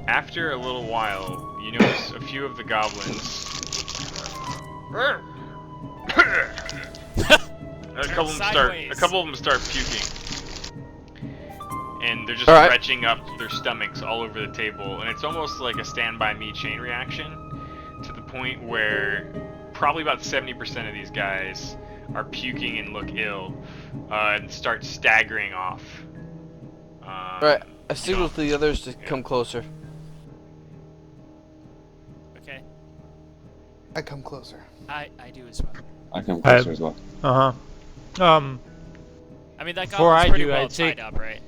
after a little while, you notice a few of the goblins. A couple of them start puking, and they're just All right. retching up their stomachs all over the table, and it's almost like a Stand By Me chain reaction, to the point where probably about 70% of these guys are puking and look ill, and start staggering off. Alright, I signal to the others to come closer. Okay. I come closer. I do as well. I come closer as well. Uh huh. I mean, that Before goblin's I pretty do, well I take- tied up, right?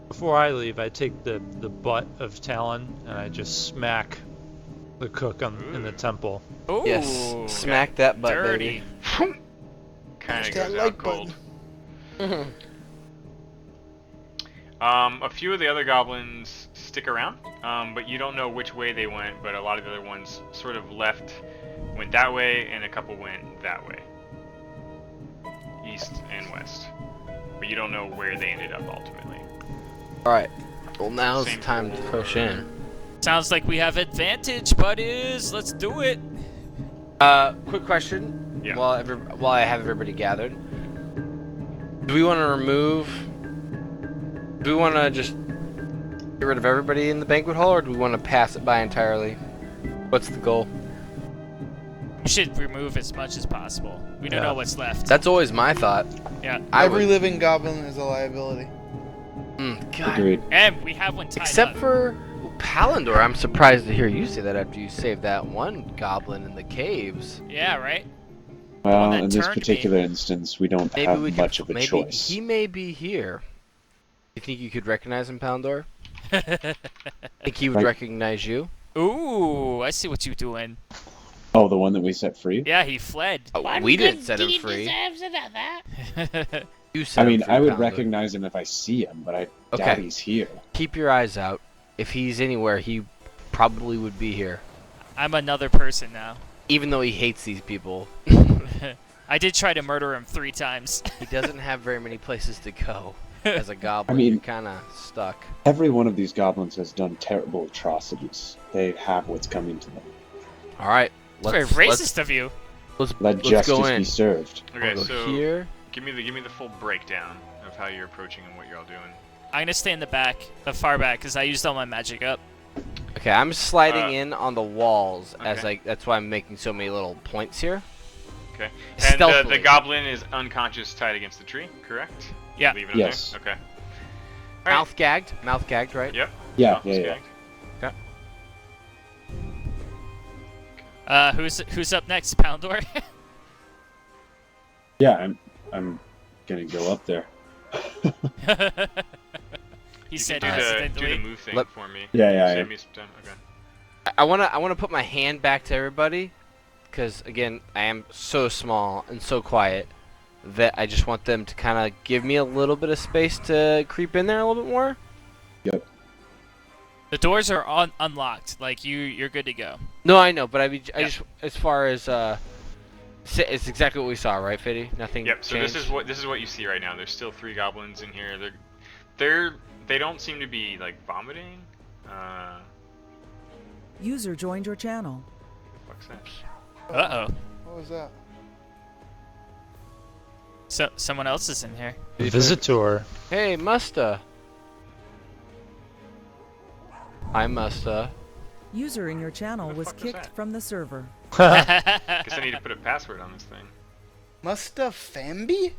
Before I leave, I take the butt of Talon and I just smack the cook in the temple. Ooh. Yes, smack that butt, dirty. baby. Kind of that goes like out cold. button. A few of the other goblins stick around, but you don't know which way they went, but a lot of the other ones sort of went that way, and a couple went that way. East and west. But you don't know where they ended up ultimately. Alright, well now's Same the time to for- push in. Sounds like we have advantage, buddies. Let's do it. Quick question. Yeah. While I have everybody gathered, do we want to just get rid of everybody in the banquet hall, or do we want to pass it by entirely? What's the goal? We should remove as much as possible. We don't Yeah. know what's left. That's always my thought. Yeah. Every living goblin is a liability. God. Agreed. And we have one tied Except up. for Palindor, I'm surprised to hear you say that after you saved that one goblin in the caves. Yeah, right? Well, that in this turned me. particular instance, we don't Maybe have we could. much of a Maybe choice. he may be here. You think you could recognize him, Palindor? Think he would Right. recognize you? Ooh, I see what you're doing. Oh, the one that we set free? Yeah, he fled. We didn't set him free. You set I him mean, free, I would Pounder. recognize him if I see him, but I Okay. doubt he's here. Keep your eyes out. If he's anywhere, he probably would be here. I'm another person now. Even though he hates these people. I did try to murder him 3 times. He doesn't have very many places to go. As a goblin, I mean- you're kind of stuck. Every one of these goblins has done terrible atrocities. They have what's coming to them. All right, Very racist of you. let's Let go justice in. be served. Okay, I'll go so here. give me the full breakdown of how you're approaching and what you're all doing. I'm gonna stay in the back, the far back, because I used all my magic up. Okay, I'm sliding in on the walls as okay. that's why I'm making so many little points here. Okay. And the Stealthily. goblin is unconscious, tied against the tree, correct? Yeah. Leave it in Yes. there? Okay. Alright. Mouth gagged, right? Yep. Yeah, Mouth is yeah, yeah. gagged. Who's up next, Poundor? Yeah, I'm gonna go up there. He You said can do the hesitantly. move thing Let- for me. Yeah, yeah, Save yeah. me some time. Okay. I wanna put my hand back to everybody, because again I am so small and so quiet that I just want them to kind of give me a little bit of space to creep in there a little bit more. Yep. The doors are unlocked. Like you're good to go. No, I know, but I mean, I Yeah. just as far as it's exactly what we saw, right, Fiddy? Nothing. Yep. So changed? this is what you see right now. There's still 3 goblins in here. They don't seem to be like vomiting. User joined your channel. What's that? Uh oh. What was that? So someone else is in here. Visitor. Hey, Musta. Hi, Musta. User in your channel Who the was fuck was kicked that? from the server. Guess I need to put a password on this thing. Musta Fambi?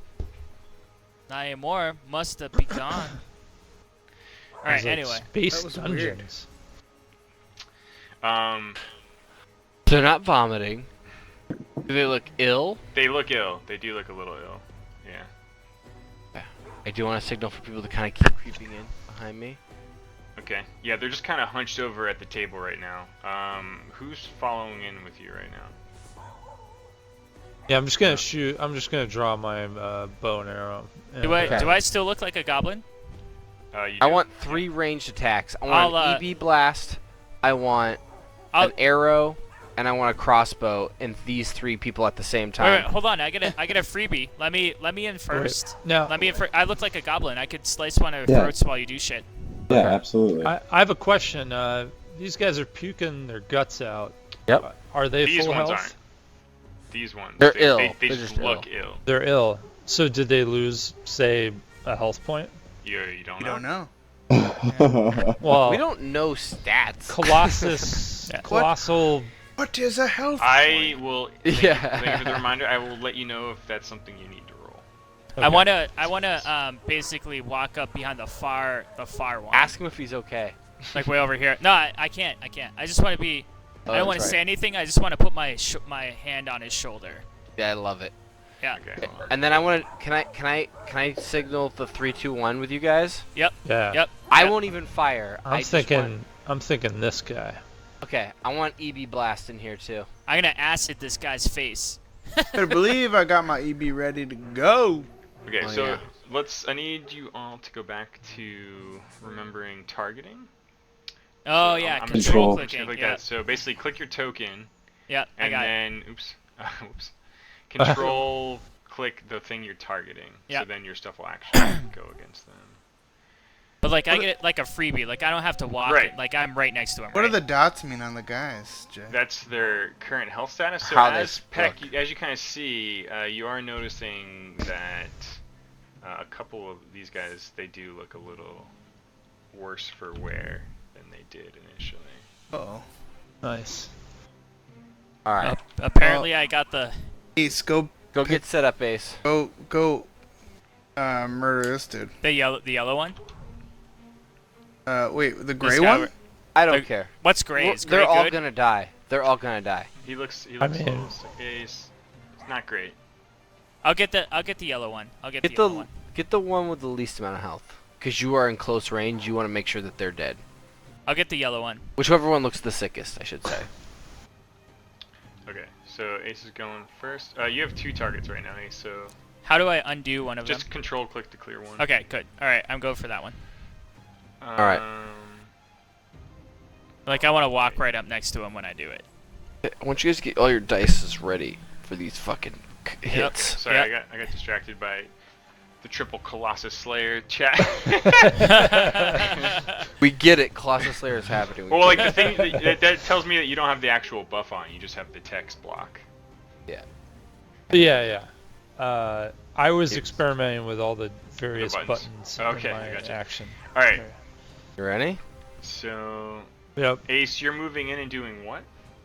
Not anymore. Must have be gone. All right. It's like Anyway. Space That was weird. dungeons. They're not vomiting. Do they look ill? They look ill. They do look a little ill. Yeah. I do want to signal for people to kind of keep creeping in behind me. Okay. Yeah, they're just kind of hunched over at the table right now. Who's following in with you right now? Yeah, I'm just gonna shoot. I'm just gonna draw my bow and arrow. Do I Okay. do I still look like a goblin? You I do. want 3 ranged attacks. I want I'll, an EB blast. I want I'll- an arrow, and I want a crossbow. And these 3 people at the same Wait, time. hold on. I get a freebie. Let me in first. No, Let me in first. I look like a goblin. I could slice one of your Yeah. throats while you do shit. Yeah, Okay. absolutely. I have a question. These guys are puking their guts out. Yep. Are they These full ones health? aren't. These ones. They're they, ill. They They're just just look ill. They're ill. So did they lose, say, a health point? You don't You know. don't know. Well, We don't know stats. Colossus, Yeah. colossal. What is a health I point? will. Yeah. Thank you for the reminder. I will let you know if that's something you need to roll. I wanna basically walk up behind the far one. Ask him if he's okay. Like way over here. No, I can't. I just want to be. Oh, I don't want to that's say right. anything. I just want to put my hand on his shoulder. Yeah, I love it. Yeah. Okay. hold on. And then I want to. Can I signal the 3, 2, 1 with you guys? Yeah. Yep. I Yep. won't even fire. I I'm just thinking. want- I'm thinking this guy. Okay, I want EB blast in here too. I'm gonna acid this guy's face. I believe I got my EB ready to go. Okay, Oh, so yeah. I need you all to go back to remembering targeting. Oh So yeah, I'm control just gonna clicking. click Yeah. that. So basically, click your token, Yeah, I and got it. then oops, control click the thing you're targeting. Yeah. So then your stuff will actually go against them. But like I get it like a freebie. Like I don't have to walk. Right. It, like I'm right next to him. What right? do the dots mean on the guys, Jay? That's their current health status. So How they as Peck, look. as you kind of see, you are noticing that a couple of these guys, they do look a little worse for wear than they did initially. Uh-oh. Nice. All right, Apparently I got the. Ace, go get set up, Ace. murder this dude. The yellow one. Wait, the This gray guy one? were- I don't They're- care. What's gray? Is gray They're all good? gonna die. They're all gonna die. He looks I close. mean- It's not great. I'll get the yellow one. I'll get Get the yellow the one. get the one with the least amount of health. because you are in close range, you want to make sure that they're dead. I'll get the yellow one. Whichever one looks the sickest, I should say. Okay, so Ace is going first. You have 2 targets right now, Ace, so How do I undo one of them? just control click to clear one. Okay, good. All right, I'm going for that one. Alright. Like I want to walk right up next to him when I do it. I want you guys to get all your dice ready for these fucking hits. Sorry, Yep. I got distracted by the triple Colossus Slayer chat. We get it. Colossus Slayer is happening. Well, like the thing that tells me that you don't have the actual buff on. You just have the text block. Yeah. I was experimenting with all the various buttons Okay, in I my gotcha. action. All right. You ready? So, Yep. Ace, you're moving in and doing what?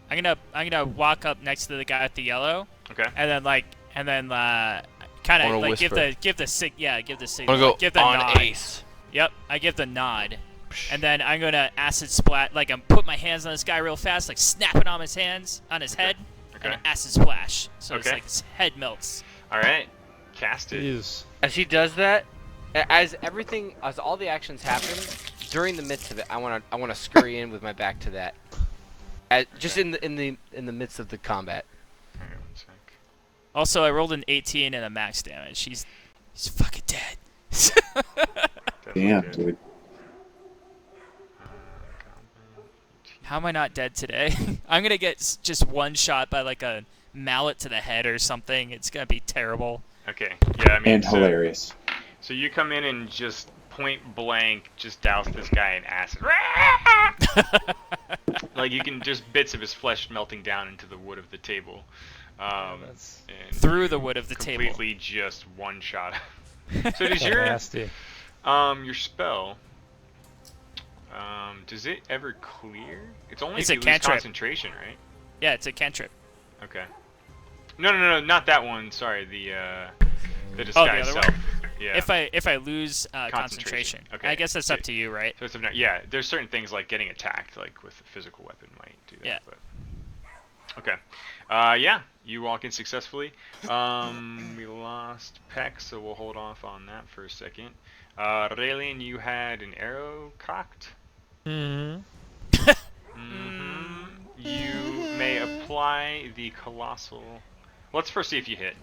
I'm gonna walk up next to the guy with the yellow, Okay. and then kind Wanna of like whisper. give the signal. I'm gonna go give the on nod. Ace. Yep, I give the nod, and then I'm gonna acid splat. Like I'm put my hands on this guy real fast, like snapping on his hands on his head, Okay. and acid splash. So it's Okay. like his head melts. All right. Cast it. Jeez. As he does that, as all the actions happen, during the midst of it, I wanna scurry in with my back to that. Just in the midst of the combat. Hang on 1 sec. Also, I rolled an 18 and a max damage. He's fucking dead. Definitely Damn, good. dude. How am I not dead today? I'm gonna get just one shot by like a mallet to the head or something. It's gonna be terrible. Okay. Yeah, I mean, And hilarious. So you come in and just point blank, just douse this guy in acid. Like you can just bits of his flesh melting down into the wood of the table. That's And Through the wood of the table. completely just one shot. So does your nasty. your spell? Does it ever clear? It's only It's if a you lose cantrip. concentration, right? Yeah, it's a cantrip. Okay. No, not that one. Sorry, the disguise other one? self. Yeah. If I lose concentration. Okay. I guess that's up to you, right? So it's yeah, there's certain things like getting attacked, like with a physical weapon, might do that. Yeah. But okay. Yeah, you walk in successfully. We lost Peck, so we'll hold off on that for a second. Raylene, you had an arrow cocked. Mm-hmm. You may apply the colossal. Let's first see if you hit.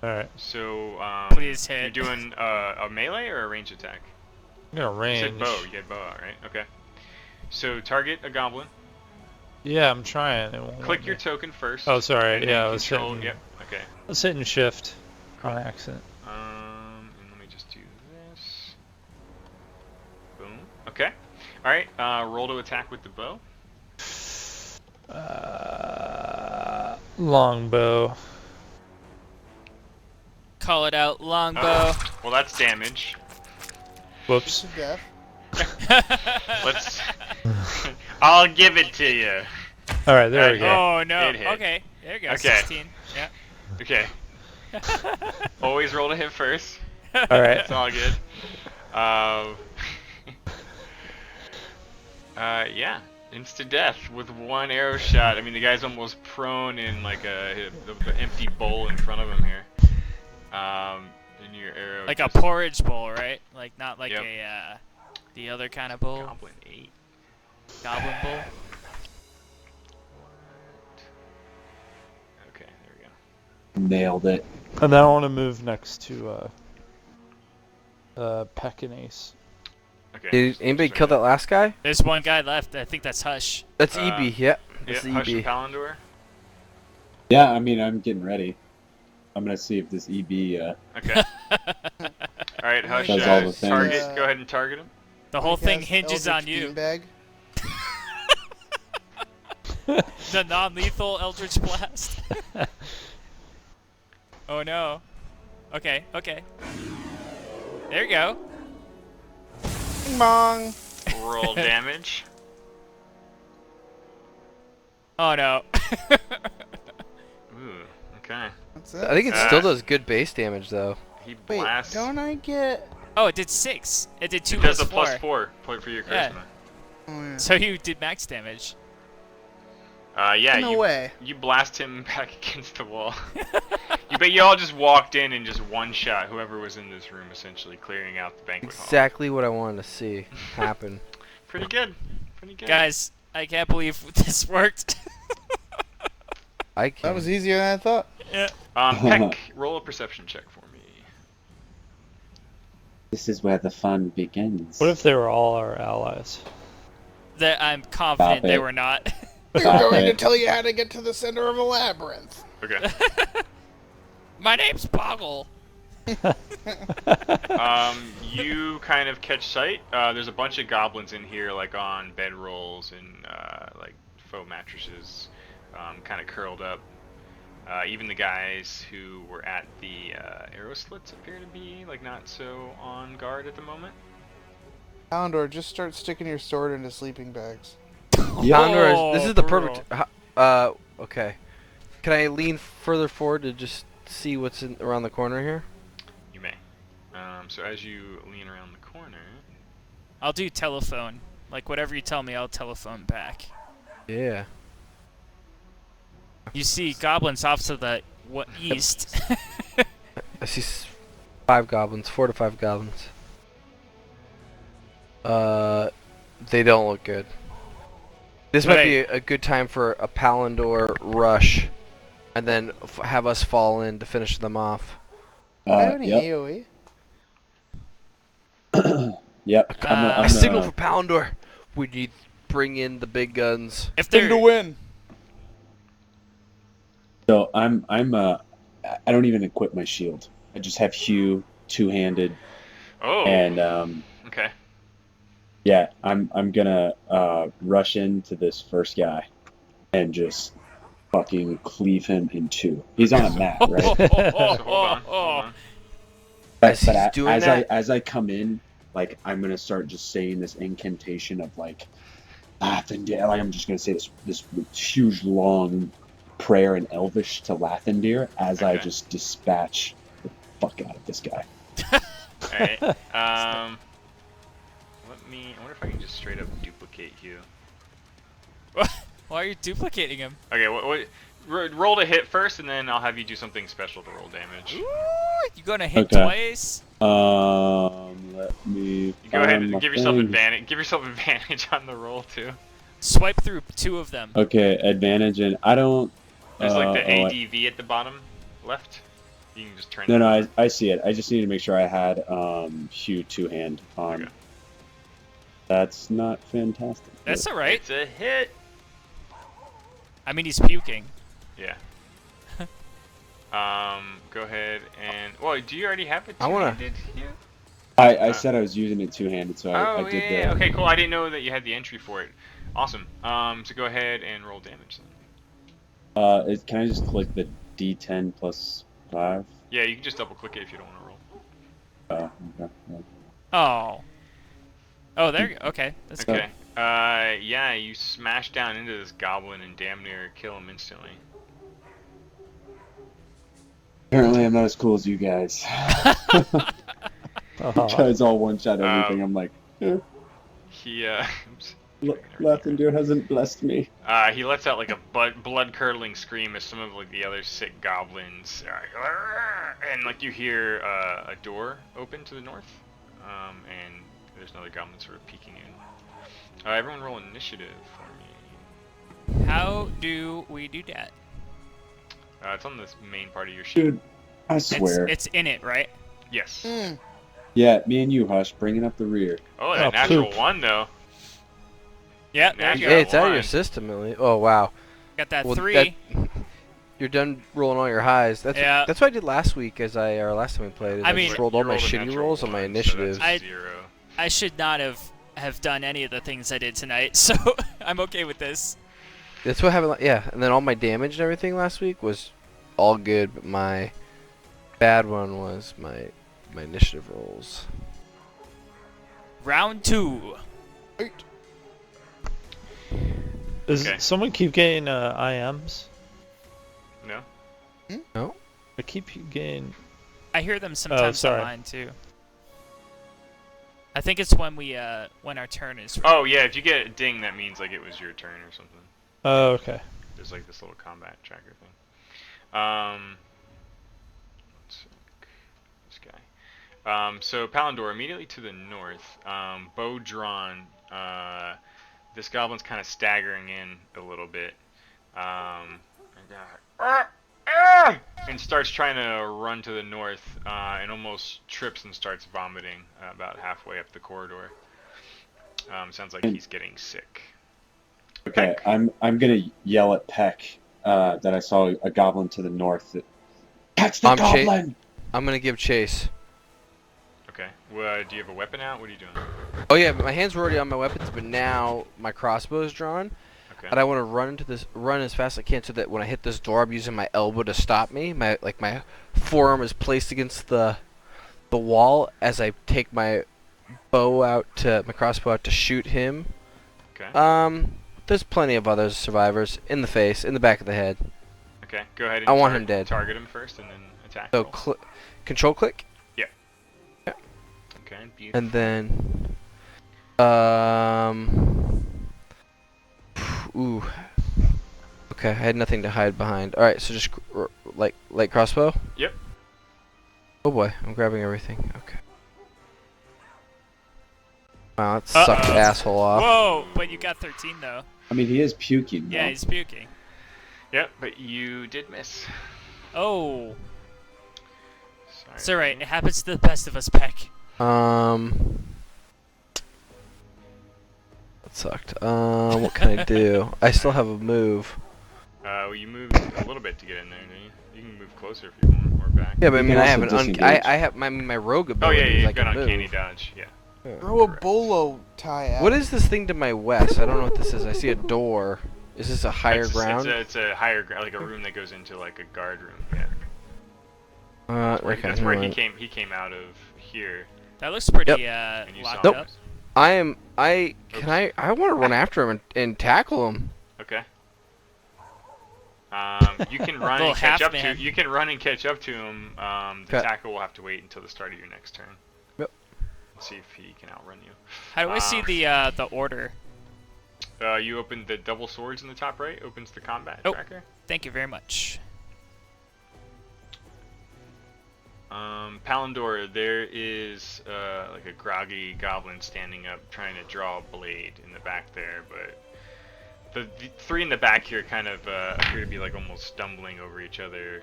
Alright. So, Please hit. You're doing a melee or a range attack? I'm gonna You range. said bow. You had bow out, right? Okay. So target a goblin. Yeah, I'm trying. It won't Click let your me. token first. Oh, sorry. and Yeah, then I was control. hitting. Yep. Okay. I was hitting shift on accident. And let me just do this. Boom. Okay. All right. Roll to attack with the bow. Longbow. Call it out, longbow. Well, that's damage. Whoops. Death. Let's. I'll give it to you. Alright, there we go. Oh no. It hit. Okay. There you go. Okay. 16. Yeah. Okay. Always roll to hit first. Alright. It's all good. Yeah, insta death with one arrow shot. I mean, the guy's almost prone in like the empty bowl in front of him here. And your arrow. Like a just- porridge bowl, right? Like not like Yep. the other kind of bowl. Goblin 8. Goblin bowl. Okay, there we go. Nailed it. And then I want to move next to Peck and Ace. Okay. Did anybody kill that last guy? There's one guy left. I think that's Hush. That's EB. Yep. Yeah, That's Hush and EB. Palindor. Yeah, I mean, I'm getting ready. I'm gonna see if this EB. Okay. Alright, Hush, Does all the things. target. Go ahead and target him. The whole thing Cast hinges Eldritch on you. Beanbag. The non-lethal Eldritch Blast. Oh no. Okay, okay. There you go. Bing bong. Roll damage. Oh no. Ooh, okay. That's it. I think it still does good base damage though. He Wait, blasts. don't I get? Oh, it did 6. It did 2 It does plus a plus 4. 4 point for your Yeah. charisma. Oh, yeah. So you did max damage. Yeah, No way. you blast him back against the wall. You all just walked in and just one-shot whoever was in this room, essentially clearing out the banquet hall. Exactly what I wanted to see happen. Pretty good. Pretty good. Guys, I can't believe this worked. I can. That was easier than I thought. Yeah. Peck, roll a perception check for me. This is where the fun begins. What if they were all our allies? That I'm confident Stop they it. were not. We're Stop going to it. tell you how to get to the center of a labyrinth. Okay. My name's Boggle. You kind of catch sight. There's a bunch of goblins in here, like on bedrolls and like faux mattresses, kind of curled up. Even the guys who were at the arrow slits appear to be like not so on guard at the moment. Phandelver, just start sticking your sword into sleeping bags. Yonder, this is the brutal. perfect. Okay. Can I lean further forward to just see what's around the corner here? You may. So as you lean around the corner, I'll do telephone. Like whatever you tell me, I'll telephone back. Yeah. You see goblins off to the east. I see 5 goblins, 4 to 5 goblins. They don't look good. This might be a good time for a Phandelver rush, and then have us fall in to finish them off. Do I have any Yep. AoE? Yep. I'm A signal for Phandelver. We need bring in the big guns. If Thing to they're win. So I don't even equip my shield. I just have Hugh two-handed, oh, and okay. yeah, I'm gonna rush into this first guy and just fucking cleave him in 2. He's on a map, right? So hold on. Hold on. As he's doing as I come in, like I'm gonna start just saying this incantation of like, Lathandir. Like I'm just gonna say this huge long prayer in Elvish to Lathandir as I Okay. just dispatch the fuck out of this guy. Alright. I wonder if I can just straight up duplicate you. why are you duplicating him? Okay, roll to hit first, and then I'll have you do something special to roll damage. Ooh, you gonna hit Okay. twice? Let me You go ahead find and my give yourself thing. advantage. Give yourself advantage on the roll too. Swipe through 2 of them. Okay, advantage, and I don't. There's like the oh, ADV at the bottom left. You can just turn. No, it no, on. I see it. I just need to make sure I had Hugh two-hand on. Okay. That's not fantastic. That's alright. It's a hit. I mean, he's puking. Yeah. Go ahead and. Well, do you already have it? I wanna- Did you? I said I was using it two-handed, so I Oh did yeah. the. Okay, cool. I didn't know that you had the entry for it. Awesome. So go ahead and roll damage then. Can I just click the D10 plus 5? Yeah, you can just double click it if you don't want to roll. Okay. Yeah. Oh. Oh, there you go. Okay. That's good. Okay. Yeah, you smash down into this goblin and damn near kill him instantly. Apparently, I'm not as cool as you guys. You guys all one-shot everything. I'm like, He oops. Lathandir hasn't blessed me. He lets out like a blood-curdling scream as some of like the other sick goblins are like, "Arr!" and like you hear a door open to the north, and there's another goblin sort of peeking in. Everyone roll initiative for me. How do we do that? It's on this main part of your sheet. Dude, I swear. It's in it, right? Yes. Yeah, me and you, Hush, bringing up the rear. Oh, that natural 1 though. Yeah, there you Yeah, go. Hey, it's out of your one. system, at least. Oh wow. Got that Well, 3. You're done rolling all your highs. That's Yeah. that's what I did last week, or last time we played. Is I I mean- just rolled all You my rolled a shitty natural rolls on my 1, initiative. So that's 0. I should not have done any of the things I did tonight, so I'm okay with this. That's what happened. Yeah, and then all my damage and everything last week was all good, but my bad one was my initiative rolls. Round 2. Does Okay. someone keep getting IMs? No. No. I keep getting. I hear them sometimes sorry. online too. I think it's when when our turn is. Oh yeah, if you get a ding, that means like it was your turn or something. Oh, okay. There's like this little combat tracker thing. Let's see, this guy. So Palindor, immediately to the north, bow drawn. This goblin's kind of staggering in a little bit. And starts trying to run to the north, and almost trips and starts vomiting about halfway up the corridor. Sounds like he's getting sick. Okay, I'm gonna yell at Peck that I saw a goblin to the north. Catch the goblin! I'm gonna give chase. Okay. Well, do you have a weapon out? What are you doing? Oh yeah, my hands were already on my weapons, but now my crossbow is drawn. Okay. And I want to run as fast as I can, so that when I hit this door, I'm using my elbow to stop me. My forearm is placed against the wall as I take my crossbow out to shoot him. Okay. There's plenty of other survivors in the face, in the back of the head. Okay. Go ahead and I want him dead. Target him first, and then attack. So control click. Yeah. Yeah. Okay. Beautiful. And then ooh. Okay, I had nothing to hide behind. All right, so just light crossbow. Yep. Oh boy, I'm grabbing everything. Okay. Wow, that sucked the asshole off. Whoa! But you got 13 though. I mean, he is puking. Yeah, though. he's puking. Yep, but you did miss. Oh. Sorry. It's alright. It happens to the best of us, Peck. That sucked. What can I do? I still have a move. Well, you moved a little bit to get in there, didn't you? You can move closer if you want, or back. Yeah, but I You mean, can I have also an disengage. I have my rogue Oh ability. yeah, is I you've got can uncanny move. dodge. Yeah. Throw a Correct. bolo tie out. What is this thing to my west? I don't know what this is. I see a door. Is this a higher ground? It's a higher ground, like a room that goes into like a guard room. Yeah. Okay. That's where never he mind. came out of here. That looks pretty And you locked saw up. him. I want to run after him and tackle him. Okay. You can run Little and catch up to. half-man. You can run and catch up to him. The Okay. tackle will have to wait until the start of your next turn. Yep. Let's see if he can outrun you. How do I see the order? You open the double swords in the top right. Opens the combat Oh. tracker. Thank you very much. Palindor, there is like a groggy goblin standing up trying to draw a blade in the back there, but the three in the back here kind of appear to be like almost stumbling over each other,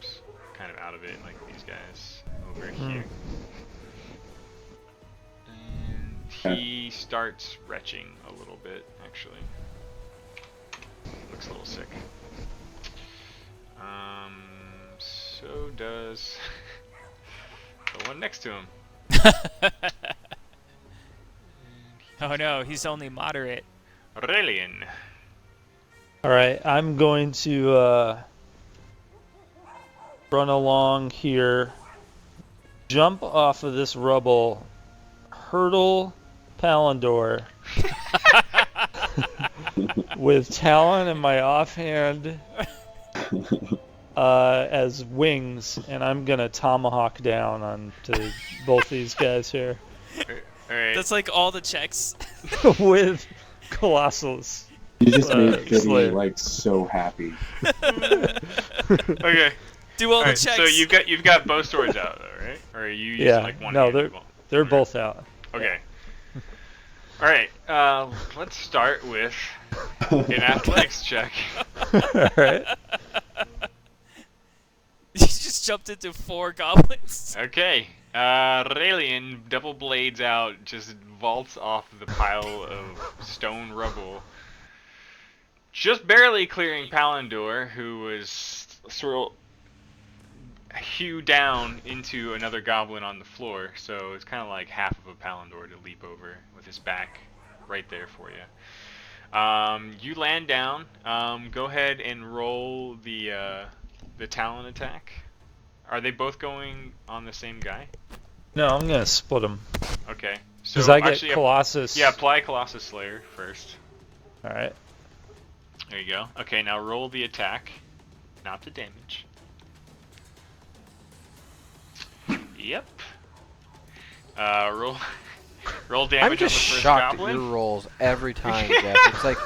just kind of out of it, like these guys over here. And he starts retching a little bit, actually. Looks a little sick. So does the one next to him. Oh no, he's only moderate. Aurelian. Alright, I'm going to run along here, jump off of this rubble, hurdle Palindor with Talon in my offhand as wings, and I'm gonna tomahawk down onto both these guys here Alright. That's like all the checks. with Colossus. You just made Goody Slayer. like so happy. Okay. Do all the Alright, checks. so you've got bow swords out though, right? Or are you using Yeah, like one no, hand? they're both out. Okay. Alright, let's start with an athletics check. Alright. You just jumped into 4 goblins. Okay. Aurelian double blades out, just vaults off the pile of stone rubble. Just barely clearing Palindor, who was sort of hew down into another goblin on the floor, so it's kind of like half of a Palindor to leap over with his back right there for you. You land down. Go ahead and roll the Talon attack. Are they both going on the same guy? No, I'm gonna split them. Okay. So Because I get actually, Colossus. yeah, apply Colossus Slayer first. Alright. There you go. Okay, now roll the attack, not the damage. Yep. Roll damage I'm on the just first shocked goblin. at your rolls every time, Jeff. It's like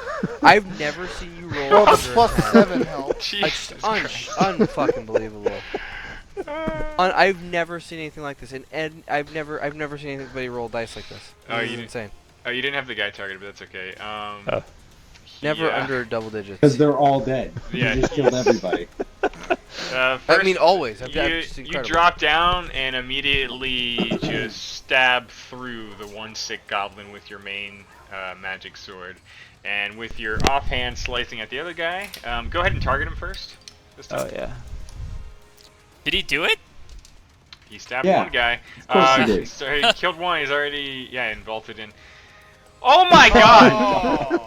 I've never seen you roll. Well, the under a plus 10. 7 helps. Jesus It's Christ. unfucking believable. I've never seen anything like this, and I've never seen anybody roll dice like this. Oh, This you is didn't- insane. Oh, you didn't have the guy targeted, but that's okay. Never yeah. under double digits. Because they're all dead. Yeah, You just killed everybody. I First, mean, always. I've you, just you incredible. drop down and immediately just stab through the one sick goblin with your main magic sword. And with your offhand slicing at the other guy, go ahead and target him first. This time. Oh yeah. Did he do it? He stabbed Yeah, one guy. of course he did. So he killed one. He's already involved in. Oh my god!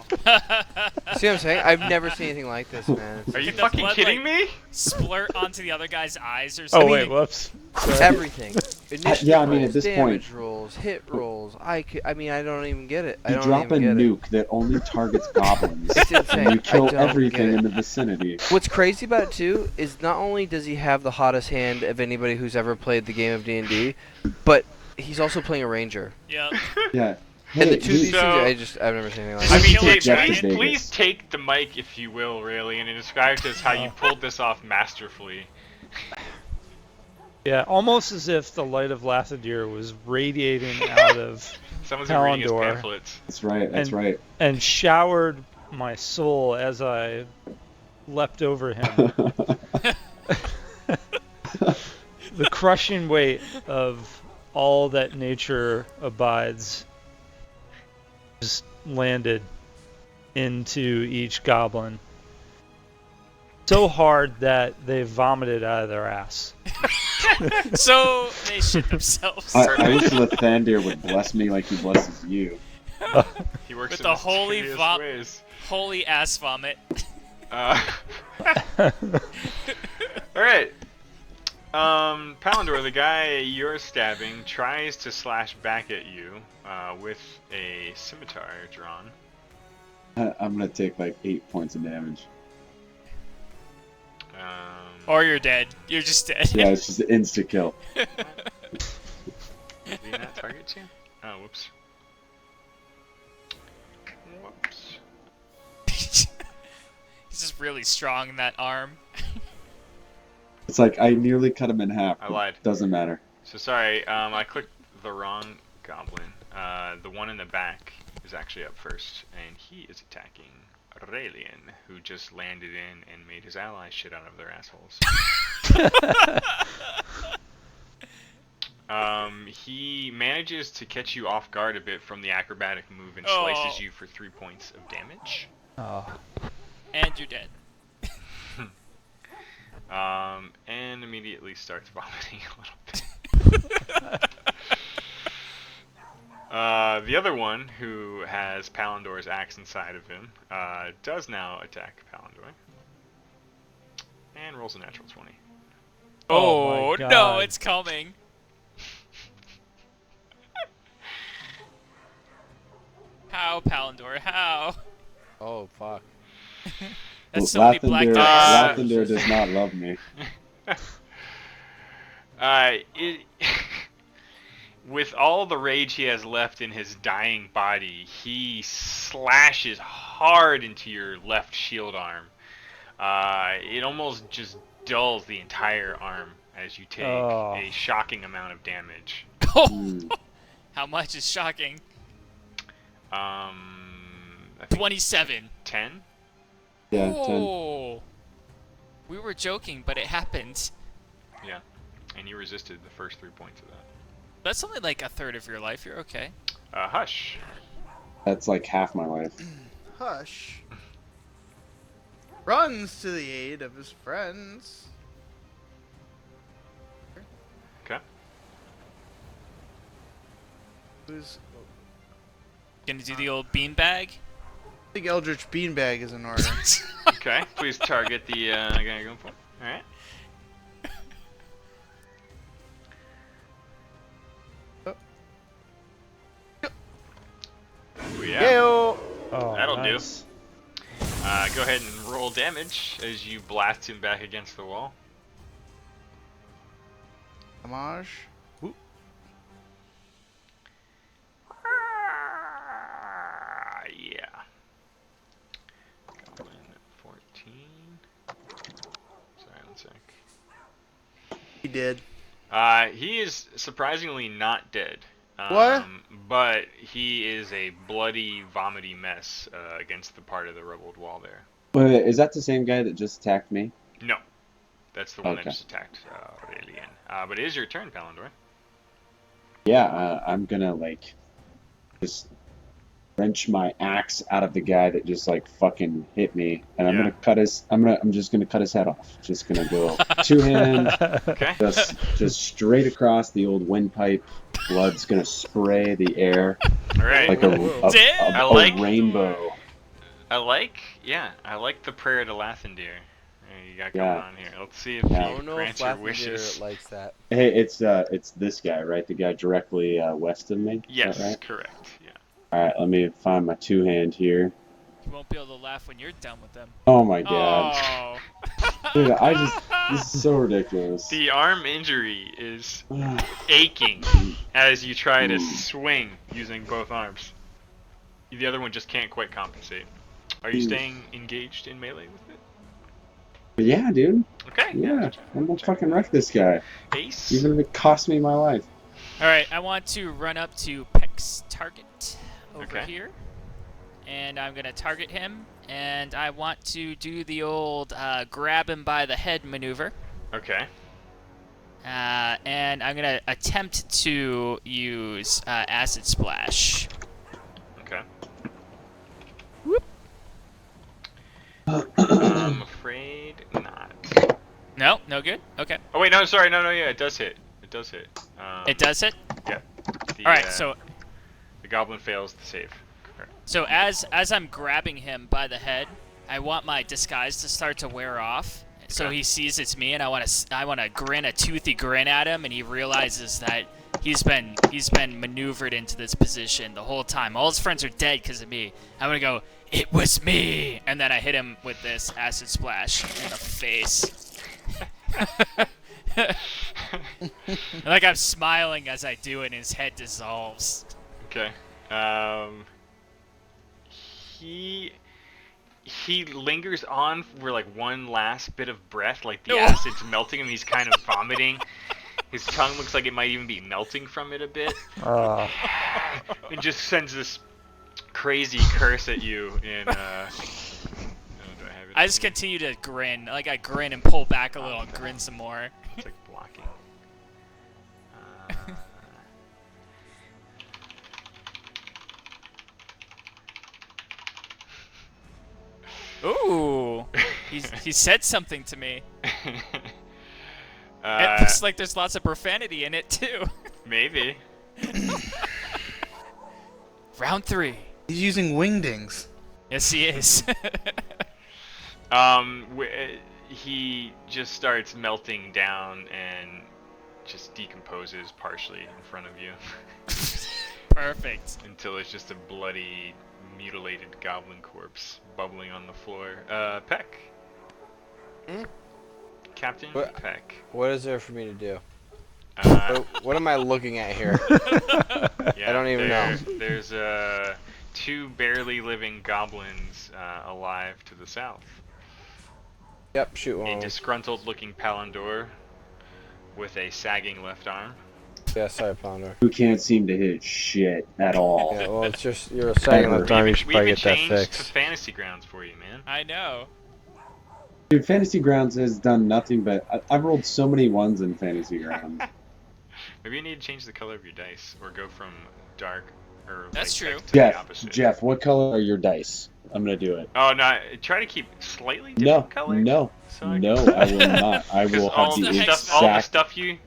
See what I'm saying? I've never seen anything like this, man. Are you The fucking blood, kidding like, me? Splurt onto the other guy's eyes or Oh something. wait, whoops. Everything. Initiative yeah, I mean, rolls, at this damage point- rolls, hit rolls. I mean, I don't even get it. I You don't drop a even get it. nuke that only targets goblins, It's insane. and you kill I don't get everything it. in the vicinity. What's crazy about it too is not only does he have the hottest hand of anybody who's ever played the game of D&D, but he's also playing a ranger. Yep. Yeah. And the Hey, two of these So- things, I've never seen anything like I that. mean, Kill a please, dragon? please take the mic if you will, really, and describe to us how you pulled this off masterfully. Yeah, almost as if the light of Lathadir was radiating out of Someone's been reading his Phalandor. pamphlets. That's right. That's And- right. and showered my soul as I leapt over him. The crushing weight of all that nature abides just landed into each goblin. So hard that they vomited out of their ass. So they shit themselves. I wish Lathandir would bless me like he blesses you. He works With in the holy mysterious ways. Holy ass vomit. Alright. Phalandor, the guy you're stabbing, tries to slash back at you with a scimitar drawn. I'm gonna take like 8 points of damage. Or you're dead. You're just dead. Yeah, it's just an insta kill. Did he not target you? Oh, whoops. Whoops. He's just really strong in that arm. It's like I nearly cut him in half. I lied. Doesn't matter. So sorry, I clicked the wrong goblin. The one in the back is actually up first, and he is attacking Aurelian, who just landed in and made his allies shit out of their assholes. He manages to catch you off guard a bit from the acrobatic move and slices you for 3 points of damage. Oh. And you're dead. And immediately starts vomiting a little bit. The other one, who has Palandor's axe inside of him, does now attack Phalandor. And rolls a natural 20. Oh, my no, God. it's coming. How, Palandor? How? Oh, fuck. That's so many black dice. Lathander does not love me. With all the rage he has left in his dying body, he slashes hard into your left shield arm. It almost just dulls the entire arm as you take a shocking amount of damage. Mm. How much is shocking? I think 27. 10? Yeah, 10. Oh. We were joking, but it happened. Yeah. And you resisted the first 3 points of that. That's only like a third of your life. You're okay. Hush. That's like half my life. Hush runs to the aid of his friends. Okay. Who's Gonna do the old beanbag? I think Eldritch Beanbag is in order. Okay. Please target the guy you're going for. Alright. Oh, yeah. Heyo! Oh, That'll do. nice. Go ahead and roll damage as you blast him back against the wall. Homage. Yeah. He did. He is surprisingly not dead. What? But he is a bloody, vomity mess against the part of the rubbled wall there. Wait, is that the same guy that just attacked me? No, that's the one that Okay. just attacked Aurelian. But it is your turn, Palandor. Yeah, I'm gonna like just wrench my axe out of the guy that just like fucking hit me, and I'm Yeah. gonna cut his. I'm just gonna cut his head off. Just gonna go two hand, Okay. just straight across the old windpipe. Blood's gonna spray the air All right. like Damn! I like- a rainbow. I like the prayer to Lathandir you got going Yeah. on here. Let's see if Yeah. I he don't know if grants your Lathandir wishes. likes that. Hey, it's this guy, right? The guy directly west of me. Is Yes, that right? correct. Yeah. All right, let me find my two hand here. You won't be able to laugh when you're done with them. Oh my god, Oh. dude! This is so ridiculous. The arm injury is aching as you try to swing using both arms. The other one just can't quite compensate. Are you staying engaged in melee with it? Yeah, dude. Okay. Yeah, I'm gonna fucking wreck this guy, Ace. even if it costs me my life. All right, I want to run up to Peck's target over Okay. here, and I'm gonna target him, and I want to do the old grab him by the head maneuver, Okay. and I'm gonna attempt to use acid splash. Okay. Whoop. I'm afraid not. No, no good. Okay, Oh wait, no, sorry, no, yeah, it does hit. It does hit. it does hit. Yeah. All right, so the goblin fails the save. Correct. So as I'm grabbing him by the head, I want my disguise to start to wear off. So Okay. he sees it's me, and I want to grin a toothy grin at him, and he realizes that he's been maneuvered into this position the whole time. All his friends are dead because of me. I'm gonna go, "It was me," and then I hit him with this acid splash in the face. Like I'm smiling as I do it, and his head dissolves. Okay. He lingers on for like one last bit of breath, like the acid's melting him. He's kind of vomiting. His tongue looks like it might even be melting from it a bit. And just sends this crazy curse at you in. Do I have it? I just continue to grin. Like I grin and pull back a little and grin some more. It's like blocking. Ooh, he said something to me. It Uh, looks like there's lots of profanity in it too. maybe. Round 3. He's using wingdings. Yes, he is. He just starts melting down and just decomposes partially in front of you Perfect. until it's just a bloody, mutilated goblin corpse bubbling on the floor. Peck. Hmm? Captain What? Peck. What is there for me to do? Uh, What am I looking at here? yeah, I don't even know. There's two barely living goblins alive to the south. Yep, shoot A one. disgruntled-looking Palandor with a sagging left arm. Yeah, sorry, Pounder. Who can't seem to hit shit at all. Yeah, well, it's just you're a second left arm. You should We probably even get that changed to fixed. fantasy grounds for you, man. I know. Dude, Fantasy Grounds has done nothing but I've rolled so many ones in Fantasy Grounds. Maybe you need to change the color of your dice, or go from dark or That's light true. text to the Jeff, opposite. Jeff, what color are your dice? I'm gonna do it. Oh no! Try to keep slightly No, different colors. no, So I no, can- I will not. I 'Cause will all have the the hex stuff, all the exact stuff you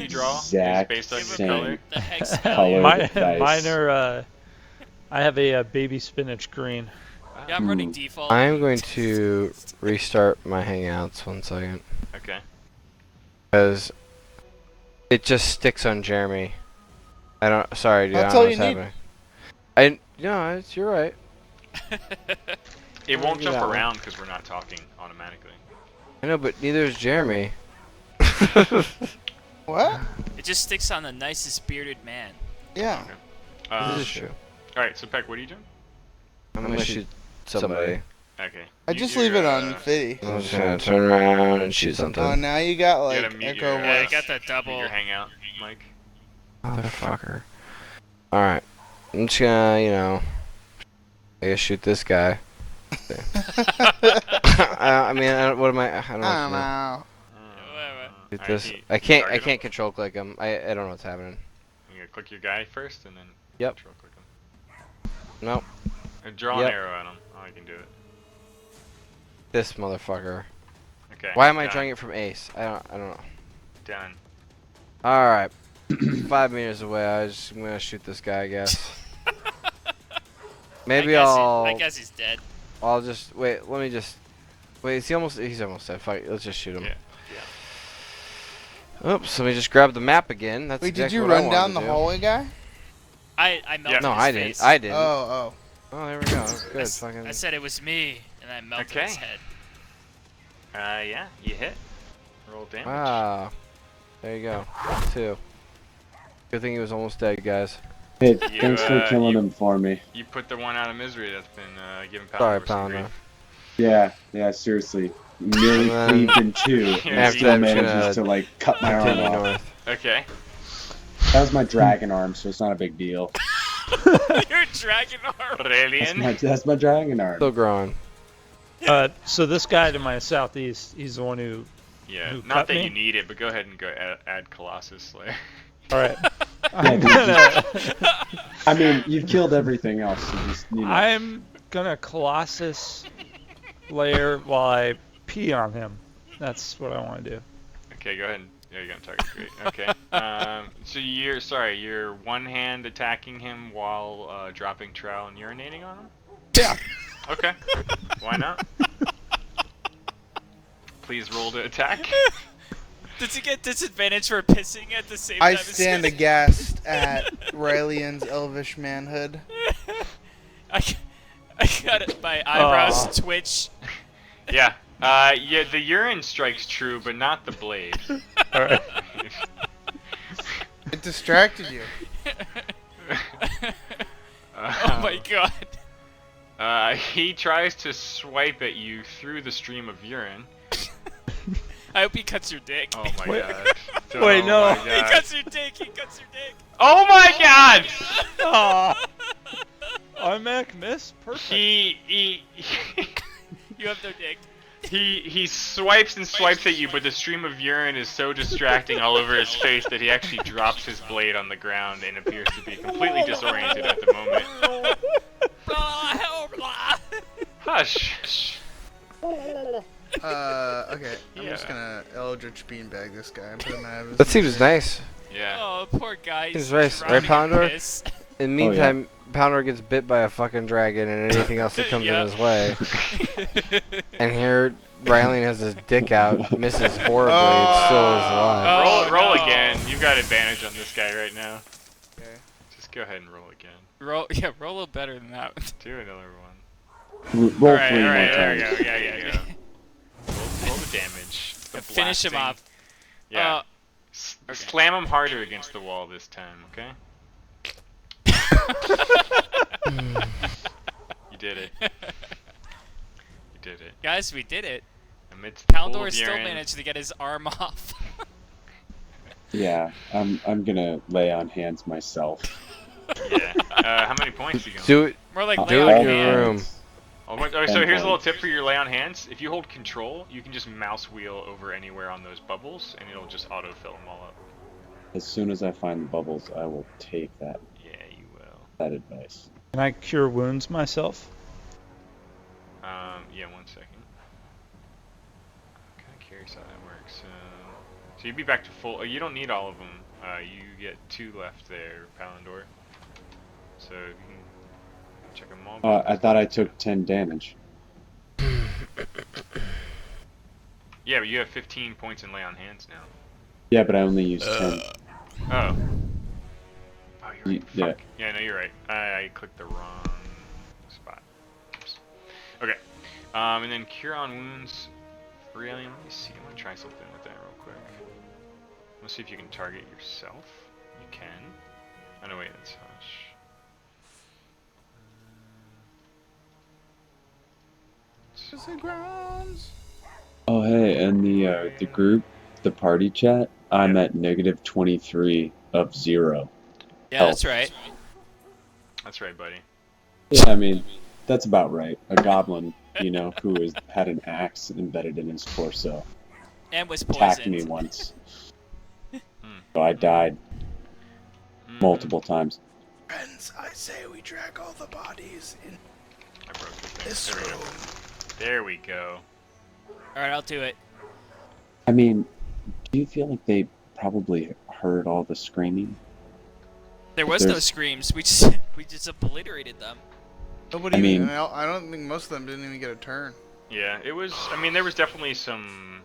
draw is exact based on your same. color. The hex color value. dice. Mine are. I have a baby spinach green. Yeah, I'm running default. I'm going to restart my Hangouts 1 second. Okay. Because it just sticks on Jeremy. I don't. Sorry, dude. That's I don't all know you what's need. happening. No, you're right. It won't get jump that one. around because we're not talking automatically. I know, but neither is Jeremy. What? It just sticks on the nicest bearded man. Yeah. This is true. All right, so Peck, what are you doing? I'm gonna shoot somebody. Okay. I use just your, leave it on 50. I'm just gonna turn around and shoot something. Oh, now you got You like gotta mute echo your, Yeah, I voice. got the mute double. your hangout, Mike. Motherfucker. Alright. I'm just gonna, you know, I guess shoot this guy. I mean, what am I? I don't know. I What don't to do. know. Shoot Alright, this. you I can't. I target him? can't control click him. I don't know what's happening. You gotta click your guy first and then Yep. control click him. Nope. Draw Yep. an arrow at him. Oh, you can do it. This motherfucker. Okay. Why am I done. drawing it from ace? I don't know. Done. All right. 5 meters away. I'm gonna shoot this guy. I guess. Maybe I guess he's dead. I'll just wait. Let me just wait. He's almost dead. Fuck it, let's just shoot him. Yeah. Oops. Let me just grab the map again. That's Wait, exactly did you what I run wanted down to the do. hallway guy? I melted No, his I face. didn't. I didn't. Oh, Oh, there we go. That's good. I Fucking. said it was me, and I melted Okay. his head. Yeah, you hit. Roll damage. Wow. There you go. 2. Good thing he was almost dead, guys. Hey, thanks for killing you- him for me. You put the one out of misery that's been giving Sorry, Phandelver some Pounder. grief. Yeah, seriously. Nearly And then- cleaved in 2 Yeah, and after still that, I'm just manages gonna to, like, cut my arm Continue off. north. Okay. That was my dragon arm, so it's not a big deal. Your dragon arm. Brilliant. That's my dragon arm. Still growing. So this guy to my southeast, he's the one who. Yeah, Who not cut that me? you need it, but go ahead and go add Colossus Slayer. All right. Yeah, dude, I mean, you've killed everything else. So just, you know. I'm gonna Colossus layer while I pee on him. That's what I want to do. Okay, go ahead. There you go, target. Great. Okay. So you're one hand attacking him while dropping trowel and urinating on him? Yeah. Okay. Why not? Please roll to attack. Does he get disadvantage for pissing at the same time? I as stand hitting? aghast at Rylian's elvish manhood. I got it. My eyebrows twitch. Yeah. Yeah, the urine strikes true, but not the blade. All right. It distracted you. Oh my god. He tries to swipe at you through the stream of urine. I hope he cuts your dick. Oh my Wait. god. Wait, no. My He god. cuts your dick. He cuts your dick. Oh my god! Aw. Automatic miss? Perfect. He You have no dick. he swipes and swipes at you, but the stream of urine is so distracting all over his face that he actually drops his blade on the ground and appears to be completely disoriented at the moment. Hush. Okay. I'm Yeah. just gonna Eldritch Beanbag this guy and put him out of his That seems misery. nice. Yeah. Oh, poor guy. He's He's right, drowning in Pounder? piss. In the meantime, Pounder gets bit by a fucking dragon and anything else that comes Yeah. in his way. And here, Rylan has his dick out, misses horribly, and still is alive. Oh, roll no. again. You've got advantage on this guy right now. Okay. Just go ahead and roll again. Roll a little better than that. Do another one. Roll Alright, 3 more alright, there times. we go. Yeah. Roll the damage. The Finish him blasting. off. Yeah. Okay. Slam him harder against the wall this time, okay? You did it. You did it. Guys, we did it. Amidst the pool Paldor of still urine. managed to get his arm off. Yeah, I'm gonna lay on hands myself. Yeah. How many points you going? Do it. More like Do lay it on in your hands. room. So here's a little points. tip for your lay on hands. If you hold control, you can just mouse wheel over anywhere on those bubbles, and it'll just autofill them all up. As soon as I find the bubbles, I will take that Yeah, you will. advice. Can I cure wounds myself? Yeah, 1 second. I'm kind of curious how that works. So you'd be back to full. You don't need all of them. You get 2 left there, Palandor. So you can check them all. I thought I took 10 damage. Yeah, but you have 15 points in lay on hands now. Yeah, but I only used 10. Oh. Oh, you're right. Yeah. Fuck. Yeah, no, you're right. I clicked the wrong spot. Oops. Okay. And then cure on wounds. Really? Let me see. I'm gonna try something with that real quick. Let's see if you can target yourself. You can. Oh no, wait, that's hush. The grounds. Oh, hey, and the group, the party chat, I'm at negative 23 of 0. Yeah, that's right. That's right, buddy. Yeah, I mean, that's about right. A goblin, who had an axe embedded in his torso, And was attacked me poisoned. once. Hmm. So I died Mhm. multiple times. Friends, I say we drag all the bodies in I broke the thing. this There we go. room. There we go. All right, I'll do it. I mean, do you feel like they probably heard all the screaming? There was no There's- screams. We just obliterated them. Nobody I even. mean- I don't think most of them didn't even get a turn. Yeah, it was. I mean, there was definitely some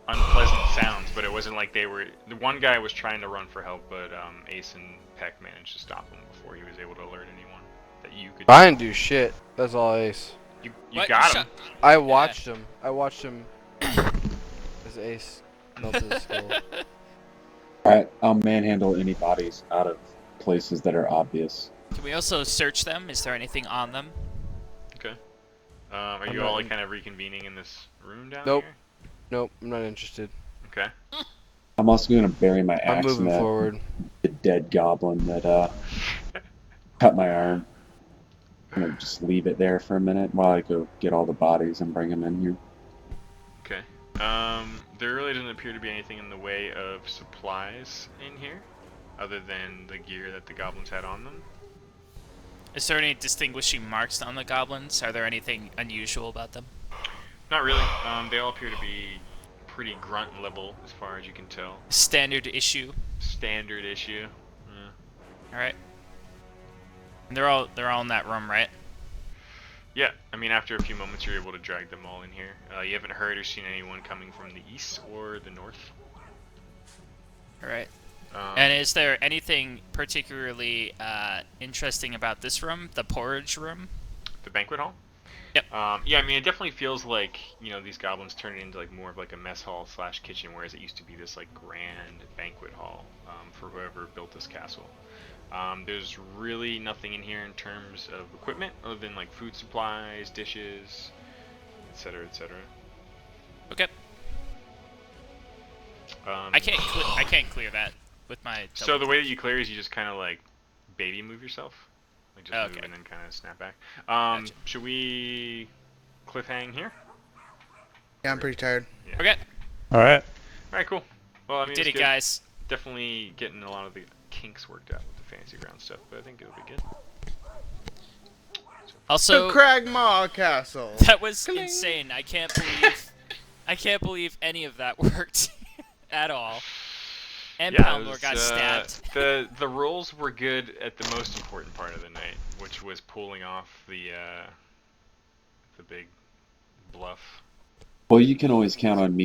unpleasant sounds, but it wasn't like they were. The one guy was trying to run for help, but Ace and Peck managed to stop him before he was able to alert anyone that you could. I didn't do shit. That's all Ace. You What? got You him. I watched him. I watched him as Ace melted his skull. Alright, I'll manhandle any bodies out of places that are obvious. Can we also search them? Is there anything on them? Okay. Are I'm you not all in- kind of reconvening in this room down Nope. here? Nope, I'm not interested. Okay. I'm also going to bury my I'm axe in moving that forward. the dead goblin that cut my arm. I'm going to just leave it there for a minute while I go get all the bodies and bring them in here. Okay. There really doesn't appear to be anything in the way of supplies in here, other than the gear that the goblins had on them. Is there any distinguishing marks on the goblins? Are there anything unusual about them? Not really. They all appear to be pretty grunt level, as far as you can tell. Standard issue. Standard issue. Yeah. All right. And they're all in that room, right? Yeah, I mean, after a few moments, you're able to drag them all in here. You haven't heard or seen anyone coming from the east or the north. All right. Um, And is there anything particularly interesting about this room, the porridge room? the banquet hall? Yep. Yeah, I mean, it definitely feels like, these goblins turned it into like more of like a mess hall / kitchen, whereas it used to be this like grand banquet hall for whoever built this castle. There's really nothing in here in terms of equipment other than like food supplies, dishes, etc., etc. Okay. I can't clear that with my. So the way that you clear is you just kind of like baby move yourself, like just move Okay. and then kind of snap back. Gotcha. Should we cliffhang here? Yeah, I'm pretty tired. Okay. All right. All right, cool. Well, I mean, Did it's it, good. guys? Definitely getting a lot of the kinks worked out with the fantasy ground stuff, but I think it'll be good. Also, The Cragmaw Castle. that was Cling. insane. I can't believe any of that worked at all. And Yeah, it Phandelver was, got stabbed. the rolls were good at the most important part of the night, which was pulling off the big bluff. Well, you can always count on me